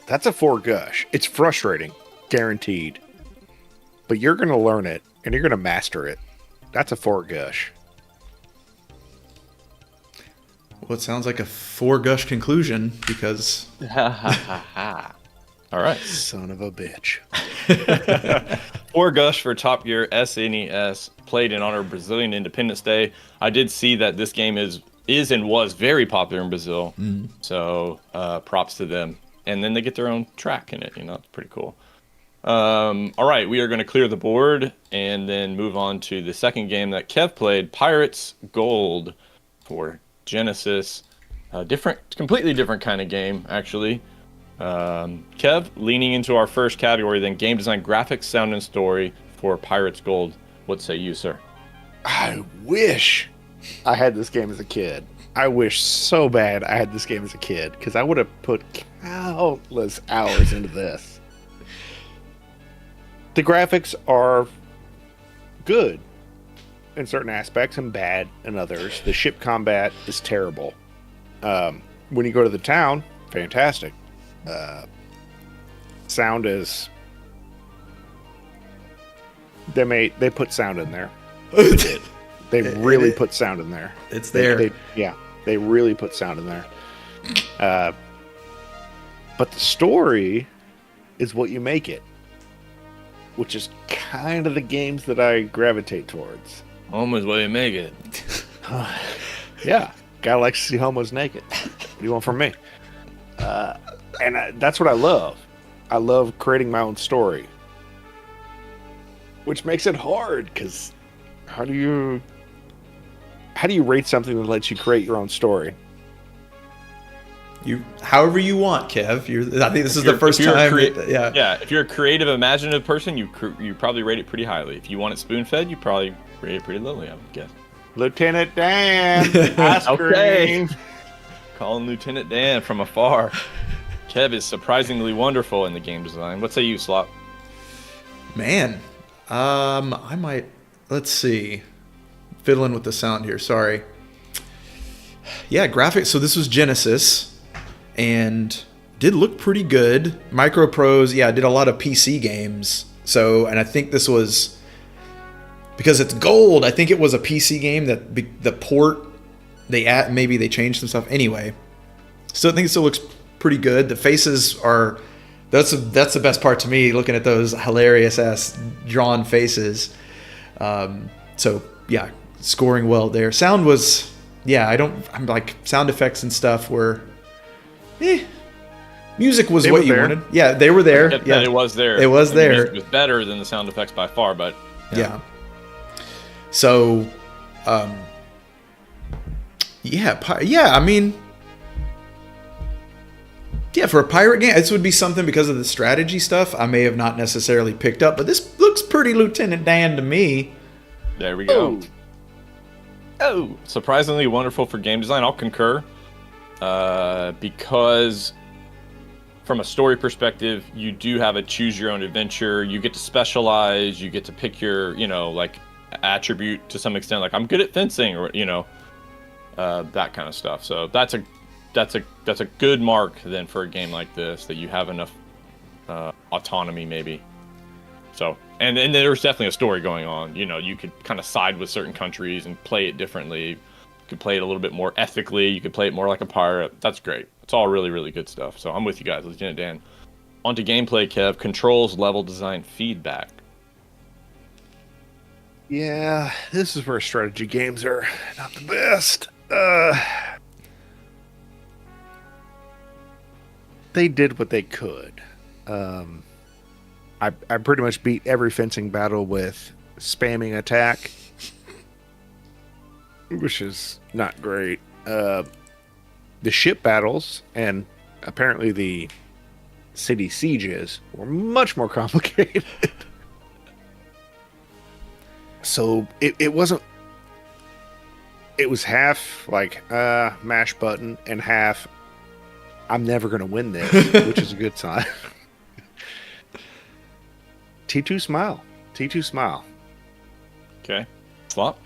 That's a 4 gush. It's frustrating, guaranteed. But you're going to learn it, and you're going to master it. That's a 4 gush. Well, it sounds like a 4 gush conclusion because All right. Son of a bitch. 4 gush for Top Gear SNES, played in honor of Brazilian Independence Day. I did see that this game is and was very popular in Brazil. So props to them. And then they get their own track in it. It's pretty cool. All right, we are going to clear the board and then move on to the second game that Kev played, Pirates Gold for Genesis. Completely different kind of game, actually. Kev, leaning into our first category, then game design, graphics, sound, and story for Pirates Gold. What say you, sir? I wish I had this game as a kid. I wish so bad I had this game as a kid because I would have put countless hours into this. The graphics are good in certain aspects and bad in others. The ship combat is terrible. When you go to the town, fantastic. Sound is they put sound in there. They really put sound in there. it's there. They really put sound in there. But the story is what you make it, which is kind of the games that I gravitate towards. Almost what you make it. Yeah, guy likes to see homos naked. What do you want from me? That's what I love. I love creating my own story, which makes it hard because how do you rate something that lets you create your own story? You, however you want, Kev. I think this is the first time. Yeah, if you're a creative, imaginative person, you probably rate it pretty highly. If you want it spoon-fed, you probably rate it pretty lowly, I would guess. Lieutenant Dan, ice Okay. cream. Calling Lieutenant Dan from afar. Kev is surprisingly wonderful in the game design. What say you, Slop? Man, I might. Let's see. Fiddling with the sound here. Sorry. Yeah, graphics. So this was Genesis, and did look pretty good. Microprose. Yeah, did a lot of PC games. So, and I think this was because it's gold. I think it was a PC game that the port maybe they changed some stuff. Anyway, so I think it still looks pretty good. The faces are. That's the best part to me. Looking at those hilarious ass drawn faces. So yeah, scoring well there. Sound was. Yeah, I'm like sound effects and stuff were. Music was what you wanted. Yeah, they were there. Yeah, it was there. It was there. The music was better than the sound effects by far, but yeah. So, yeah. I mean, yeah, for a pirate game, this would be something because of the strategy stuff I may have not necessarily picked up, but this looks pretty Lieutenant Dan to me. There we go. Oh, surprisingly wonderful for game design. I'll concur. Because from a story perspective, you do have a choose your own adventure. You get to specialize. You get to pick your, like attribute to some extent. Like I'm good at fencing, or that kind of stuff. So that's that's a good mark then for a game like this, that you have enough autonomy maybe. So and there's definitely a story going on. You know, you could kind of side with certain countries and play it differently. You could play it a little bit more ethically. You could play it more like a pirate. That's great. It's all really, really good stuff. So I'm with you guys, Lieutenant Dan. On to gameplay, Kev. Controls, level design, feedback. Yeah, this is where strategy games are not the best. They did what they could. I pretty much beat every fencing battle with spamming attack, which is not great. The ship battles and apparently the city sieges were much more complicated. So it wasn't. It was half like mash button and half I'm never going to win this, which is a good sign. T2 smile. T2 smile. Okay. Slop?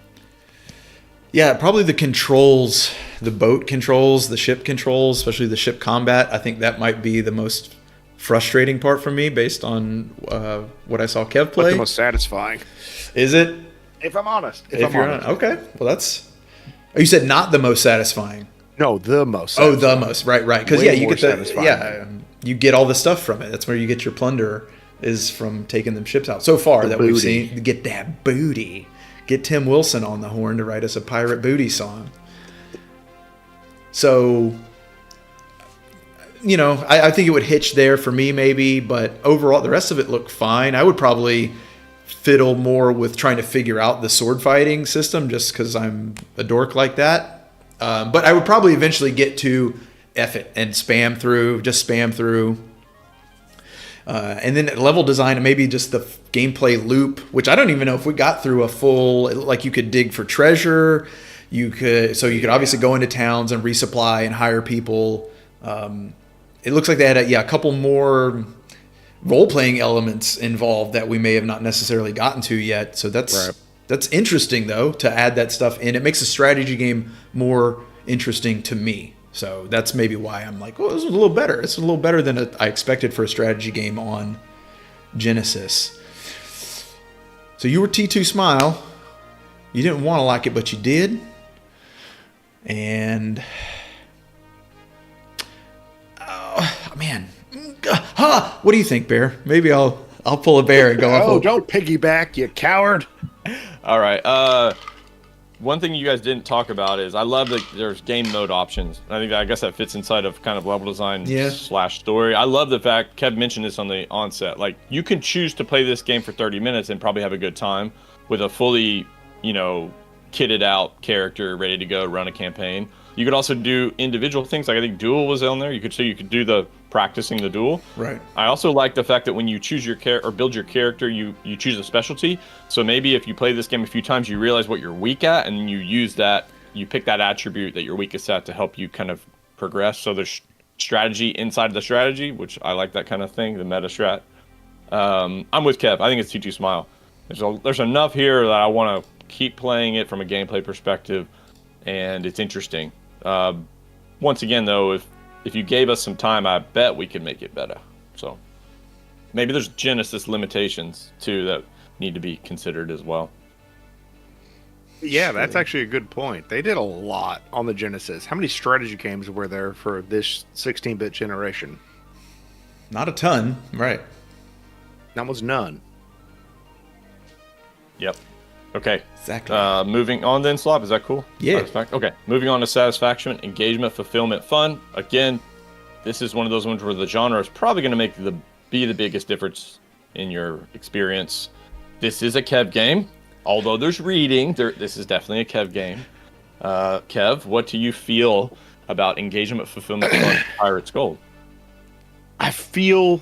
Yeah, probably the controls, the boat controls, the ship controls, especially the ship combat. I think that might be the most frustrating part for me based on what I saw Kev play. But the most satisfying. Is it? If I'm honest. Okay. Well, that's... Oh, you said not the most satisfying. No, the most satisfying. satisfying. Oh, the most. Right. Because, Way you more get the... satisfying. Yeah, you get all the stuff from it. That's where you get your plunder, is from taking them ships out. So far that we've seen, get that booty. Get Tim Wilson on the horn to write us a pirate booty song. So, you know, I think it would hitch there for me maybe, but overall the rest of it looked fine. I would probably fiddle more with trying to figure out the sword fighting system just because I'm a dork like that. But I would probably eventually get to F it and spam through. And then level design, maybe just the gameplay loop, which I don't even know if we got through a full, like you could dig for treasure. You could obviously go into towns and resupply and hire people. It looks like they had a couple more role-playing elements involved that we may have not necessarily gotten to yet. So that's interesting though, to add that stuff in. It makes a strategy game more interesting to me. So that's maybe why I'm like, oh, this is a little better. It's a little better than I expected for a strategy game on Genesis. So you were T2 Smile. You didn't want to like it, but you did. And man, what do you think, Bear? Maybe I'll pull a Bear and go. Oh, don't piggyback, you coward! All right. One thing you guys didn't talk about is I love that there's game mode options. I guess that fits inside of kind of level design / story. I love the fact Kev mentioned this on the onset. Like, you can choose to play this game for 30 minutes and probably have a good time with a fully, kitted out character ready to go run a campaign. You could also do individual things. Like I think duel was on there. You could do the practicing the duel. Right. I also like the fact that when you choose your or build your character, you choose a specialty. So maybe if you play this game a few times, you realize what you're weak at, and you use that. You pick that attribute that you're weakest at to help you kind of progress. So there's strategy inside of the strategy, which I like that kind of thing. The meta strat. I'm with Kev. I think it's T2 Smile. There's enough here that I want to keep playing it from a gameplay perspective, and it's interesting. Once again, though, if you gave us some time, I bet we could make it better. So maybe there's Genesis limitations too that need to be considered as well. Yeah, that's actually a good point. They did a lot on the Genesis. How many strategy games were there for this 16-bit generation? Not a ton, right? Almost none. Yep. Okay. Exactly. Moving on then, Slop, is that cool? Yeah. Okay. Moving on to satisfaction, engagement, fulfillment, fun. Again, this is one of those ones where the genre is probably going to be the biggest difference in your experience. This is a Kev game. Although there's reading, this is definitely a Kev game. Kev, what do you feel about engagement, fulfillment, fun, Pirates Gold? I feel,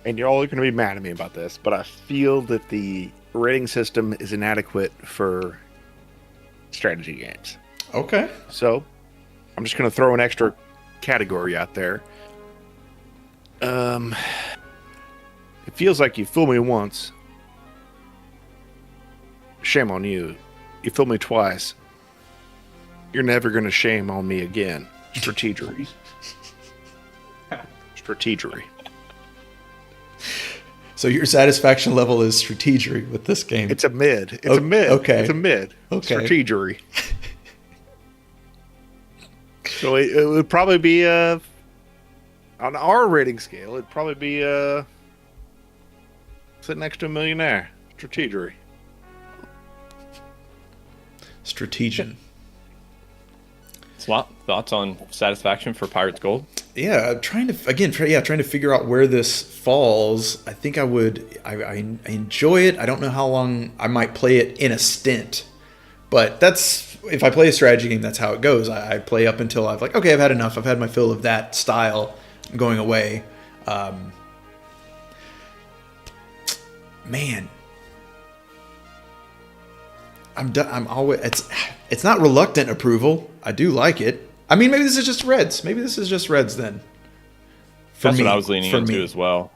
and you're all going to be mad at me about this, but I feel that the rating system is inadequate for strategy games. Okay. So I'm just going to throw an extra category out there. It feels like you fooled me once. Shame on you. You fooled me twice. You're never going to shame on me again. Strategery. Strategery. So your satisfaction level is strategery with this game. It's a mid. It's a mid. Okay. It's a mid. Okay. Strategery. So it would probably be on our rating scale. It'd probably be sitting next to a millionaire. Strategery. Strategian. Swap, thoughts on satisfaction for Pirates Gold? Yeah, trying to figure out where this falls. I think I enjoy it. I don't know how long I might play it in a stint, but if I play a strategy game, that's how it goes. I play up until I've had enough. I've had my fill of that style. I'm going away. Man, I'm done. I'm always. It's not reluctant approval. I do like it. I mean, maybe this is just Reds. Maybe this is just Reds then. That's what I was leaning into as well.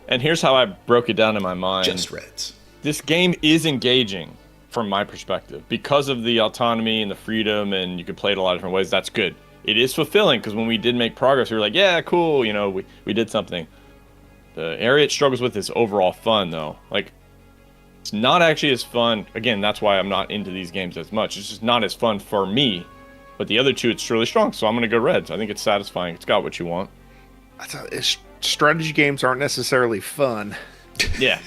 And here's how I broke it down in my mind. Just Reds. This game is engaging from my perspective because of the autonomy and the freedom, and you can play it a lot of different ways. That's good. It is fulfilling because when we did make progress, we were like, yeah, cool. You know, we did something. The area it struggles with is overall fun, though. Like, it's not actually as fun. Again, that's why I'm not into these games as much. It's just not as fun for me. But the other two, it's really strong, so I'm going to go Reds. I think it's satisfying. It's got what you want. Strategy games aren't necessarily fun. Yeah.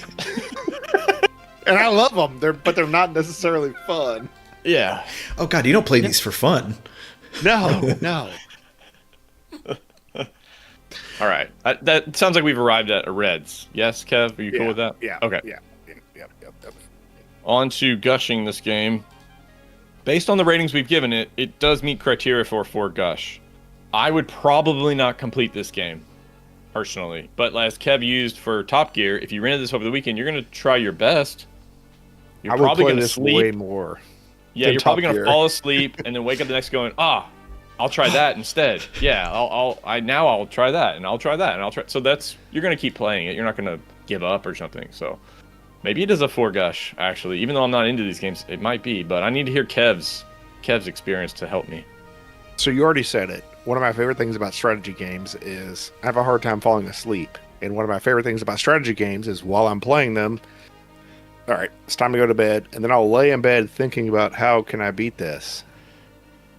And I love them, but they're not necessarily fun. Yeah. Oh, God, you don't play these for fun. No. All right. That sounds like we've arrived at a Reds. Yes, Kev? Are you cool with that? Yeah. Okay. Yeah. On to gushing this game. Based on the ratings we've given it, it does meet criteria for gush. I would probably not complete this game, personally. But as Kev used for Top Gear, if you rented this over the weekend, you're going to try your best. I would play this way more. Yeah, you're probably going to fall asleep and then wake up the next going, I'll try that instead. Yeah, I'll try that, and I'll try that, and I'll try. So you're going to keep playing it. You're not going to give up or something. So maybe it is a 4 gush, actually. Even though I'm not into these games, it might be. But I need to hear Kev's experience to help me. So you already said it. One of my favorite things about strategy games is I have a hard time falling asleep. And one of my favorite things about strategy games is while I'm playing them, all right, it's time to go to bed. And then I'll lay in bed thinking about how can I beat this.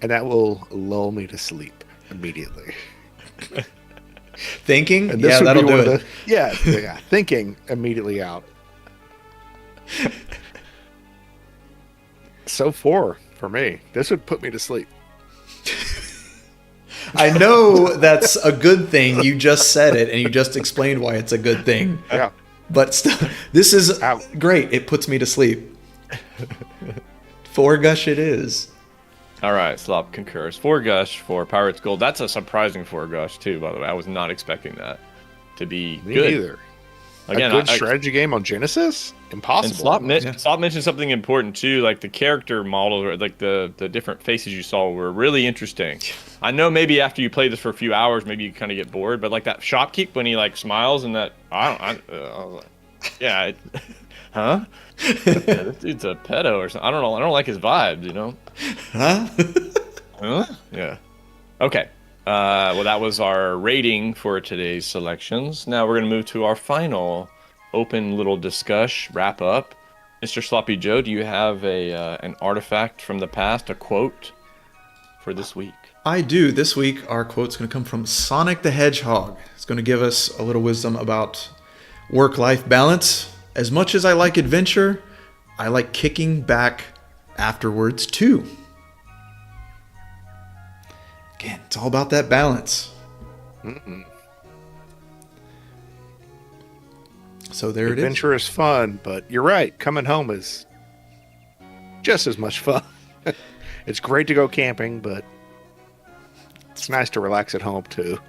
And that will lull me to sleep immediately. Thinking? And this Yeah, would that'll be do one it. of the, yeah, thinking immediately out. So 4 for me. This would put me to sleep. I know that's a good thing. You just said it, and you just explained why it's a good thing. Yeah. But still, this is great. It puts me to sleep. 4 gush it is. All right, Slop concurs. 4 gush for Pirates Gold. That's a surprising 4 gush, too, by the way. I was not expecting that to be Me good. neither. Again, a good strategy game on Genesis? Impossible. And Slop mentioned something important too, like the character models, or like the different faces you saw were really interesting. I know maybe after you play this for a few hours, maybe you kind of get bored, but like that shopkeep when he like smiles and that huh? Yeah, this dude's a pedo or something. I don't know. I don't like his vibes, you know. Huh? Yeah. Okay. Well, that was our rating for today's selections. Now we're going to move to our final open little wrap up. Mr. Sloppy Joe, do you have an artifact from the past, a quote for this week? I do. This week, our quote's going to come from Sonic the Hedgehog. It's going to give us a little wisdom about work-life balance. As much as I like adventure, I like kicking back afterwards too. Again, it's all about that balance. So there it is. Adventure is fun, but you're right. Coming home is just as much fun. It's great to go camping, but it's nice to relax at home too.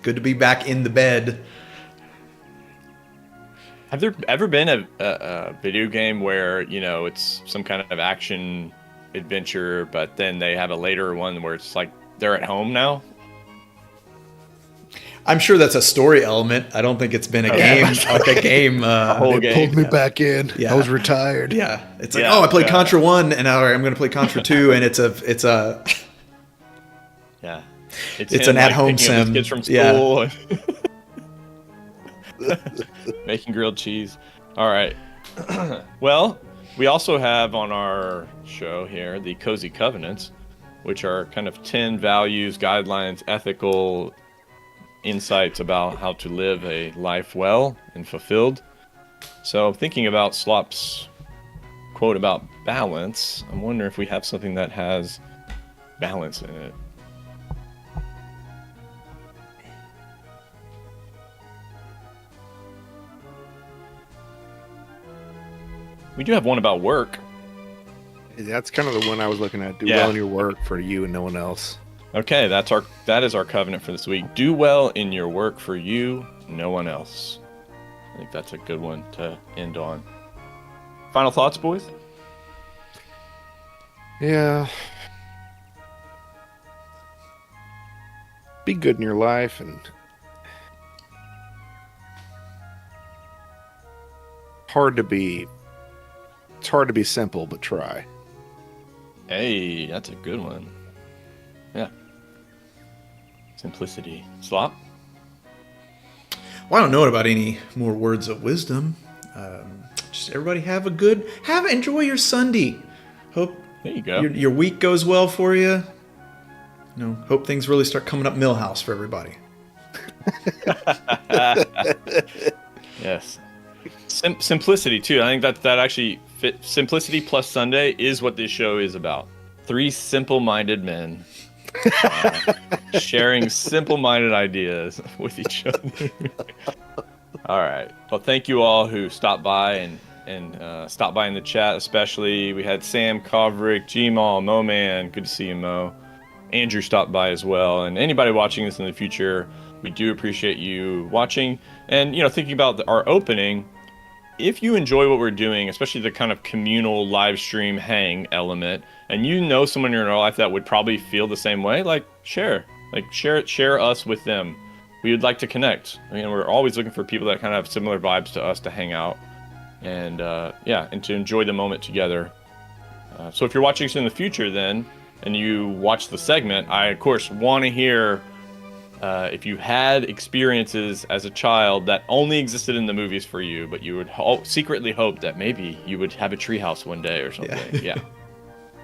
Good to be back in the bed. Have there ever been a video game where, you know, it's some kind of action adventure, but then they have a later one where it's like they're at home now? I'm sure that's a story element. I don't think it's been a game, like a game. whole They game. pulled me back in. Yeah. I was retired. Yeah, it's like, Yeah, I played yeah. Contra 1, and now I'm going to play Contra 2, and it's a. Yeah. It's him, an at-home picking up his sim. kids from Yeah. school and making grilled cheese. All right. Well, we also have on our show here the Kohzee Covenants, which are kind of 10 values, guidelines, ethical insights about how to live a life well and fulfilled. So thinking about Slop's quote about balance, I'm wondering if we have something that has balance in it. We do have one about work. That's kind of the one I was looking at. Do Yeah. well in your work for you and no one else. Okay, that is our covenant for this week. Do well in your work for you, no one else. I think that's a good one to end on. Final thoughts, boys? Yeah. Be good in your life and it's hard to be simple, but try. Hey, that's a good one. Yeah. Simplicity. Slop? Well, I don't know about any more words of wisdom. Just everybody enjoy your Sunday. Hope There you go. your week goes well for you. Hope things really start coming up Millhouse for everybody. Yes. Simplicity, too. I think that actually fits. Simplicity plus Sunday is what this show is about. 3 simple-minded men sharing simple-minded ideas with each other. All right. Well, thank you all who stopped by and stopped by in the chat, especially. We had Sam Kovrick, G-Mall, Mo-Man. Good to see you, Mo. Andrew stopped by as well. And anybody watching this in the future, we do appreciate you watching. And, thinking about our opening, if you enjoy what we're doing, especially the kind of communal live stream hang element, and you know someone in your life that would probably feel the same way, share us with them. We would like to connect. We're always looking for people that kind of have similar vibes to us to hang out and and to enjoy the moment together. So if you're watching this in the future then, and you watch the segment, I of course want to hear if you had experiences as a child that only existed in the movies for you, but you would secretly hope that maybe you would have a treehouse one day or something. Yeah.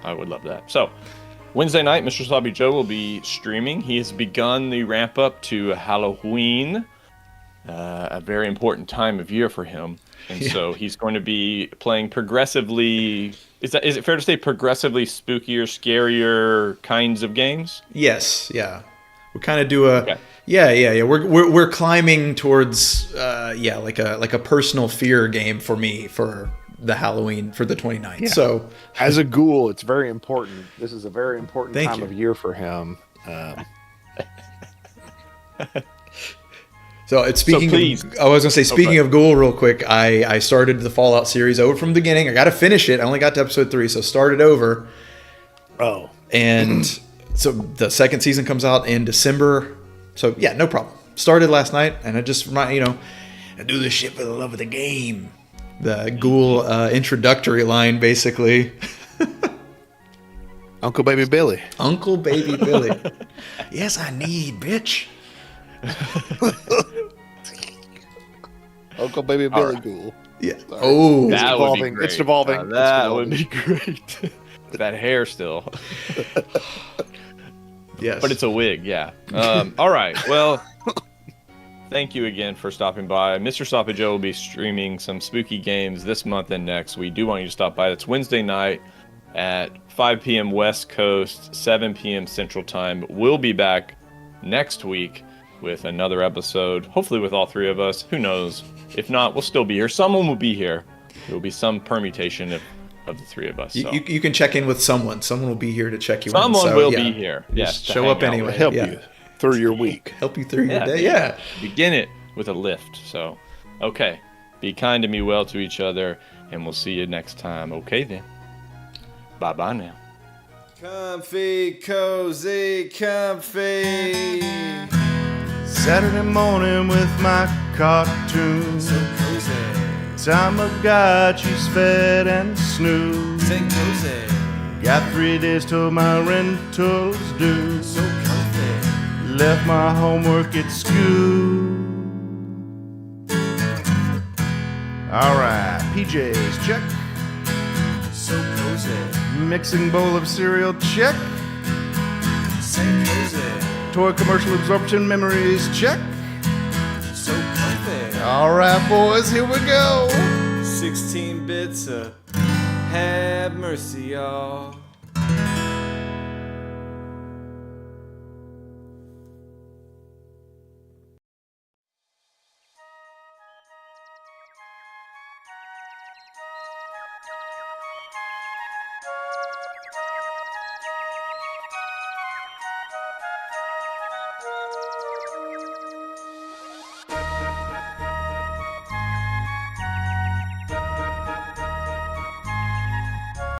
I would love that. So Wednesday night, Mr. Sloppy Joe will be streaming. He has begun the ramp up to Halloween, a very important time of year for him. And so he's going to be playing progressively. Is it fair to say progressively spookier, scarier kinds of games? Yes, yeah. We kind of do a Okay. yeah. We're climbing towards like a personal fear game for me for the Halloween for the 29th. Yeah. So As a ghoul, it's very important. This is a very important Thank time you. of year for him. So it's speaking. please. I was gonna say, speaking Okay. of Ghoul, real quick. I started the Fallout series over from the beginning. I got to finish it. I only got to episode 3, so started over. Oh. And so the second season comes out in December. So yeah, no problem. Started last night, and I just I do this shit for the love of the game. The Ghoul introductory line, basically. Uncle Baby Billy. Uncle Baby Billy. Yes, I need, bitch. Uncle Baby Billy right. Ghoul. Yeah. Oh. That would be evolving. great. It's evolving. It's That evolving. would be great. That hair still. Yes. But it's a wig, yeah. All right. Well, thank you again for stopping by. Mr. Sloppy Joe will be streaming some spooky games this month and next. We do want you to stop by. That's Wednesday night at 5 p.m. West Coast, 7 p.m. Central Time. We'll be back next week with another episode, hopefully with all 3 of us. Who knows? If not, we'll still be here. Someone will be here. There will be some permutation of the 3 of us. So. You can check in with someone. Someone will be here to check you in. Someone So, will yeah. be here. Yes, Just to show hang up out anyway. with. Help Yeah. you through your week. Help you through your Yeah. day. Yeah. Begin it with a lift. So, okay. Be kind to me well to each other, and we'll see you next time. Okay, then. Bye-bye now. Comfy, cozy, comfy. Saturday morning with my cartoons. So cozy. Time of God, she's fed and snoozed. Say cozy. Got 3 days till my rental's due. So comfy. left my homework at school. Alright, PJs, check. So cozy. Mixing bowl of cereal, check. Say cozy. Toy commercial absorption memories, check. So comfy. Alright, boys, here we go. 16 bits of have mercy, y'all.